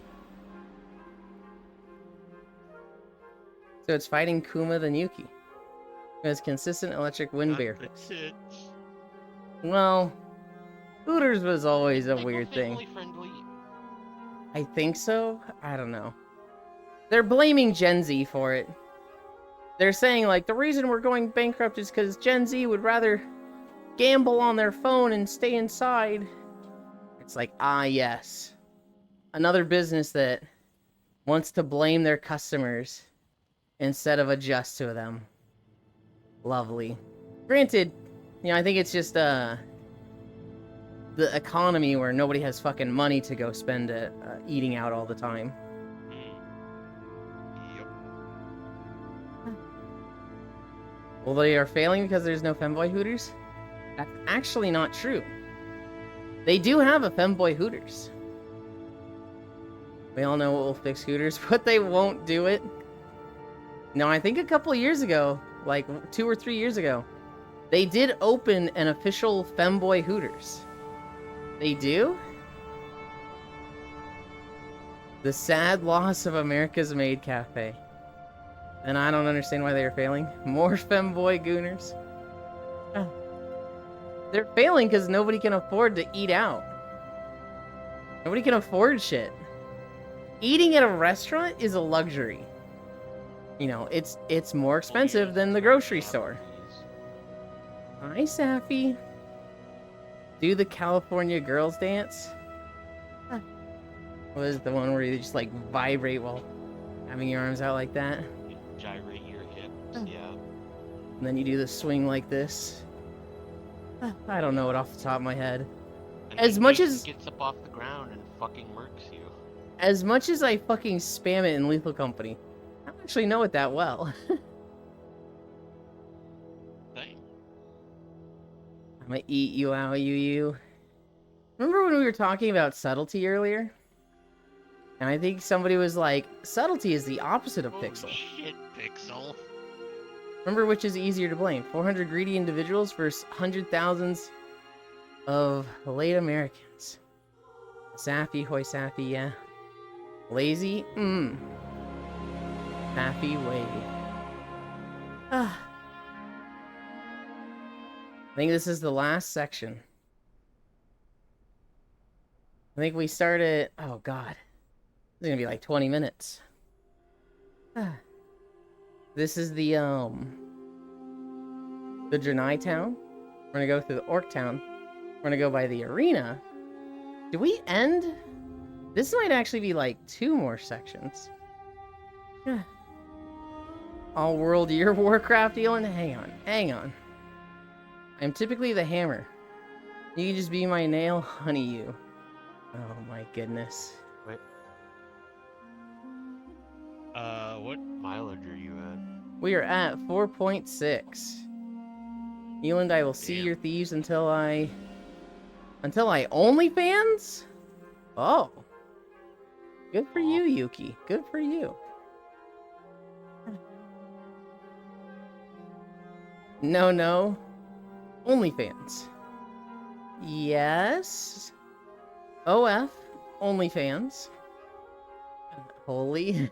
So it's fighting Kuma the Yuki. It has consistent electric wind bear. Well, Hooters was always a weird thing. I think so? I don't know. They're blaming Gen Z for it. They're saying, like, the reason we're going bankrupt is because Gen Z would rather gamble on their phone and stay inside. It's like, yes. Another business that wants to blame their customers instead of adjust to them. Lovely. Granted, I think it's just, the economy where nobody has fucking money to go spend it eating out all the time. Yep. Well, they are failing because there's no femboy Hooters? That's actually not true. They do have a femboy Hooters. We all know what will fix Hooters, but they won't do it. No, I think a couple of years ago, like 2 or 3 years ago, they did open an official femboy Hooters. They do? The sad loss of America's Maid Cafe. And I don't understand why they are failing. More femboy Gooners. Oh. They're failing because nobody can afford to eat out. Nobody can afford shit. Eating at a restaurant is a luxury. You know, it's more expensive than the grocery store. Hi, Safi. Do the California girls dance? What is the one where you just like vibrate while having your arms out like that? You gyrate your hips, yeah. And then you do the swing like this. I don't know it off the top of my head. And As then much he as- gets up off the ground and fucking murks you. As much as I fucking spam it in Lethal Company, I don't actually know it that well. Dang. I'm gonna eat you out, you. Remember when we were talking about subtlety earlier? And I think somebody was like, subtlety is the opposite of Oh pixel. shit, Pixel. Remember which is easier to blame? 400 greedy individuals versus 100,000s of late Americans. Sappy, hoy sappy, yeah. Lazy? Sappy way. Ah. I think this is the last section. I think we started... Oh, God. This is gonna be like 20 minutes. Ah. This is the Janai town. We're gonna go through the Orc town. We're gonna go by the arena. Do we end? This might actually be like 2 more sections. All world year Warcraft dealing? Hang on. I'm typically the hammer. You can just be my nail, honey you. Oh my goodness. Wait. What mileage are you at? We are at 4.6. Eland, I will see Damn. your thieves until I OnlyFans? Oh. Good for you, Yuki. Good for you. No. OnlyFans. Yes. OF. OnlyFans. Holy.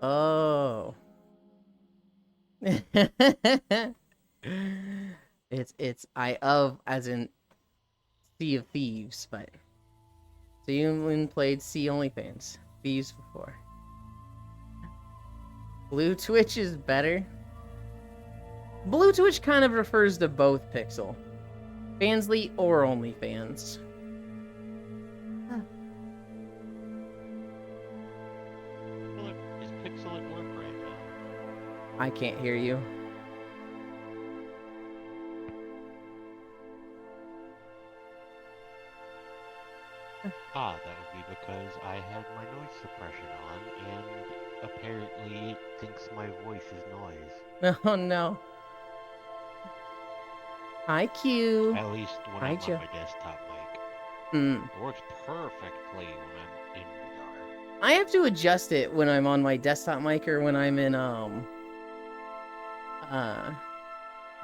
Oh. It's I of as in Sea of Thieves, but so you haven't played Sea OnlyFans Thieves before. Blue Twitch is better. Blue Twitch kind of refers to both Pixel. Fansly or OnlyFans. Is Pixel at work right now? I can't hear you. Ah, that would be because I had my noise suppression on, and apparently it thinks my voice is noise. Oh no. Hi Q. At least when Hi, I'm Joe. on my desktop mic. Hmm. It works perfectly when I'm in VR. I have to adjust it when I'm on my desktop mic or when I'm in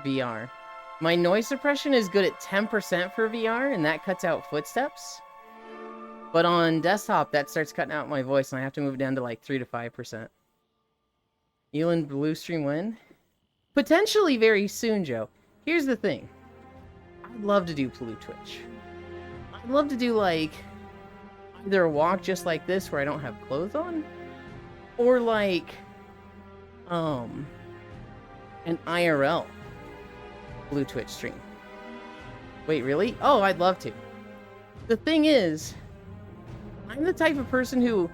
VR. My noise suppression is good at 10% for VR, and that cuts out footsteps. But on desktop, that starts cutting out my voice, and I have to move it down to like 3 to 5%. Eland Bluestream win? Potentially very soon, Joe. Here's the thing. I'd love to do Blue Twitch. I'd love to do like either a walk just like this where I don't have clothes on, or like an IRL Blue Twitch stream. Wait, really? Oh, I'd love to. The thing is, I'm the type of person who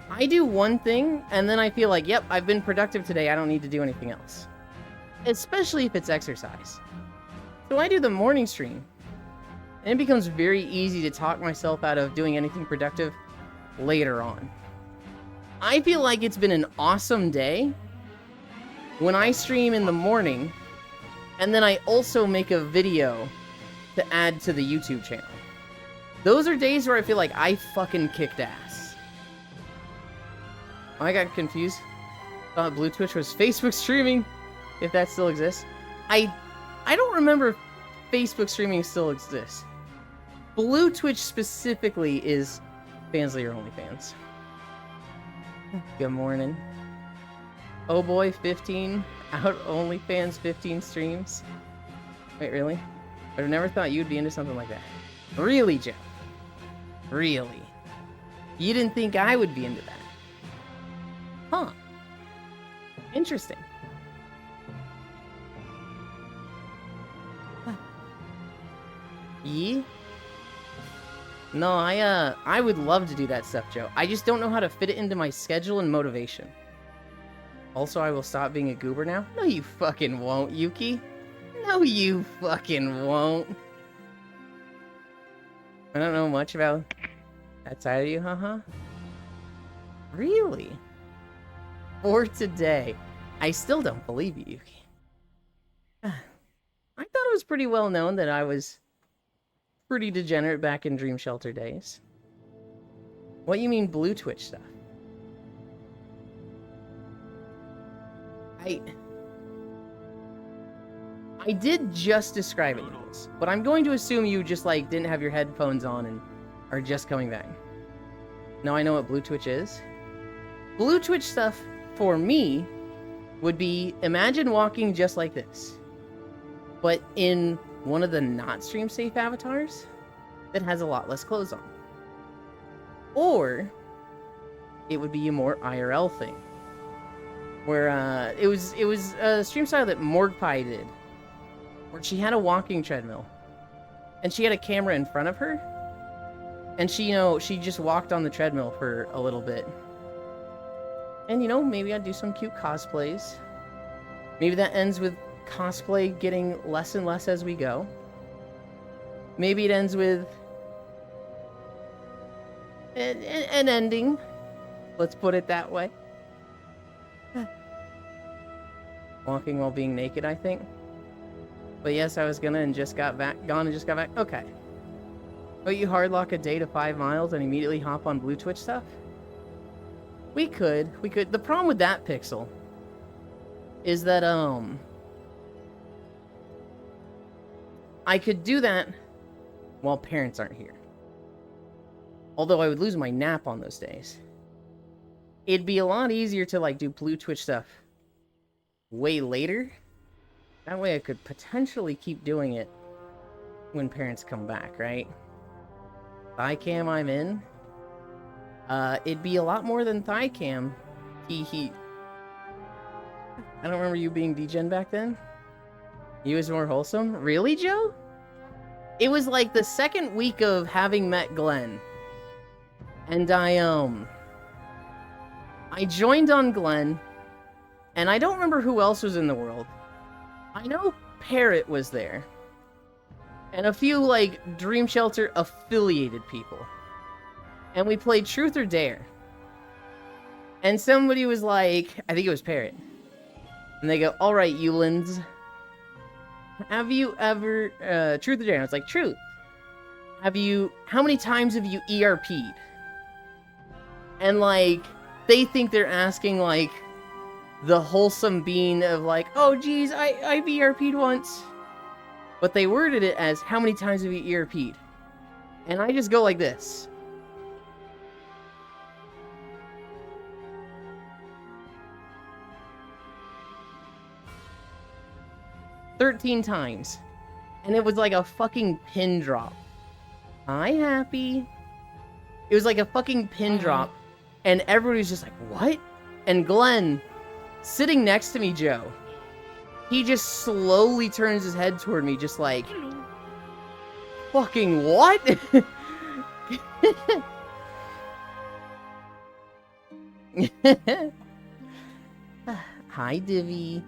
I do one thing and then I feel like, yep, I've been productive today. I don't need to do anything else. especially if it's exercise. So I do the morning stream, and it becomes very easy to talk myself out of doing anything productive later on. I feel like it's been an awesome day when I stream in the morning, and then I also make a video to add to the YouTube channel. Those are days where I feel like I fucking kicked ass. I got confused. Thought Blue Twitch was Facebook streaming, if that still exists. I don't remember if Facebook streaming still exists. Blue Twitch specifically is Fansly or OnlyFans. Good morning. Oh boy, 15 out OnlyFans 15 streams. Wait, really? I've never thought you'd be into something like that. Really, Joe? Really? You didn't think I would be into that? Huh. Interesting. Ye? No, I would love to do that stuff, Joe. I just don't know how to fit it into my schedule and motivation. Also, I will stop being a goober now. No, you fucking won't, Yuki. No, you fucking won't. I don't know much about that side of you, huh? Really? For today. I still don't believe you, Yuki. I thought it was pretty well known that I was pretty degenerate back in Dream Shelter days. What you mean Blue Twitch stuff? I did just describe it, Nicholas, but I'm going to assume you just, like, didn't have your headphones on and are just coming back. Now I know what Blue Twitch is. Blue Twitch stuff, for me, would be, imagine walking just like this, but in one of the not stream safe avatars that has a lot less clothes on. Or it would be a more IRL thing, where it was a stream style that Morgpie did, where she had a walking treadmill, and she had a camera in front of her, and she, you know, she just walked on the treadmill for a little bit. And, you know, maybe I'd do some cute cosplays. Maybe that ends with cosplay getting less and less as we go. Maybe it ends with an ending. Let's put it that way. Walking while being naked, I think. But yes, I was gone and just got back. Okay. But you hardlock a day to 5 miles and immediately hop on Blue Twitch stuff? We could. The problem with that, Pixel, is that, I could do that while parents aren't here. Although I would lose my nap on those days. It'd be a lot easier to, like, do Blue Twitch stuff way later. That way I could potentially keep doing it when parents come back, right? Thigh cam, I'm in. It'd be a lot more than thigh cam. Hee. I don't remember you being degen back then. You was more wholesome? Really, Joe? It was like the second week of having met Glenn. And I joined on Glenn, and I don't remember who else was in the world. I know Parrot was there. And a few, like, Dream Shelter affiliated people. And we played Truth or Dare. And somebody was like, I think it was Parrot. And they go, alright, Eulins. Have you ever, Truth or Dare? And I was like, Truth. How many times have you ERP'd? And, like, they think they're asking, like, the wholesome bean of, like, oh, geez, I've ERP'd once. But they worded it as, how many times have you ERP'd? And I just go like this. "13 times. And it was like a fucking pin drop. Hi, Happy. It was like a fucking pin drop. And everybody was just like, what? And Glenn, sitting next to me, Joe, he just slowly turns his head toward me, just like, fucking what? Hi, Divvy.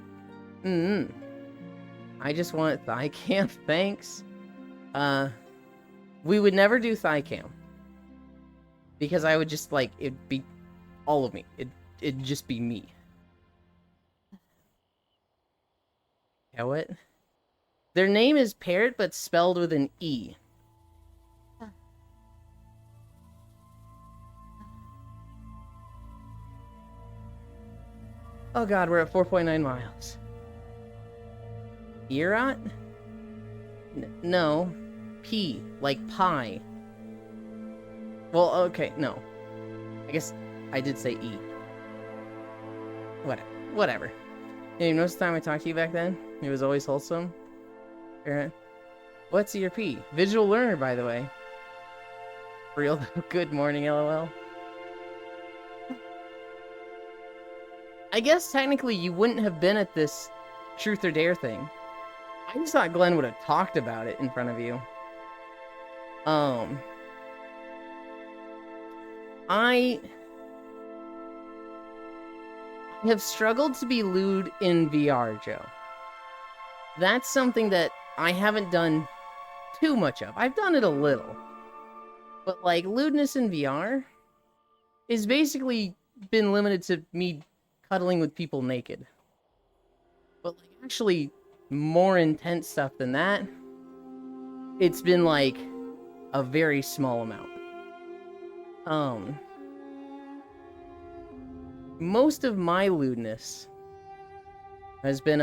I just want thigh cam, thanks. We would never do thigh cam. Because I would just, like, it'd be all of me. It'd just be me. Yeah, what? Their name is Parrot, but spelled with an E. Oh god, we're at 4.9 miles. Irot? No. P, like pie. Well, okay, no. I guess I did say E. Whatever. Hey, most of the time I talked to you back then, it was always wholesome. What's your P? Visual learner, by the way. Real good morning, LOL. I guess technically you wouldn't have been at this Truth or Dare thing. I just thought Glenn would have talked about it in front of you. I have struggled to be lewd in VR, Joe. That's something that I haven't done too much of. I've done it a little. But, like, lewdness in VR is basically been limited to me cuddling with people naked. But, like, actually more intense stuff than that, it's been, like, a very small amount. Most of my lewdness has been,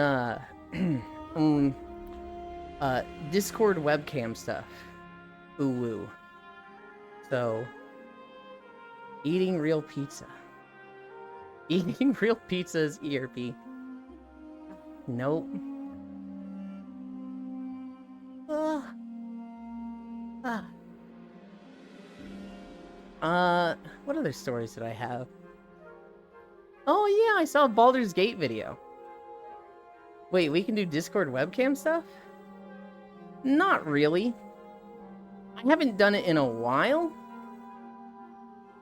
Discord webcam stuff. Ooh woo. So, eating real pizza. Eating real pizza is ERP. Nope. What other stories did I have? Oh yeah, I saw a Baldur's Gate video. Wait, we can do Discord webcam stuff? Not really. I haven't done it in a while.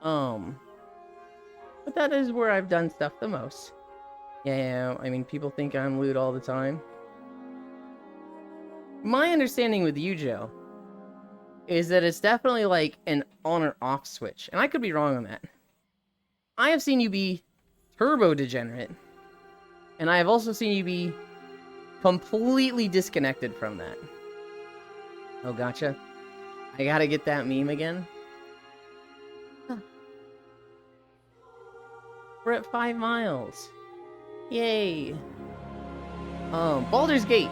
But that is where I've done stuff the most. Yeah, I mean, people think I'm lewd all the time. My understanding with you, Joe, is that it's definitely like an on or off switch. And I could be wrong on that. I have seen you be turbo degenerate. And I have also seen you be completely disconnected from that. Oh, gotcha. I gotta get that meme again. We're at 5 miles. Yay. Baldur's Gate.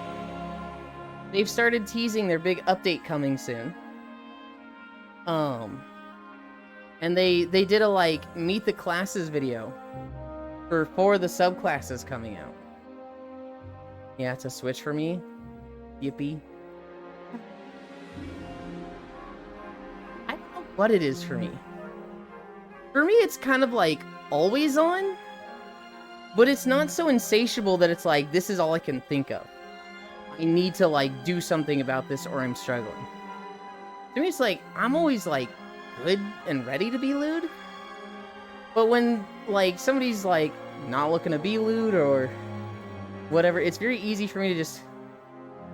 They've started teasing their big update coming soon. And they did a, like, meet the classes video for 4 of the subclasses coming out. Yeah, it's a switch for me. Yippee. I don't know what it is for me. For me, it's kind of like always on, but it's not so insatiable that it's like, this is all I can think of. I need to, like, do something about this or I'm struggling. To me, it's like, I'm always, like, good and ready to be lewd. But when, like, somebody's, like, not looking to be lewd or whatever, it's very easy for me to just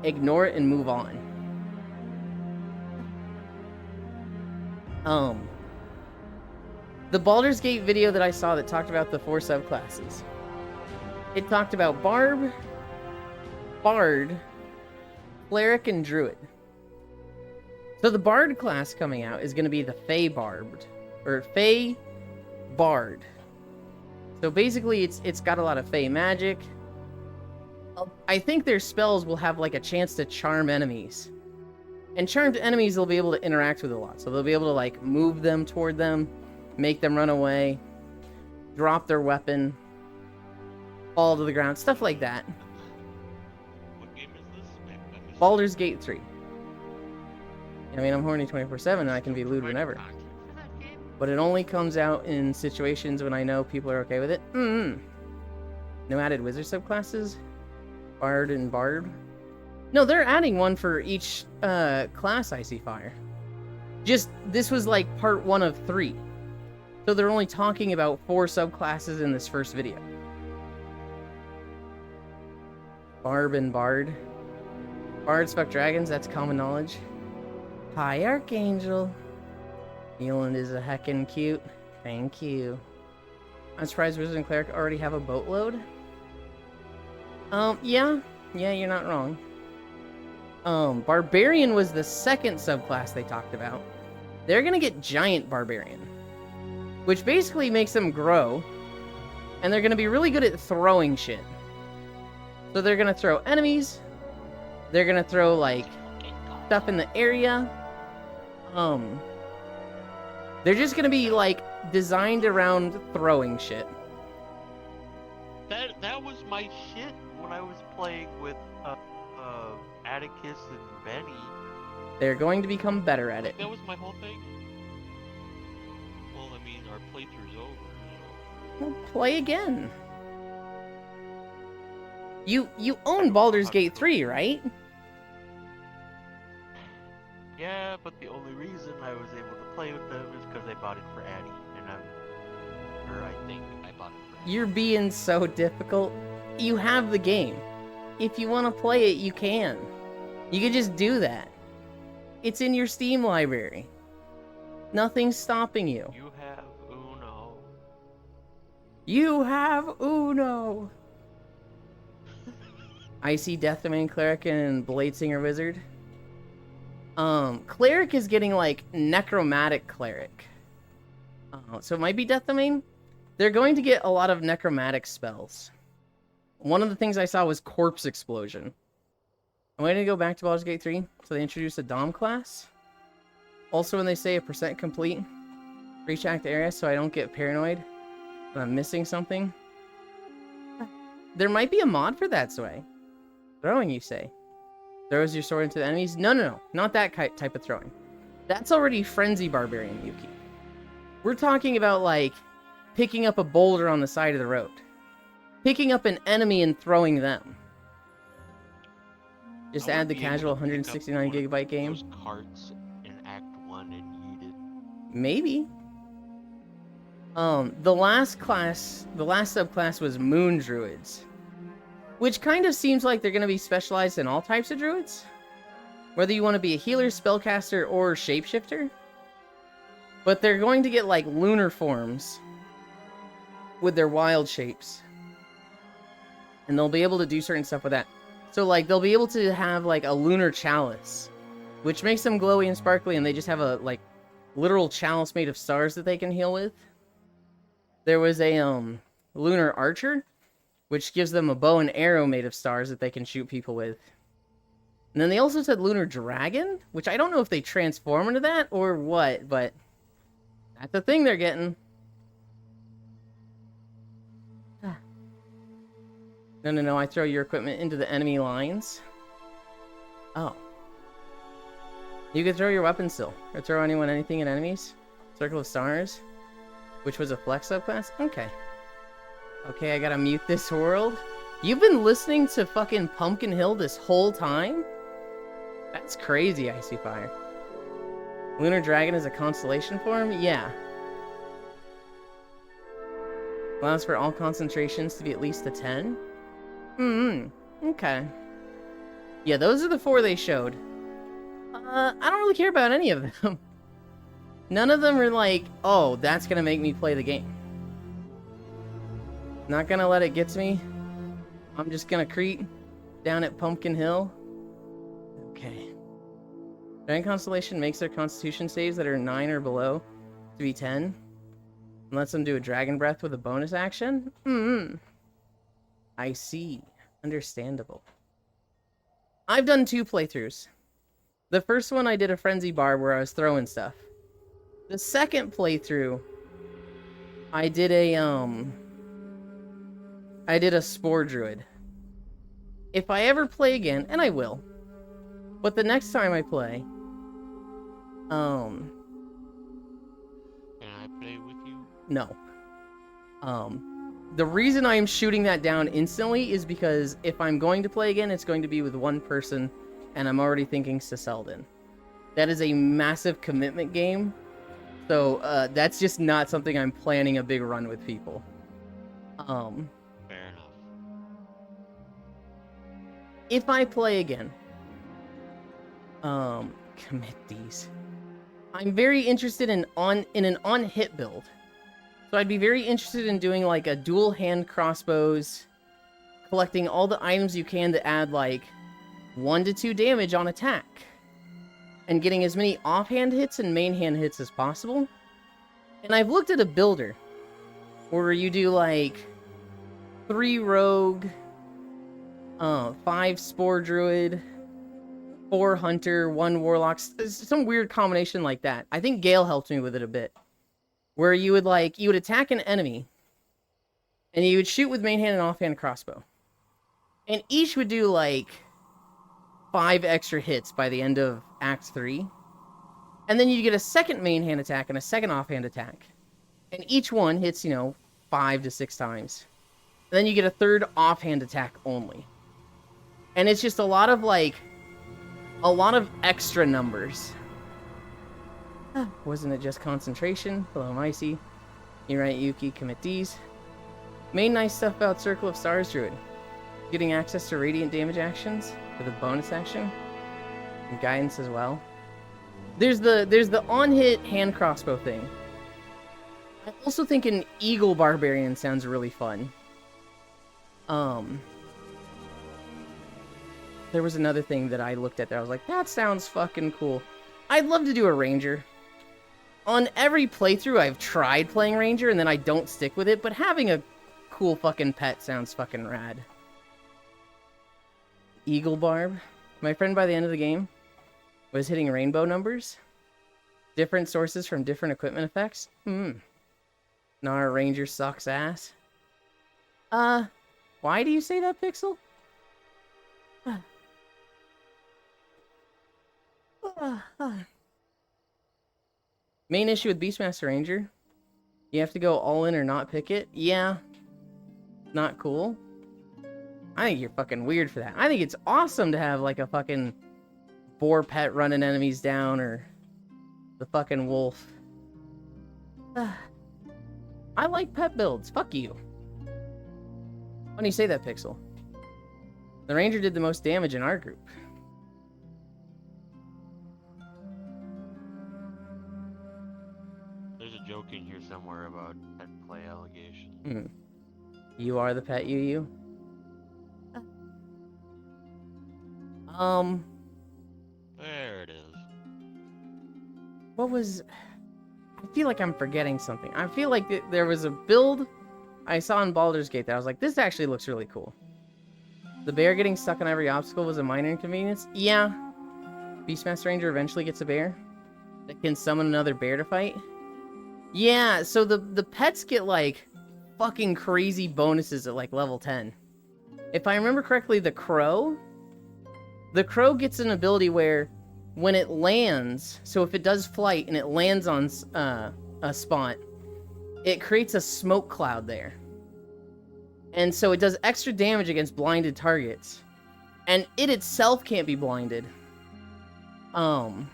ignore it and move on. The Baldur's Gate video that I saw that talked about the 4 subclasses. It talked about Barb, Bard, Cleric, and Druid. So the Bard class coming out is going to be the Fey Bard, or Fey Bard. So basically, it's got a lot of Fey magic. I think their spells will have like a chance to charm enemies. And charmed enemies they'll be able to interact with a lot. So they'll be able to like move them toward them, make them run away, drop their weapon, fall to the ground, stuff like that. What game is this? Baldur's Gate 3. I mean, I'm horny 24/7 and I can be lewd whenever. But it only comes out in situations when I know people are okay with it. No added wizard subclasses? Bard and Barb? No, they're adding one for each class, I see fire. Just, this was like part 1 of 3. So they're only talking about 4 subclasses in this first video. Barb and Bard. Bards fuck dragons, that's common knowledge. Hi, Archangel. Neeland is a heckin' cute. Thank you. I'm surprised Wizard and Cleric already have a boatload. Yeah, you're not wrong. Barbarian was the second subclass they talked about. They're gonna get Giant Barbarian, which basically makes them grow, and they're gonna be really good at throwing shit. So they're gonna throw enemies, they're gonna throw, like, stuff in the area. They're just gonna be, like, designed around throwing shit. That was my shit when I was playing with Atticus and Benny. They're going to become better at it. That was my whole thing. Well, I mean, our playthrough's over, so... Well, play again. You own Baldur's Gate 3, right? Yeah, but the only reason I was able to play with them is because I bought it for Annie, and I think I bought it for Annie. You're being so difficult. You have the game. If you want to play it, you can. You can just do that. It's in your Steam library. Nothing's stopping you. You have Uno. You have Uno. Icy Death Domain Cleric and Bladesinger Wizard. Cleric is getting, like, Necromantic Cleric. So it might be Death Domain. They're going to get a lot of necromantic spells. One of the things I saw was Corpse Explosion. I'm going to go back to Baldur's Gate 3. So they introduced a Dom class. Also, when they say a % complete for each act area, so I don't get paranoid that I'm missing something. There might be a mod for that, Sway. Throwing, you say? Throws your sword into the enemies? No. Not that type of throwing. That's already Frenzy Barbarian, Yuki. We're talking about, like, picking up a boulder on the side of the road. Picking up an enemy and throwing them. Just add the casual 169 gigabyte game. Those carts in Act 1 and eat it. Maybe. The last subclass was Moon Druids. Which kind of seems like they're going to be specialized in all types of druids. Whether you want to be a healer, spellcaster, or shapeshifter. But they're going to get, like, lunar forms with their wild shapes. And they'll be able to do certain stuff with that. So, like, they'll be able to have, like, a lunar chalice. Which makes them glowy and sparkly, and they just have a, like, literal chalice made of stars that they can heal with. There was a, lunar archer, which gives them a bow and arrow made of stars that they can shoot people with. And then they also said lunar dragon, which I don't know if they transform into that or what, but that's the thing they're getting. No, I throw your equipment into the enemy lines. Oh. You can throw your weapon still, or throw anything at enemies. Circle of Stars, which was a flex subclass? Okay. Okay, I gotta mute this world. You've been listening to fucking Pumpkin Hill this whole time? That's crazy, Icy Fire. Lunar Dragon is a constellation form? Yeah. Allows for all concentrations to be at least a 10? Okay. Yeah, those are the 4 they showed. I don't really care about any of them. None of them are like, oh, that's gonna make me play the game. Not gonna let it get to me. I'm just gonna creep down at Pumpkin Hill. Okay. Giant Constellation makes their constitution saves that are 9 or below to be 10. And lets them do a Dragon Breath with a bonus action? I see. Understandable. I've done 2 playthroughs. The first one I did a Frenzy Barb where I was throwing stuff. The second playthrough, I did a Spore Druid. If I ever play again, and I will, but the next time I play, Can I play with you? no. The reason I'm shooting that down instantly is because if I'm going to play again, it's going to be with one person, and I'm already thinking Seseldon. That is a massive commitment game, so that's just not something I'm planning a big run with people. Fair enough. If I play again, Commit these. I'm very interested in an on-hit build. So I'd be very interested in doing like a dual hand crossbows, collecting all the items you can to add like 1 to 2 damage on attack, and getting as many offhand hits and main hand hits as possible. And I've looked at a builder where you do like 3 rogue, 5 spore druid, 4 hunter, 1 warlock, some weird combination like that. I think Gale helped me with it a bit. Where you would attack an enemy, and you would shoot with main hand and offhand crossbow. And each would do like 5 extra hits by the end of Act 3. And then you get a second main hand attack and a second offhand attack. And each one hits, 5 to 6 times. And then you get a third offhand attack only. And it's just a lot of extra numbers. Wasn't it just concentration? Hello, Micey. You're right, Yuki. Commit these. Main nice stuff about Circle of Stars Druid. Getting access to radiant damage actions with a bonus action. And guidance as well. There's the on-hit hand crossbow thing. I also think an Eagle Barbarian sounds really fun. There was another thing that I looked at there. I was like, that sounds fucking cool. I'd love to do a Ranger. On every playthrough, I've tried playing Ranger, and then I don't stick with it, but having a cool fucking pet sounds fucking rad. Eagle Barb. My friend by the end of the game was hitting rainbow numbers. Different sources from different equipment effects. Nara Ranger sucks ass. Why do you say that, Pixel? Main issue with Beastmaster Ranger. You have to go all in or not pick it. Yeah. Not cool. I think you're fucking weird for that. I think it's awesome to have like a fucking boar pet running enemies down, or the fucking wolf. I like pet builds. Fuck you. Why do you say that, Pixel? The Ranger did the most damage in our group. There's a joke in here somewhere about pet play allegations. You are the pet Yu. There it is. What was... I feel like I'm forgetting something. I feel like there was a build I saw in Baldur's Gate that I was like, this actually looks really cool. The bear getting stuck on every obstacle was a minor inconvenience. Yeah. Beastmaster Ranger eventually gets a bear that can summon another bear to fight. Yeah, so the pets get like fucking crazy bonuses at like level 10. If I remember correctly, the crow gets an ability where when it lands, so if it does flight and it lands on a spot, it creates a smoke cloud there. And so it does extra damage against blinded targets. And it itself can't be blinded. And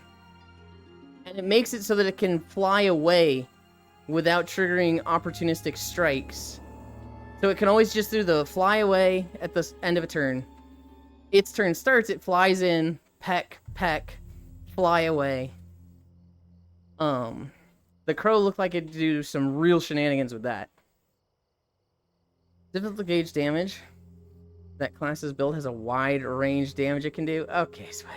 it makes it so that it can fly away without triggering opportunistic strikes. So it can always just do the fly away at the end of a turn. Its turn starts, it flies in, peck, fly away. The crow looked like it'd do some real shenanigans with that. Difficult to gauge damage. That class's build has a wide range damage it can do. Okay, Sway.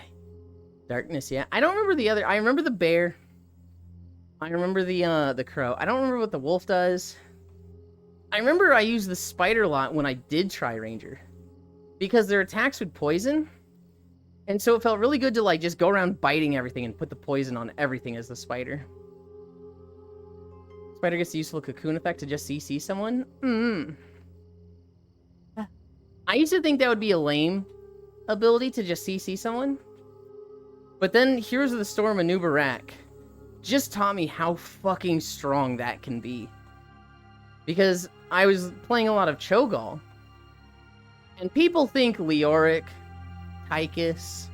Darkness, yeah. I don't remember the other. I remember the bear. I remember the crow. I don't remember what the wolf does. I remember I used the spider a lot when I did try Ranger, because their attacks would poison, and so it felt really good to like just go around biting everything and put the poison on everything as the spider. Spider gets the useful cocoon effect to just CC someone. I used to think that would be a lame ability to just CC someone, but then Heroes of the Storm and Nubarak just taught me how fucking strong that can be. Because I was playing a lot of Cho'Gall, and people think Leoric, Tychus,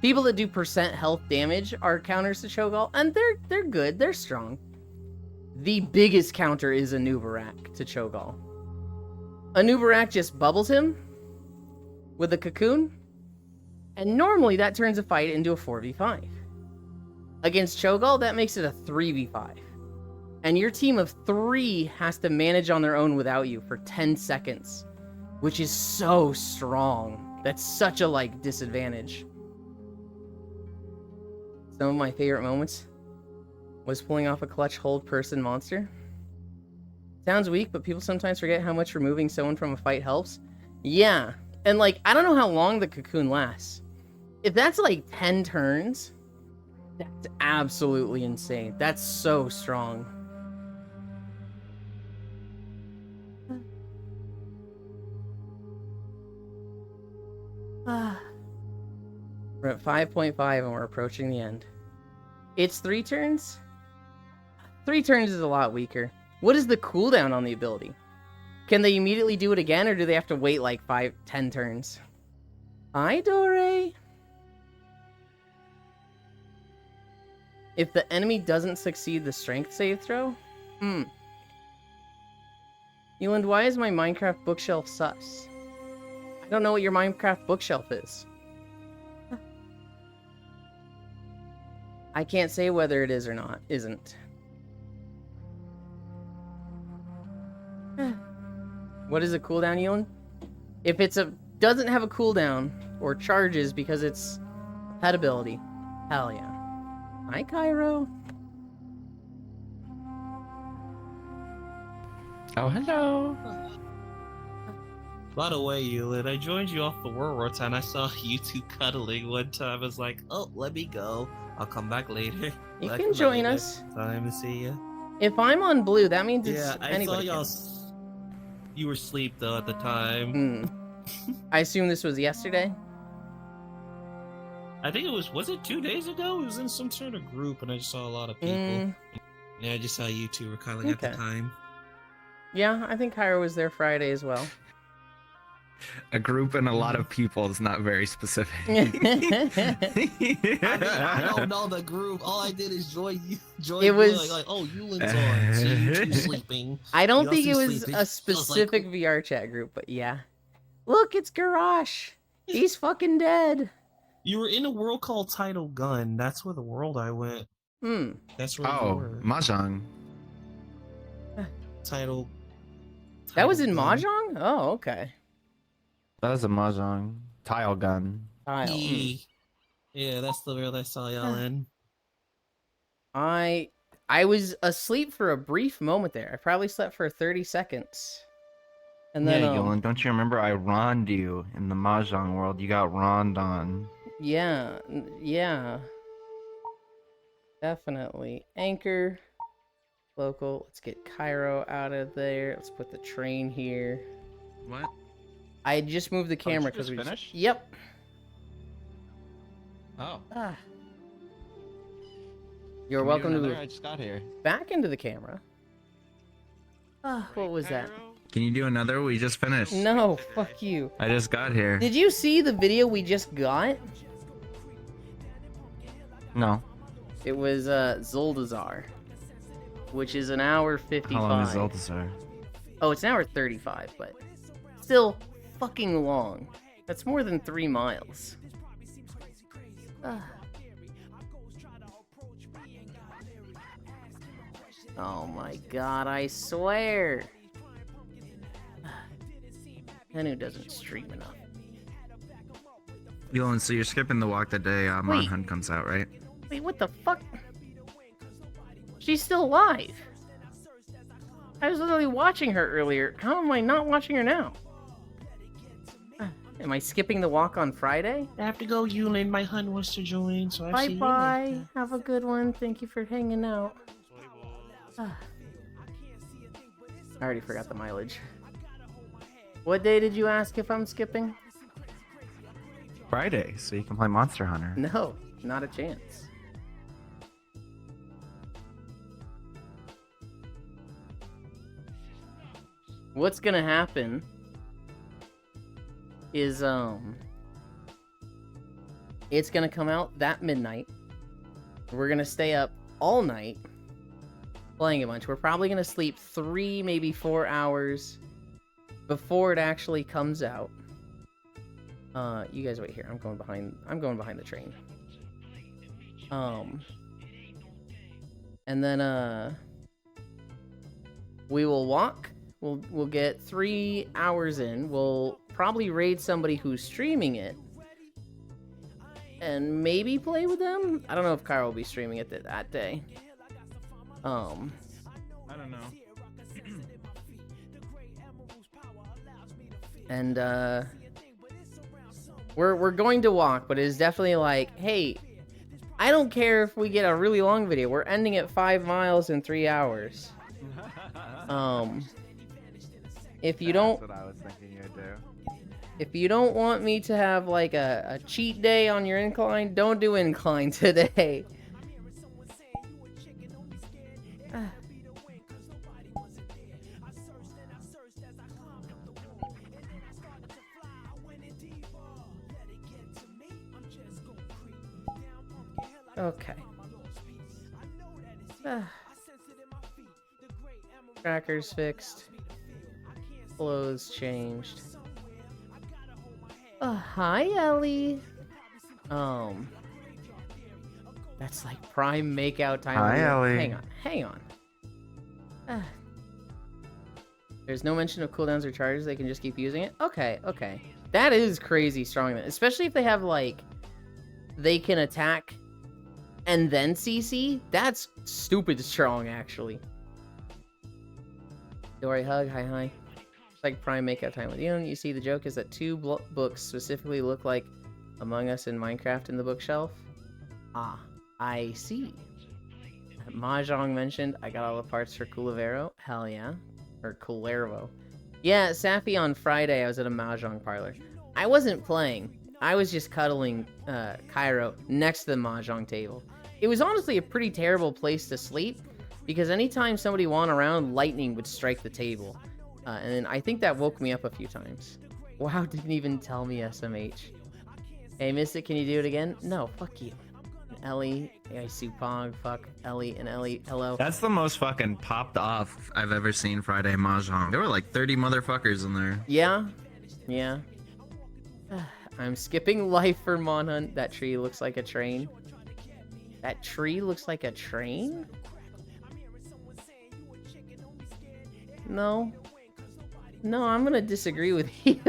people that do percent health damage are counters to Cho'Gall, and they're good, they're strong. The biggest counter is Anubarak to Cho'Gall. Anubarak just bubbles him with a cocoon, And normally that turns a fight into a 4v5. Against Cho'Gall, that makes it a 3v5. And your team of 3 has to manage on their own without you for 10 seconds, which is so strong. That's such a, like, disadvantage. Some of my favorite moments was pulling off a clutch hold person monster. Sounds weak, but people sometimes forget how much removing someone from a fight helps. Yeah, and, like, I don't know how long the cocoon lasts. If that's, like, 10 turns, that's absolutely insane. That's so strong. We're at 5.5 and we're approaching the end. It's 3 turns? 3 turns is a lot weaker. What is the cooldown on the ability? Can they immediately do it again, or do they have to wait like 10 turns? Hi, Dore! If the enemy doesn't succeed the strength save throw? Eland, why is my Minecraft bookshelf sus? I don't know what your Minecraft bookshelf is. I can't say whether it is or not. Isn't. What is a cooldown, Eland? If it's doesn't have a cooldown or charges because it's a pet ability, hell yeah. Hi, Cairo. Oh, hello. By the way, Eulid, I joined you off the World War time. I saw you two cuddling one time. I was like, oh, let me go. I'll come back later. You Back can join later. us. Time to see you. If I'm on blue, that means it's Yeah, I saw anybody. y'all. You were asleep though at the time. I assume this was yesterday. I think it was it 2 days ago? It was in some sort of group, and I just saw a lot of people. Yeah, I just saw you two were cuddling at the Okay. time. Yeah, I think Cairo was there Friday as well. A group and a lot of people is not very specific. I don't know the group. All I did is join you. It was- like, oh, Eulin's on. See you two sleeping. I don't You think it also was sleeping. a I was like, specific VR chat group, but yeah. Look, it's Garrosh. He's fucking dead. You were in a world called Tidal Gun. That's where the world I went. That's where you Oh, were. Mahjong. Tidal. That was in Gun. Mahjong? Oh, okay. That was a Mahjong. Tile gun. Tile. Yeah, that's the world I saw y'all in. I was asleep for a brief moment there. I probably slept for 30 seconds. And then, yeah, Yolan, don't you remember I roned you in the Mahjong world? You got roned on. yeah, definitely. Anchor, local. Let's get Cairo out of there. Let's put the train here. What? I just moved the camera you just we finished? Yep. Oh. Ah. You're Can we do welcome another? to I just got here. back into the camera. What was that? Can you do another? We just finished. No, fuck you. I just got here. Did you see the video we just got? No. It was Zoldazar, which is an hour 55. How long is Zelda? Oh, it's an hour 35, but still fucking long. That's more than 3 miles. Oh my god, I swear. Henu doesn't stream enough. Yolan, so you're skipping the walk the day Wait. Monhun comes out, right? Wait, what the fuck? She's still alive. I was literally watching her earlier. How am I not watching her now? Am I skipping the walk on Friday? I have to go, Eulin. My hun wants to join, so I Bye see bye. you later. Have a good one. Thank you for hanging out. I already forgot the mileage. What day did you ask if I'm skipping? Friday, so you can play Monster Hunter. No, not a chance. What's gonna happen is it's gonna come out that midnight. We're gonna stay up all night playing a bunch. We're probably gonna sleep 3, maybe 4 hours before it actually comes out. You guys wait here. I'm going behind the train. And then we will walk. We'll get 3 hours in. We'll probably raid somebody who's streaming it. And maybe play with them? I don't know if Kyra will be streaming it that day. I don't know. And we're going to walk, but it is definitely like, hey, I don't care if we get a really long video. We're ending at 5 miles in 3 hours. If you don't, That's what I was thinking you'd do. if you don't want me to have like a cheat day on your incline, don't do incline today. Okay. Trackers fixed. Clothes changed. Hi, Ellie. That's like prime makeout time. Hi, Ellie. Hang on. There's no mention of cooldowns or charges. They can just keep using it. Okay. That is crazy strong, especially if they have like, they can attack and then CC. That's stupid strong, actually. Dory hug. Hi. It's like prime makeout time with you. And you see, the joke is that 2 books specifically look like Among Us and Minecraft in the bookshelf. Ah, I see. Mahjong mentioned I got all the parts for Culavero. Hell yeah. Or Culervo. Yeah, Safi, on Friday I was at a Mahjong parlor. I wasn't playing. I was just cuddling Cairo next to the Mahjong table. It was honestly a pretty terrible place to sleep, because anytime somebody went around, lightning would strike the table. And then I think that woke me up a few times. Wow, didn't even tell me SMH. Hey, Mystic, can you do it again? No, fuck you. And Ellie, I Supog, fuck Ellie and Ellie, hello. That's the most fucking popped off I've ever seen Friday Mahjong. There were like 30 motherfuckers in there. Yeah. I'm skipping life for Monhunt. That tree looks like a train. That tree looks like a train? No, I'm gonna disagree with you.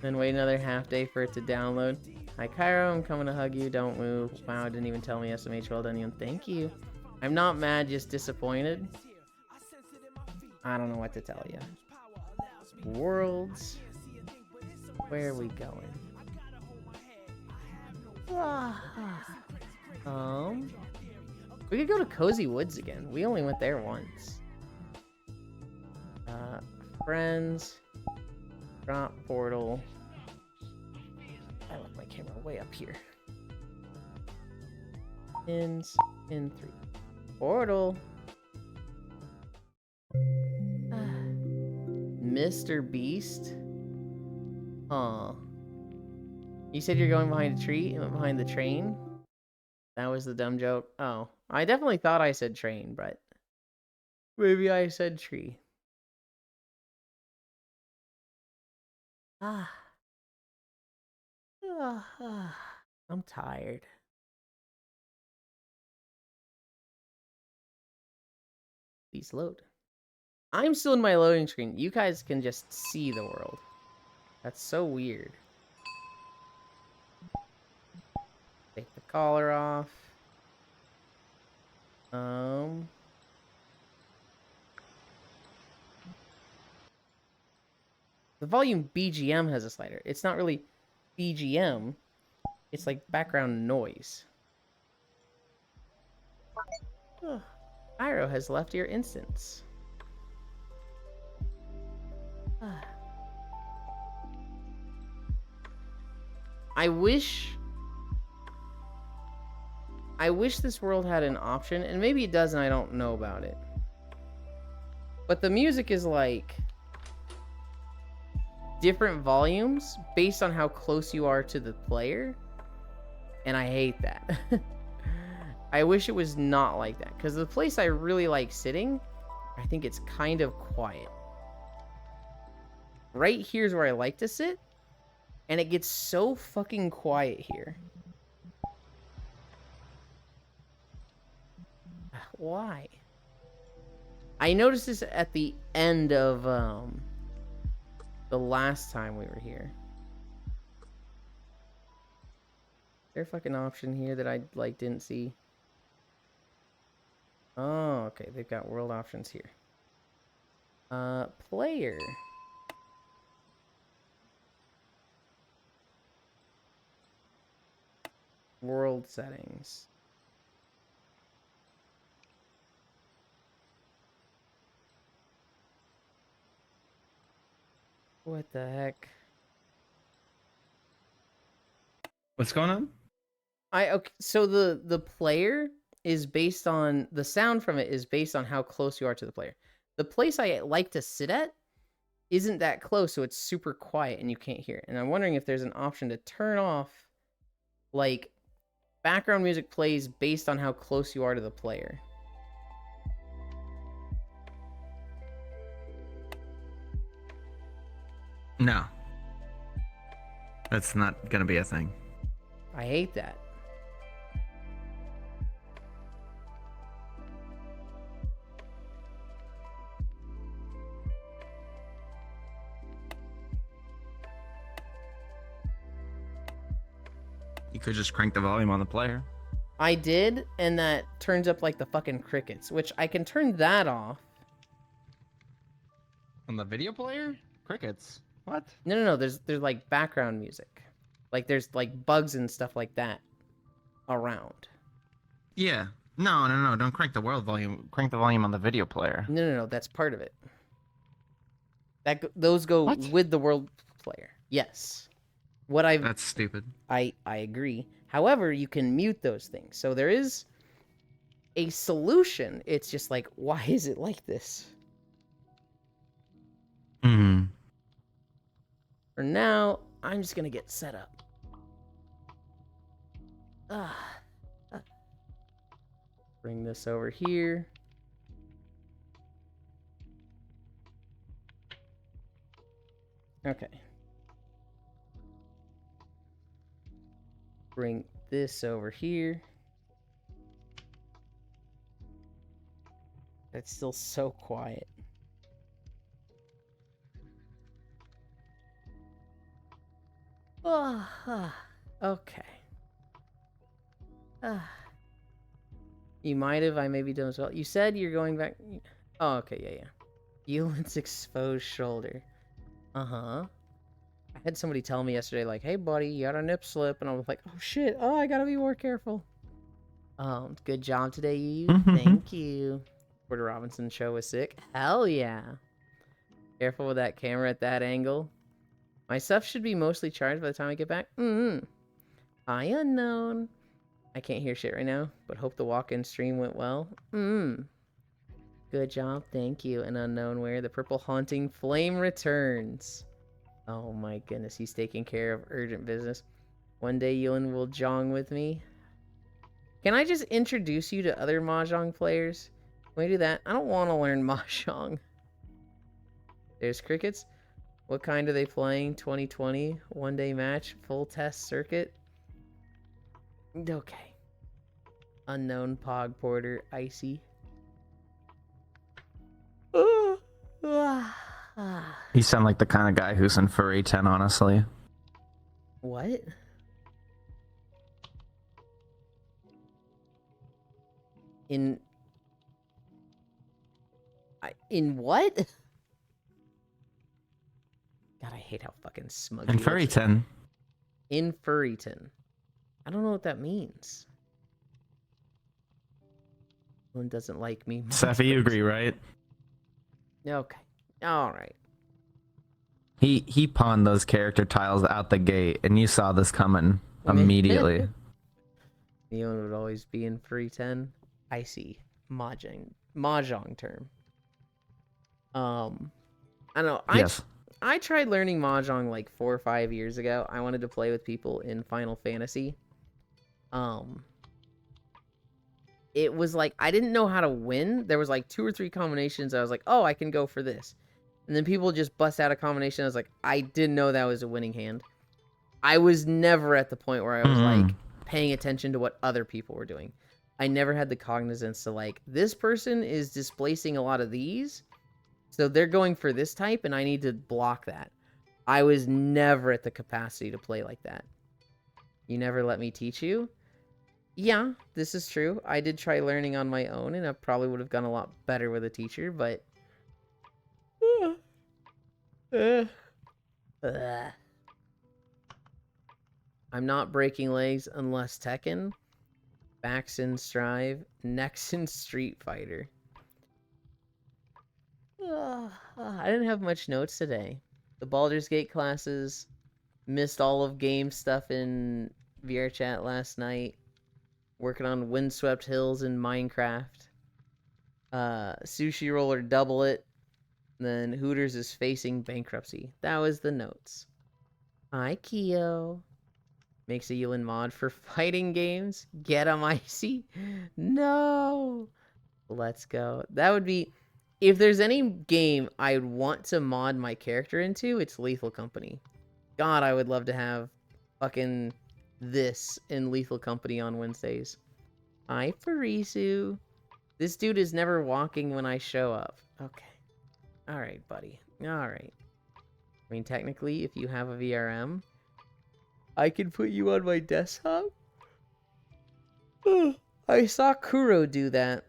Then wait another half day for it to download. Hi, Cairo, I'm coming to hug you. Don't move. Wow, didn't even tell me SMH. Well done, Ian. Thank you. I'm not mad, just disappointed. I don't know what to tell you. Worlds. Where are we going? We could go to Cozy Woods again. We only went there once. Friends. Drop portal. I left my camera way up here. Pins. Pin 3. Portal. Mr. Beast? Huh. You said you're going behind a tree and behind the train? That was the dumb joke. Oh. I definitely thought I said train, but maybe I said tree. I'm tired. Please load. I'm still in my loading screen. You guys can just see the world. That's so weird. Take the collar off. The volume BGM has a slider. It's not really BGM. It's like background noise. Pyro has left your instance. I wish this world had an option, and maybe it does and I don't know about it. But the music is like different volumes based on how close you are to the player, and I hate that. I wish it was not like that, because the place I really like sitting, I think it's kind of quiet. Right here's where I like to sit, And it gets so fucking quiet here. Why? I noticed this at the end of the last time we were here. Is there a fucking option here that I like didn't see? Oh, okay. They've got world options here. Player. World settings. What the heck? What's going on? Okay, so the player is based on the sound from it is based on how close you are to the player. The place I like to sit at isn't that close, so it's super quiet and you can't hear it. And I'm wondering if there's an option to turn off, like, background music plays based on how close you are to the player. No. That's not gonna be a thing. I hate that. You could just crank the volume on the player. I did, and that turns up like the fucking crickets, which I can turn that off. On the video player? Crickets. What? No. There's like background music, like there's like bugs and stuff like that around. Yeah. No. Don't crank the world volume. Crank the volume on the video player. No. That's part of it. Those go What? with the world player. Yes. That's stupid. I agree. However, you can mute those things. So there is a solution. It's just like, why is it like this? Hmm. For now, I'm just gonna get set up. Bring this over here. Okay. Bring this over here. It's still so quiet. Okay. You might have. I may be done as well. You said you're going back. Oh, okay. Yeah. Euland's exposed shoulder. Uh-huh. I had somebody tell me yesterday, like, hey, buddy, you got a nip slip. And I was like, oh, shit. Oh, I gotta be more careful. Good job today, you. Thank you. Porter Robinson show was sick. Hell yeah. Careful with that camera at that angle. My stuff should be mostly charged by the time I get back. Hi, unknown. I can't hear shit right now, but hope the walk-in stream went well. Good job, thank you. An unknown where the purple haunting flame returns. Oh my goodness, he's taking care of urgent business. One day Yuan will jong with me. Can I just introduce you to other Mahjong players? Can we do that? I don't want to learn Mahjong. There's crickets. What kind are they playing? 2020? One-day match? Full test circuit? Okay. Unknown Pog Porter. Icy. You sound like the kind of guy who's in Furry 10, honestly. What? In what? God, I hate how fucking smug In he Furry is. 10. In Furryton. I don't know what that means. One doesn't like me. Safi, you agree, right? Okay. Alright. He pawned those character tiles out the gate, and you saw this coming immediately. Neon would always be in Free 10. I see. Mahjong term. I don't know. Yes. I tried learning Mahjong like 4 or 5 years ago. I wanted to play with people in Final Fantasy. It was like, I didn't know how to win. There was like 2 or 3 combinations. I was like, oh, I can go for this. And then people just bust out a combination. I was like, I didn't know that was a winning hand. I was never at the point where I was Mhm. like paying attention to what other people were doing. I never had the cognizance to like, this person is displacing a lot of these, so they're going for this type, and I need to block that. I was never at the capacity to play like that. You never let me teach you? Yeah, this is true. I did try learning on my own, and I probably would have gone a lot better with a teacher, but... I'm not breaking legs unless Tekken, backs in Strive, necks in Street Fighter. I didn't have much notes today. The Baldur's Gate classes, missed all of game stuff in VR chat last night, working on Windswept Hills in Minecraft, Sushi Roller Double It, then Hooters is facing bankruptcy. That was the notes. Hi, Keo. Makes a Yulin mod for fighting games. Get 'em, Icy. No. Let's go. That would be... If there's any game I'd want to mod my character into, it's Lethal Company. God, I would love to have fucking this in Lethal Company on Wednesdays. Hi, Farisu. This dude is never walking when I show up. Okay. Alright, buddy. Alright. I mean, technically, if you have a VRM, I can put you on my desktop? I saw Kuro do that.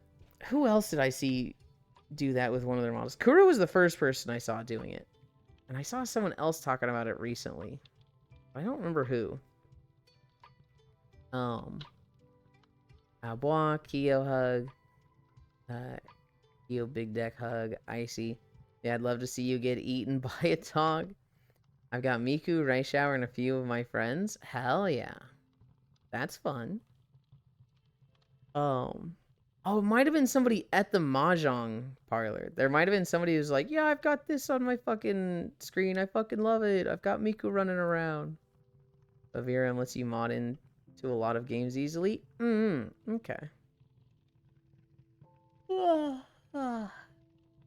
Who else did I see do that with one of their models? Kuro was the first person I saw doing it. And I saw someone else talking about it recently. I don't remember who. Abois, Keo Hug. Keo Big Deck Hug. Icy. Yeah, I'd love to see you get eaten by a dog. I've got Miku, Rice Shower, and a few of my friends. Hell yeah. That's fun. Oh, it might have been somebody at the Mahjong parlor. There might have been somebody who's like, yeah, I've got this on my fucking screen. I fucking love it. I've got Miku running around. But VRM lets you mod into a lot of games easily. Okay.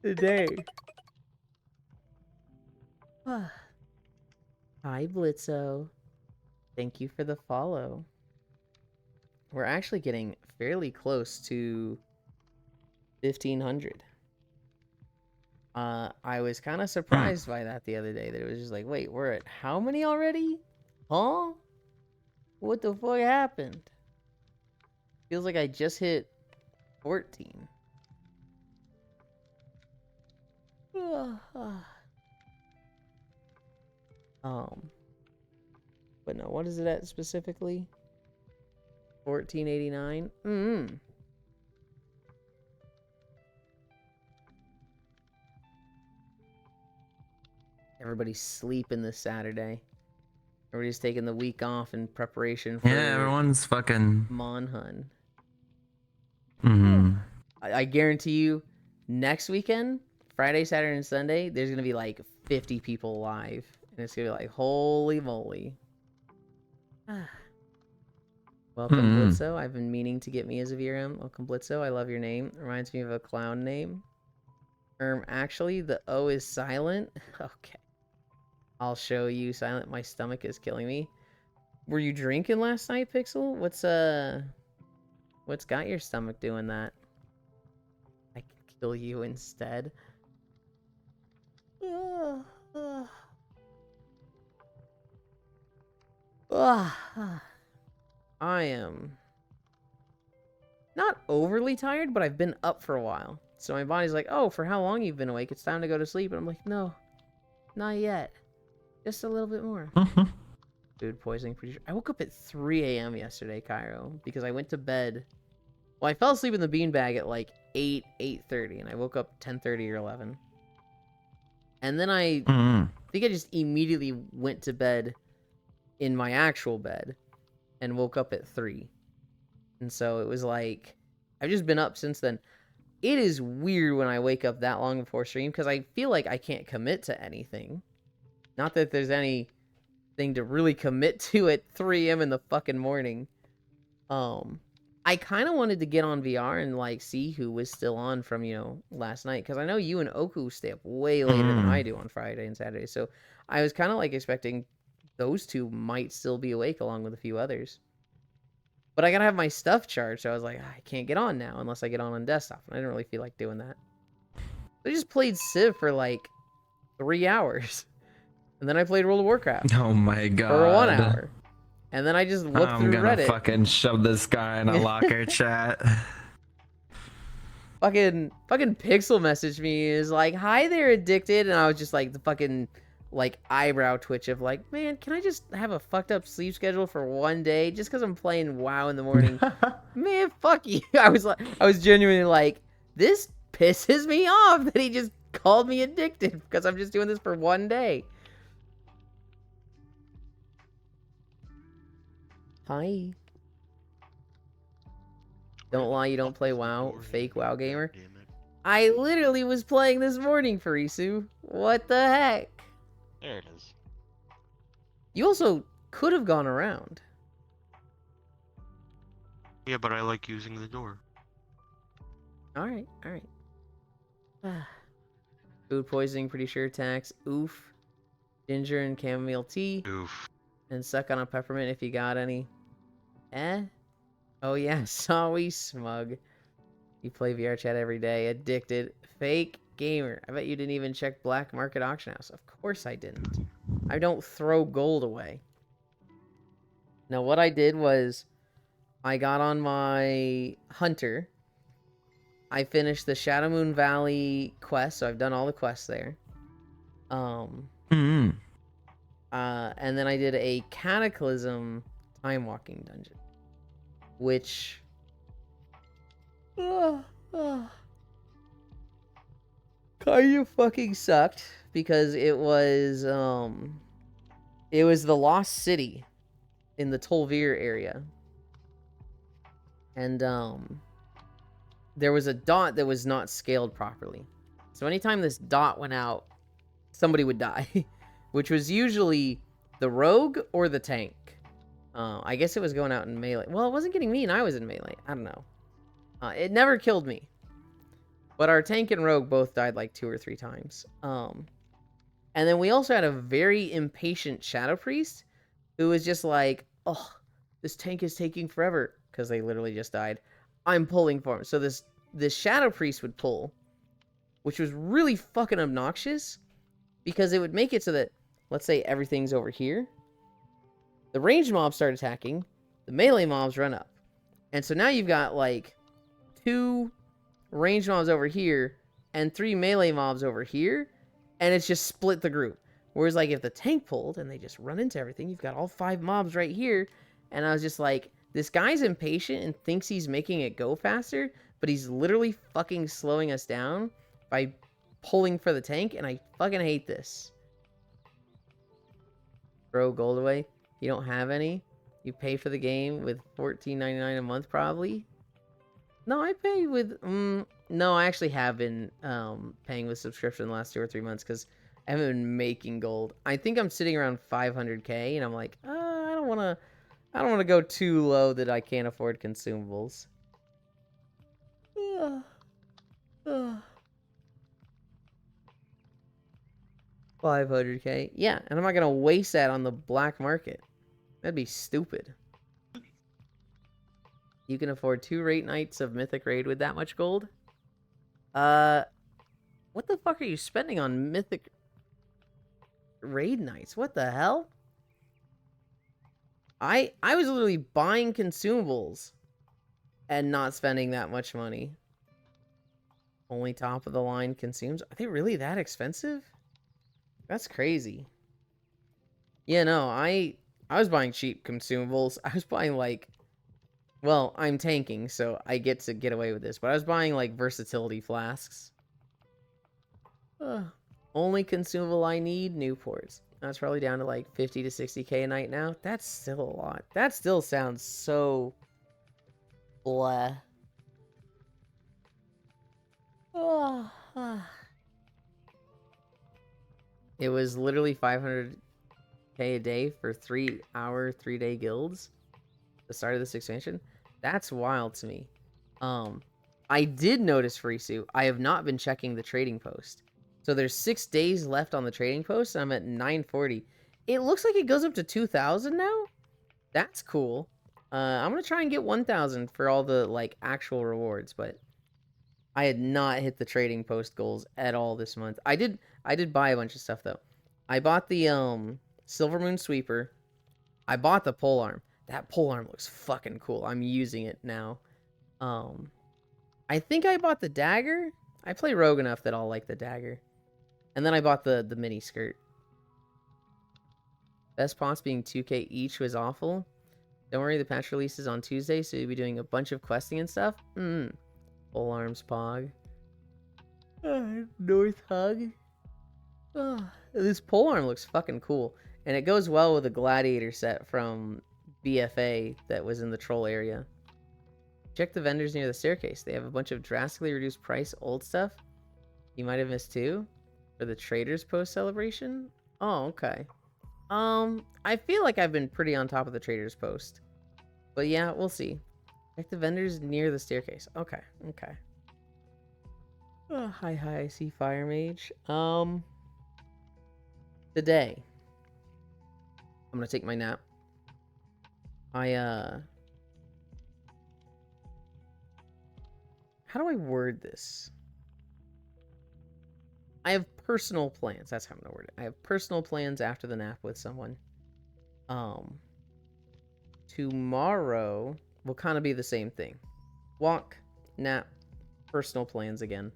Today. Hi, Blitzo. Thank you for the follow. We're actually getting fairly close to 1,500. I was kind of surprised by that the other day. That it was just like, wait, we're at how many already? Huh? What the fuck happened? Feels like I just hit 14. But no, what is it at specifically? 1489. Everybody's sleeping this Saturday. Everybody's taking the week off in preparation for everyone's fucking Monhun. I guarantee you, next weekend, Friday, Saturday, and Sunday, there's gonna be like 50 people live, and it's gonna be like, holy moly. Welcome, Blitzo. I've been meaning to get me as a VRM. Welcome, Blitzo. I love your name. Reminds me of a clown name. Actually, the O is silent. Okay. I'll show you silent. My stomach is killing me. Were you drinking last night, Pixel? What's got your stomach doing that? I can kill you instead. I am not overly tired, but I've been up for a while. So my body's like, oh, for how long you've been awake? It's time to go to sleep. And I'm like, no, not yet. Just a little bit more. Food poisoning. I woke up at 3 a.m. yesterday, Cairo, because I went to bed. Well, I fell asleep in the beanbag at like 8:30, and I woke up 10:30 or 11. And then I think I just immediately went to bed in my actual bed and woke up at 3. And so it was like, I've just been up since then. It is weird when I wake up that long before stream, because I feel like I can't commit to anything. Not that there's anything to really commit to at 3 a.m. in the fucking morning. I kind of wanted to get on VR and like see who was still on from, last night, because I know you and Oku stay up way later than I do on Friday and Saturday. So I was kind of like expecting those two might still be awake along with a few others. But I gotta have my stuff charged, so I was like, I can't get on now unless I get on desktop. And I didn't really feel like doing that. I just played Civ for like 3 hours. And then I played World of Warcraft Oh my god. for 1 hour. And then I just looked I'm through gonna Reddit. fucking shove this guy in a locker chat. Fucking Pixel messaged me, is like, hi there, Addicted. And I was just like, the fucking like eyebrow twitch of like, man, can I just have a fucked up sleep schedule for 1 day just because I'm playing WoW in the morning? Man, fuck you. I was genuinely like, this pisses me off that he just called me addicted because I'm just doing this for 1 day. Hi. Don't lie, you don't play WoW, fake WoW gamer. Damn it. I literally was playing this morning, Farisu. What the heck? There it is. You also could have gone around. Yeah, but I like using the door. Alright. Food poisoning, pretty sure attacks. Oof. Ginger and chamomile tea. Oof. And suck on a peppermint if you got any. Oh yeah, sorry, smug. You play VR chat every day. Addicted. Fake gamer. I bet you didn't even check black market auction house. Of course I didn't. I don't throw gold away. Now what I did was I got on my hunter. I finished the Shadowmoon Valley quest, so I've done all the quests there. Mm-hmm. And then I did a Cataclysm time walking dungeon, which kind of fucking sucked because it was the Lost City in the Tolvir area, and there was a dot that was not scaled properly, so anytime this dot went out, somebody would die. Which was usually the rogue or the tank. I guess it was going out in melee. Well, it wasn't getting me and I was in melee. I don't know. It never killed me. But our tank and rogue both died like 2 or 3 times. And then we also had a very impatient Shadow Priest who was just like, oh, this tank is taking forever. Because they literally just died. I'm pulling for him. So this Shadow Priest would pull. Which was really fucking obnoxious. Because it would make it so that, let's say everything's over here. The ranged mobs start attacking. The melee mobs run up. And so now you've got like 2 ranged mobs over here and 3 melee mobs over here. And it's just split the group. Whereas like if the tank pulled and they just run into everything, you've got all 5 mobs right here. And I was just like, this guy's impatient and thinks he's making it go faster. But he's literally fucking slowing us down by pulling for the tank. And I fucking hate this. Throw gold away. You don't have any. You pay for the game with $14.99 a month, probably. No, I pay with. No, I actually have been paying with subscription the last 2 or 3 months because I haven't been making gold. I think I'm sitting around 500k, and I'm like, I don't want to go too low that I can't afford consumables. 500k. Yeah, and I'm not gonna waste that on the black market. That'd be stupid. You can afford 2 rate nights of Mythic Raid with that much gold? What the fuck are you spending on Mythic Raid nights? What the hell? I was literally buying consumables and not spending that much money. Only top of the line consumes. Are they really that expensive? That's crazy. Yeah, no, I was buying cheap consumables. I was buying like, well, I'm tanking, so I get to get away with this. But I was buying like versatility flasks. Only consumable I need, Newports. That's probably down to like 50 to 60k a night now. That's still a lot. That still sounds so blah. It was literally 500k a day for 3-hour, 3-day guilds. The start of this expansion. That's wild to me. I did notice, Farisu, I have not been checking the trading post. So there's 6 days left on the trading post. And I'm at 940. it looks like it goes up to 2,000 now. That's cool. I'm gonna try and get 1,000 for all the like actual rewards, but I had not hit the trading post goals at all this month. I did buy a bunch of stuff though. I bought the Silver Moon Sweeper. I bought the pole arm. That pole arm looks fucking cool. I'm using it now. I think I bought the dagger. I play rogue enough that I'll like the dagger. And then I bought the mini skirt. Best pots being 2k each was awful. Don't worry, the patch release is on Tuesday, so you'll be doing a bunch of questing and stuff. Pole arms pog. North hug. This pole arm looks fucking cool. And it goes well with the gladiator set from BFA that was in the troll area. Check the vendors near the staircase. They have a bunch of drastically reduced price old stuff you might have missed too. For the traders post celebration. Oh, okay. I feel like I've been pretty on top of the traders post. But yeah, we'll see. Check the vendors near the staircase. Okay, okay. Oh, hi, I see Fire Mage. Today, I'm gonna take my nap. How do I word this? I have personal plans. That's how I'm gonna word it. I have personal plans after the nap with someone. Tomorrow will kind of be the same thing. Walk, nap, personal plans again.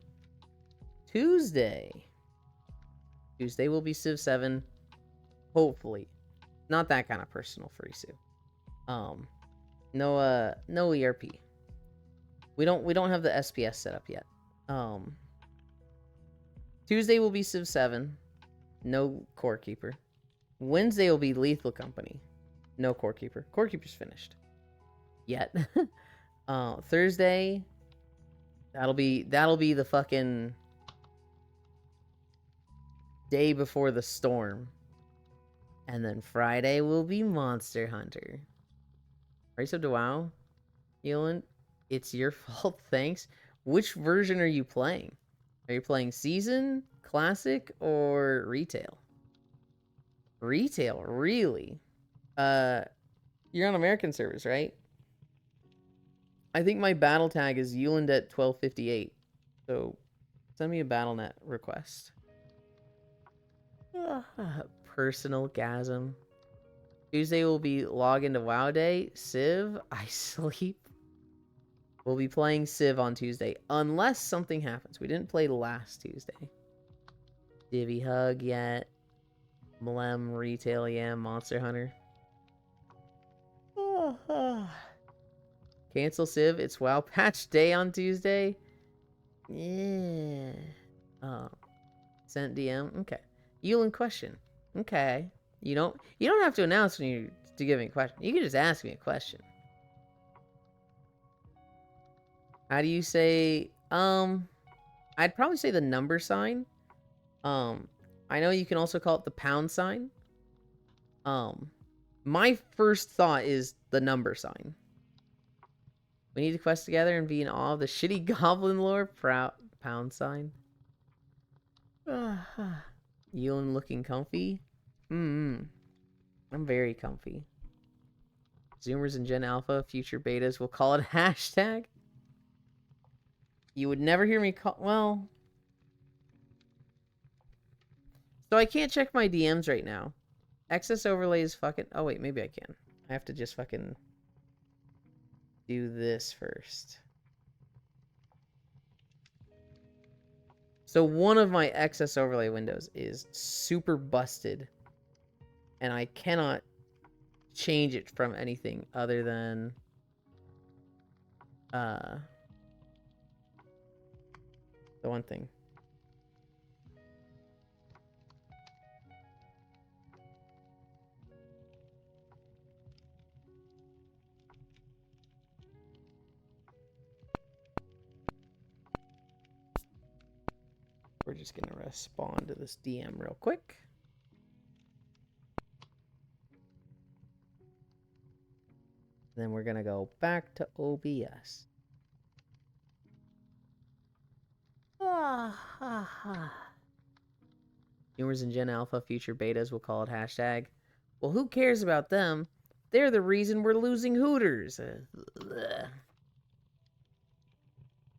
Tuesday will be Civ 7. Hopefully. Not that kind of personal for Isu. No ERP. We don't have the SPS set up yet. Tuesday will be Civ 7. No Core Keeper. Wednesday will be Lethal Company. No Core Keeper. Core Keeper's finished. Yet. Thursday, that'll be the fucking day before the storm. And then Friday will be Monster Hunter. Are you subbed to WoW, Elon? It's your fault, thanks. Which version are you playing? Are you playing Season, Classic, or Retail? Retail, really? You're on American servers, right? I think my battle tag is Euland at 1258. So, send me a BattleNet request. Personal gasm. Tuesday will be log into WoW day. Civ, I sleep. We'll be playing Civ on Tuesday, unless something happens. We didn't play last Tuesday. Divvy Hug yet. Mlem, Retail, yeah, Monster Hunter. Cancel Civ, it's WoW patch day on Tuesday. Yeah. Sent DM, okay. Yulin question. Okay. You don't have to announce when you to give me a question. You can just ask me a question. How do you say I'd probably say the number sign. I know you can also call it the pound sign. My first thought is the number sign. We need to quest together and be in awe of the shitty goblin lore. Pound sign. Yulin looking comfy. I'm very comfy. Zoomers and Gen Alpha, future betas, will call it hashtag. You would never hear me call... Well... So I can't check my DMs right now. Excess overlay is fucking... Oh wait, maybe I can. I have to just fucking... do this first. So one of my excess overlay windows is super busted. And I cannot change it from anything other than... the one thing. We're just going to respond to this DM real quick. Then we're going to go back to OBS. Viewers in Gen Alpha, future betas will call it hashtag. Well, who cares about them? They're the reason we're losing Hooters.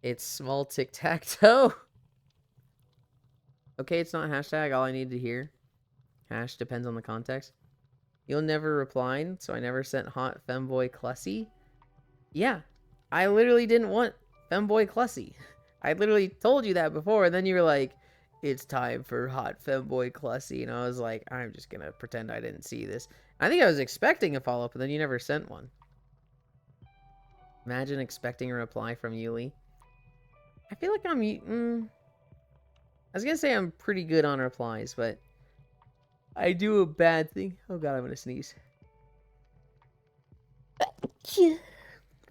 It's small tic-tac-toe. Okay, it's not hashtag. All I need to hear. Hash depends on the context. You'll never replied, so I never sent hot femboy Clussy. Yeah, I literally didn't want femboy Clussy. I literally told you that before, and then you were like, it's time for hot femboy Clussy. And I was like, I'm just gonna pretend I didn't see this. I think I was expecting a follow-up, and then you never sent one. Imagine expecting a reply from Yuli. I feel like I was gonna say I'm pretty good on replies, but I do a bad thing. Oh god, I'm gonna sneeze.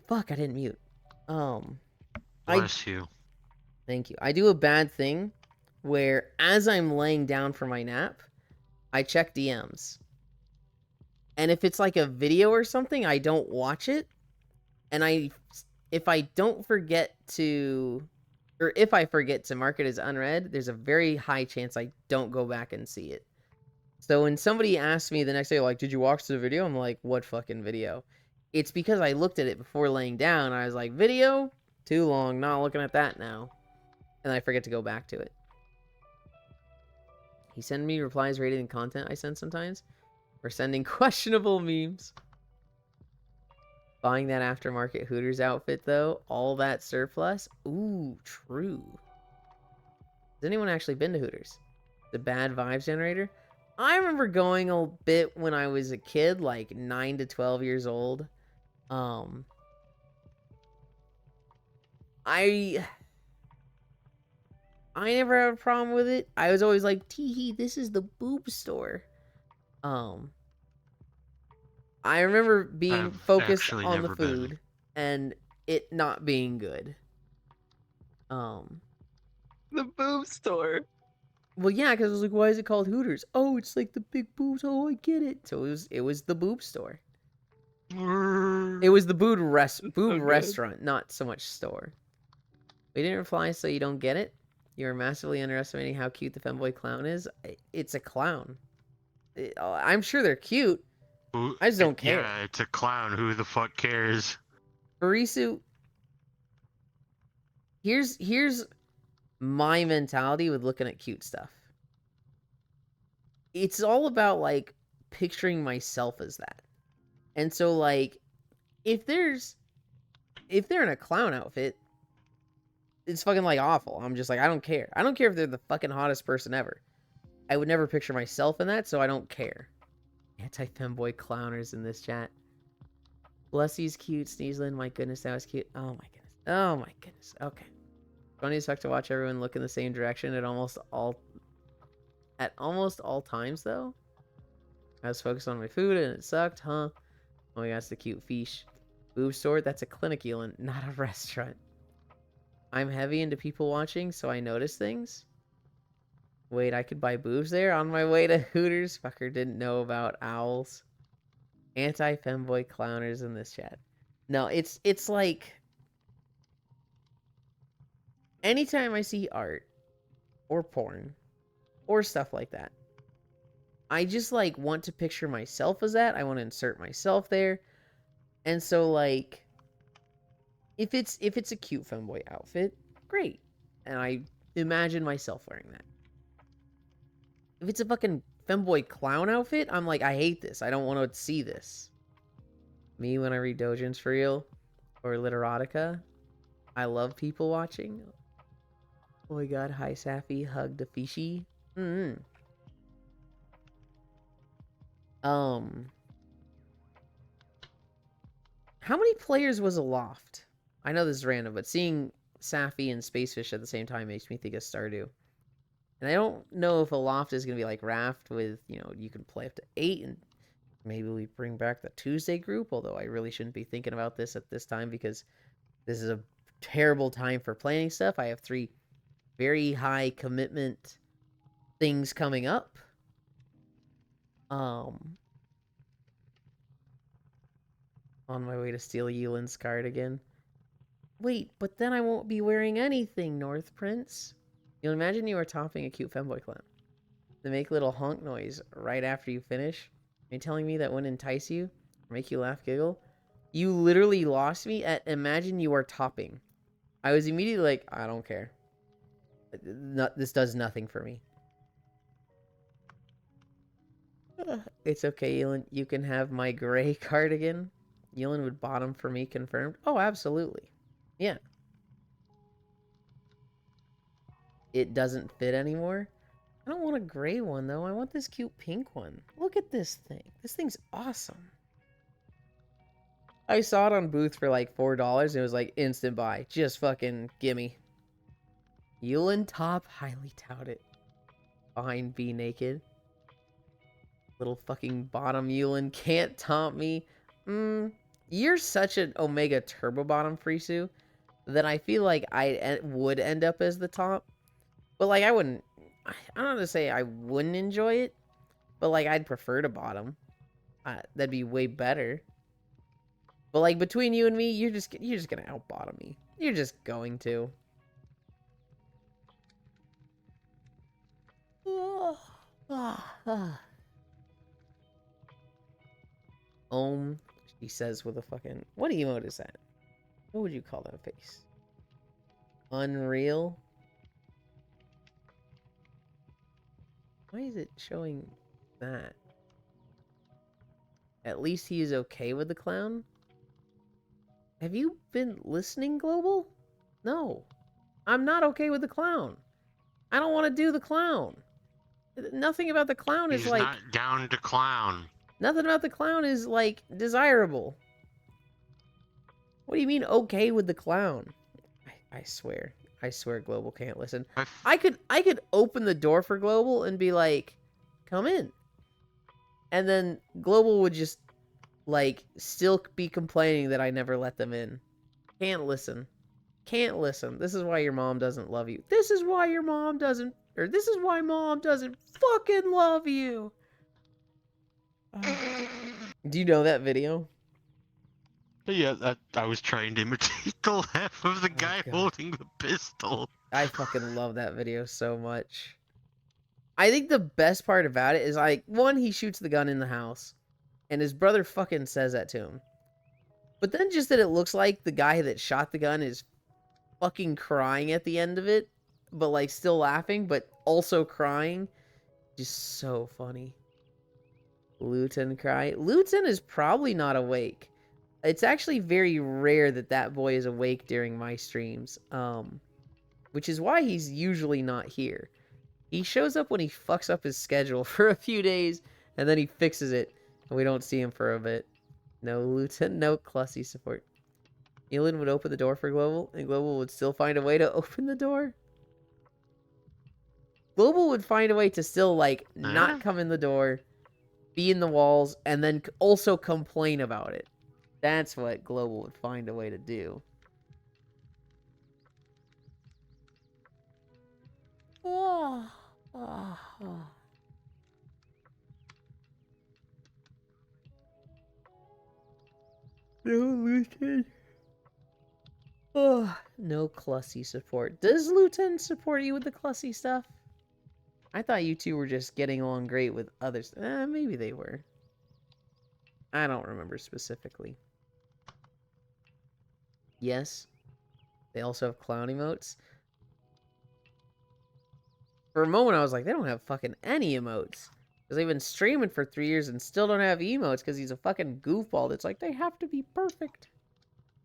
Fuck, I didn't mute. Bless you. Thank you. I do a bad thing where as I'm laying down for my nap, I check DMs. And if it's like a video or something, I don't watch it. And if I forget to mark it as unread, there's a very high chance I don't go back and see it. So when somebody asks me the next day, like, did you watch the video? I'm like, what fucking video? It's because I looked at it before laying down. I was like, video? Too long. Not looking at that now. And I forget to go back to it. He sends me replies rated in content I send sometimes. Or sending questionable memes. Buying that aftermarket Hooters outfit, though. All that surplus. Ooh, true. Has anyone actually been to Hooters? The bad vibes generator? I remember going a bit when I was a kid, like 9 to 12 years old. I never had a problem with it. I was always like, tee-hee, this is the boob store. I remember being focused on the food and it not being good. The boob store. Well, yeah, because I was like, why is it called Hooters? Oh, it's like the big boobs. Oh, I get it. So it was the boob store. It was the boob restaurant, not so much store. We didn't reply, so you don't get it. You're massively underestimating how cute the femboy clown is. It's a clown. I'm sure they're cute. I just don't care. Yeah, it's a clown. Who the fuck cares? Barisu, here's my mentality with looking at cute stuff. It's all about, like, picturing myself as that. And so, like, if they're in a clown outfit, it's fucking, like, awful. I'm just like, I don't care. I don't care if they're the fucking hottest person ever. I would never picture myself in that, so I don't care. Anti-femboy clowners in this chat. Blessie's cute. Sneezelin, my goodness, that was cute. Oh my goodness. Oh my goodness. Okay. Funny as fuck to watch everyone look in the same direction at almost all times, though. I was focused on my food and it sucked, huh? Oh my god, it's the cute fish. Boob store? That's a clinic, Elon, not a restaurant. I'm heavy into people watching, so I notice things. Wait, I could buy boobs there on my way to Hooters? Fucker didn't know about owls. Anti-femboy clowners in this chat. No, it's like... anytime I see art, or porn, or stuff like that, I just, like, want to picture myself as that. I want to insert myself there. And so, like, if it's a cute femboy outfit, great. And I imagine myself wearing that. If it's a fucking femboy clown outfit, I'm like, I hate this. I don't want to see this. Me when I read doujins for real, or literotica, I love people watching. Oh my god, hi Safi, hug the fishy. How many players was Aloft? I know this is random, but seeing Safi and Spacefish at the same time makes me think of Stardew. And I don't know if Aloft is going to be like Raft with, you know, you can play up to 8 and maybe we bring back the Tuesday group, although I really shouldn't be thinking about this at this time because this is a terrible time for planning stuff. I have 3 very high commitment things coming up. On my way to steal Yulin's card again. Wait, but then I won't be wearing anything, North Prince. You'll imagine you are topping a cute femboy clown. They make little honk noise right after you finish. Are you telling me that wouldn't entice you? Or make you laugh, giggle? You literally lost me at imagine you are topping. I was immediately like, I don't care. This does nothing for me. It's okay, Elin. You can have my gray cardigan. Elin would bottom for me, confirmed. Oh, absolutely. Yeah. It doesn't fit anymore. I don't want a gray one, though. I want this cute pink one. Look at this thing. This thing's awesome. I saw it on Booth for like $4, and it was like instant buy. Just fucking gimme. Yulin top, highly touted. Fine, be naked. Little fucking bottom Yulin can't taunt me. You're such an Omega Turbo Bottom Frisu that I feel like I would end up as the top. But like I wouldn't. I don't know to say I wouldn't enjoy it, but like I'd prefer to bottom. That'd be way better. But like between you and me, you're just gonna out bottom me. You're just going to. She says with a fucking what emote is that? What would you call that face? Unreal. Why is it showing that? At least he is okay with the clown? Have you been listening, Global? No. I'm not okay with the clown. I don't want to do the clown. Nothing about the clown is He's like... not down to clown. Nothing about the clown is, like, desirable. What do you mean, okay with the clown? I swear. I swear Global can't listen. I could open the door for Global and be like, come in. And then Global would just, like, still be complaining that I never let them in. Can't listen. Can't listen. This is why your mom doesn't love you. This is why your mom doesn't... Or this is why mom doesn't fucking love you. Do you know that video? Yeah, I was trying to imitate the laugh of the guy holding the pistol. I fucking love that video so much. I think the best part about it is, like, one, he shoots the gun in the house. And his brother fucking says that to him. But then just that it looks like the guy that shot the gun is fucking crying at the end of it. But, like, still laughing, but also crying. Just so funny. Luton cry. Luton is probably not awake. It's actually very rare that that boy is awake during my streams. Which is why he's usually not here. He shows up when he fucks up his schedule for a few days, and then he fixes it, and we don't see him for a bit. No Luton, no Clussy support. Elin would open the door for Global, and Global would still find a way to open the door. Global would find a way to still, like, not come in the door, be in the walls, and then also complain about it. That's what Global would find a way to do. Oh. Oh. No Luton. Oh, no Clussy support. Does Luton support you with the Clussy stuff? I thought you two were just getting along great with others. Maybe they were. I don't remember specifically. Yes. They also have clown emotes. For a moment, I was like, they don't have fucking any emotes. Because they've been streaming for 3 years and still don't have emotes because he's a fucking goofball that's like, they have to be perfect.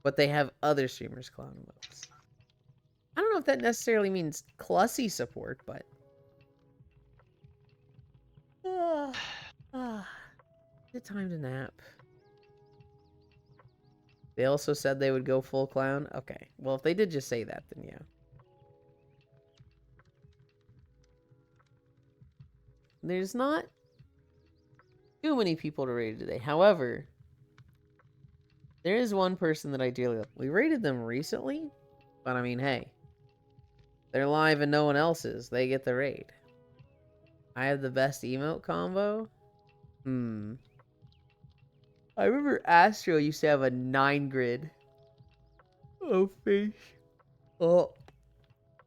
But they have other streamers' clown emotes. I don't know if that necessarily means Clussy support, but... Good time to nap. They also said they would go full clown? Okay. Well, if they did just say that, then yeah. There's not too many people to rate today. However, there is one person that I dearly love. We rated them recently, but I mean, hey. They're live and no one else is. They get the raid. I have the best emote combo? I remember Astro used to have a 9 grid. Oh, face. Oh.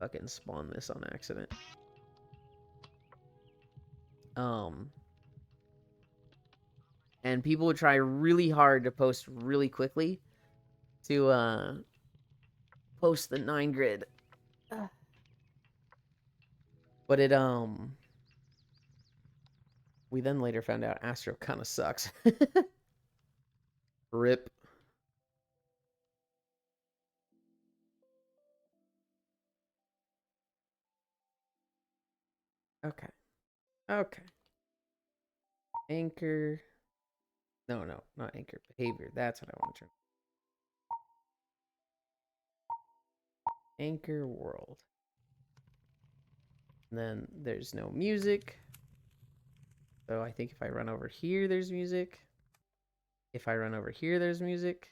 Fucking spawn this on accident. and people would try really hard to post really quickly to post the 9 grid. But it we then later found out Astro kind of sucks. Rip. Okay. Okay. Anchor. No, not anchor. Behavior. That's what I want to turn. Anchor world. And then there's no music. So I think if I run over here, there's music. If I run over here, there's music.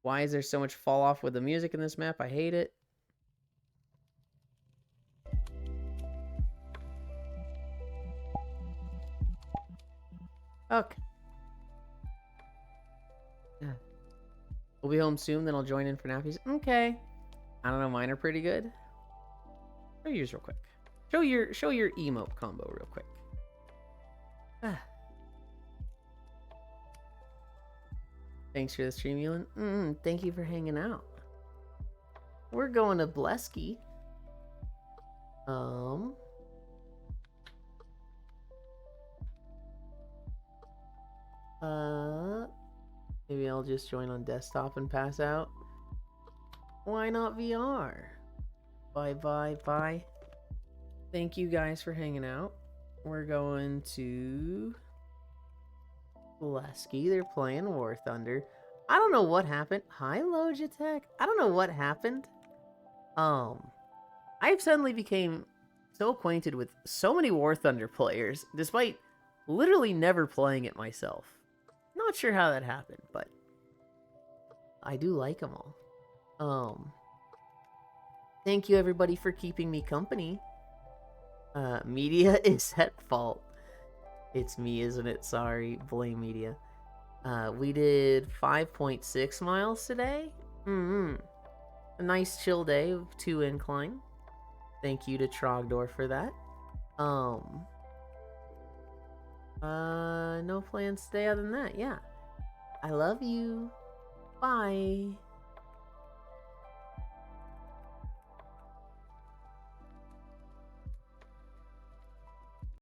Why is there so much fall off with the music in this map? I hate it. Okay. We'll be home soon, then I'll join in for nappies. Okay. I don't know, mine are pretty good. Show yours real quick. Show your emote combo real quick. Thanks for the stream, Ewan. Thank you for hanging out. We're going to Blesky. Maybe I'll just join on desktop and pass out. Why not VR? Bye. Thank you guys for hanging out. We're going to Blesky. They're playing War Thunder. I don't know what happened. Hi, Logitech. I don't know what happened. I've suddenly became so acquainted with so many War Thunder players, despite literally never playing it myself. Not sure how that happened, but I do like them all. Thank you everybody for keeping me company. Media is at fault. It's me, isn't it? Sorry, blame media. We did 5.6 miles today. A nice chill day of 2 incline. Thank you to Trogdor for that. No plans today other than that. Yeah. I love you. Bye.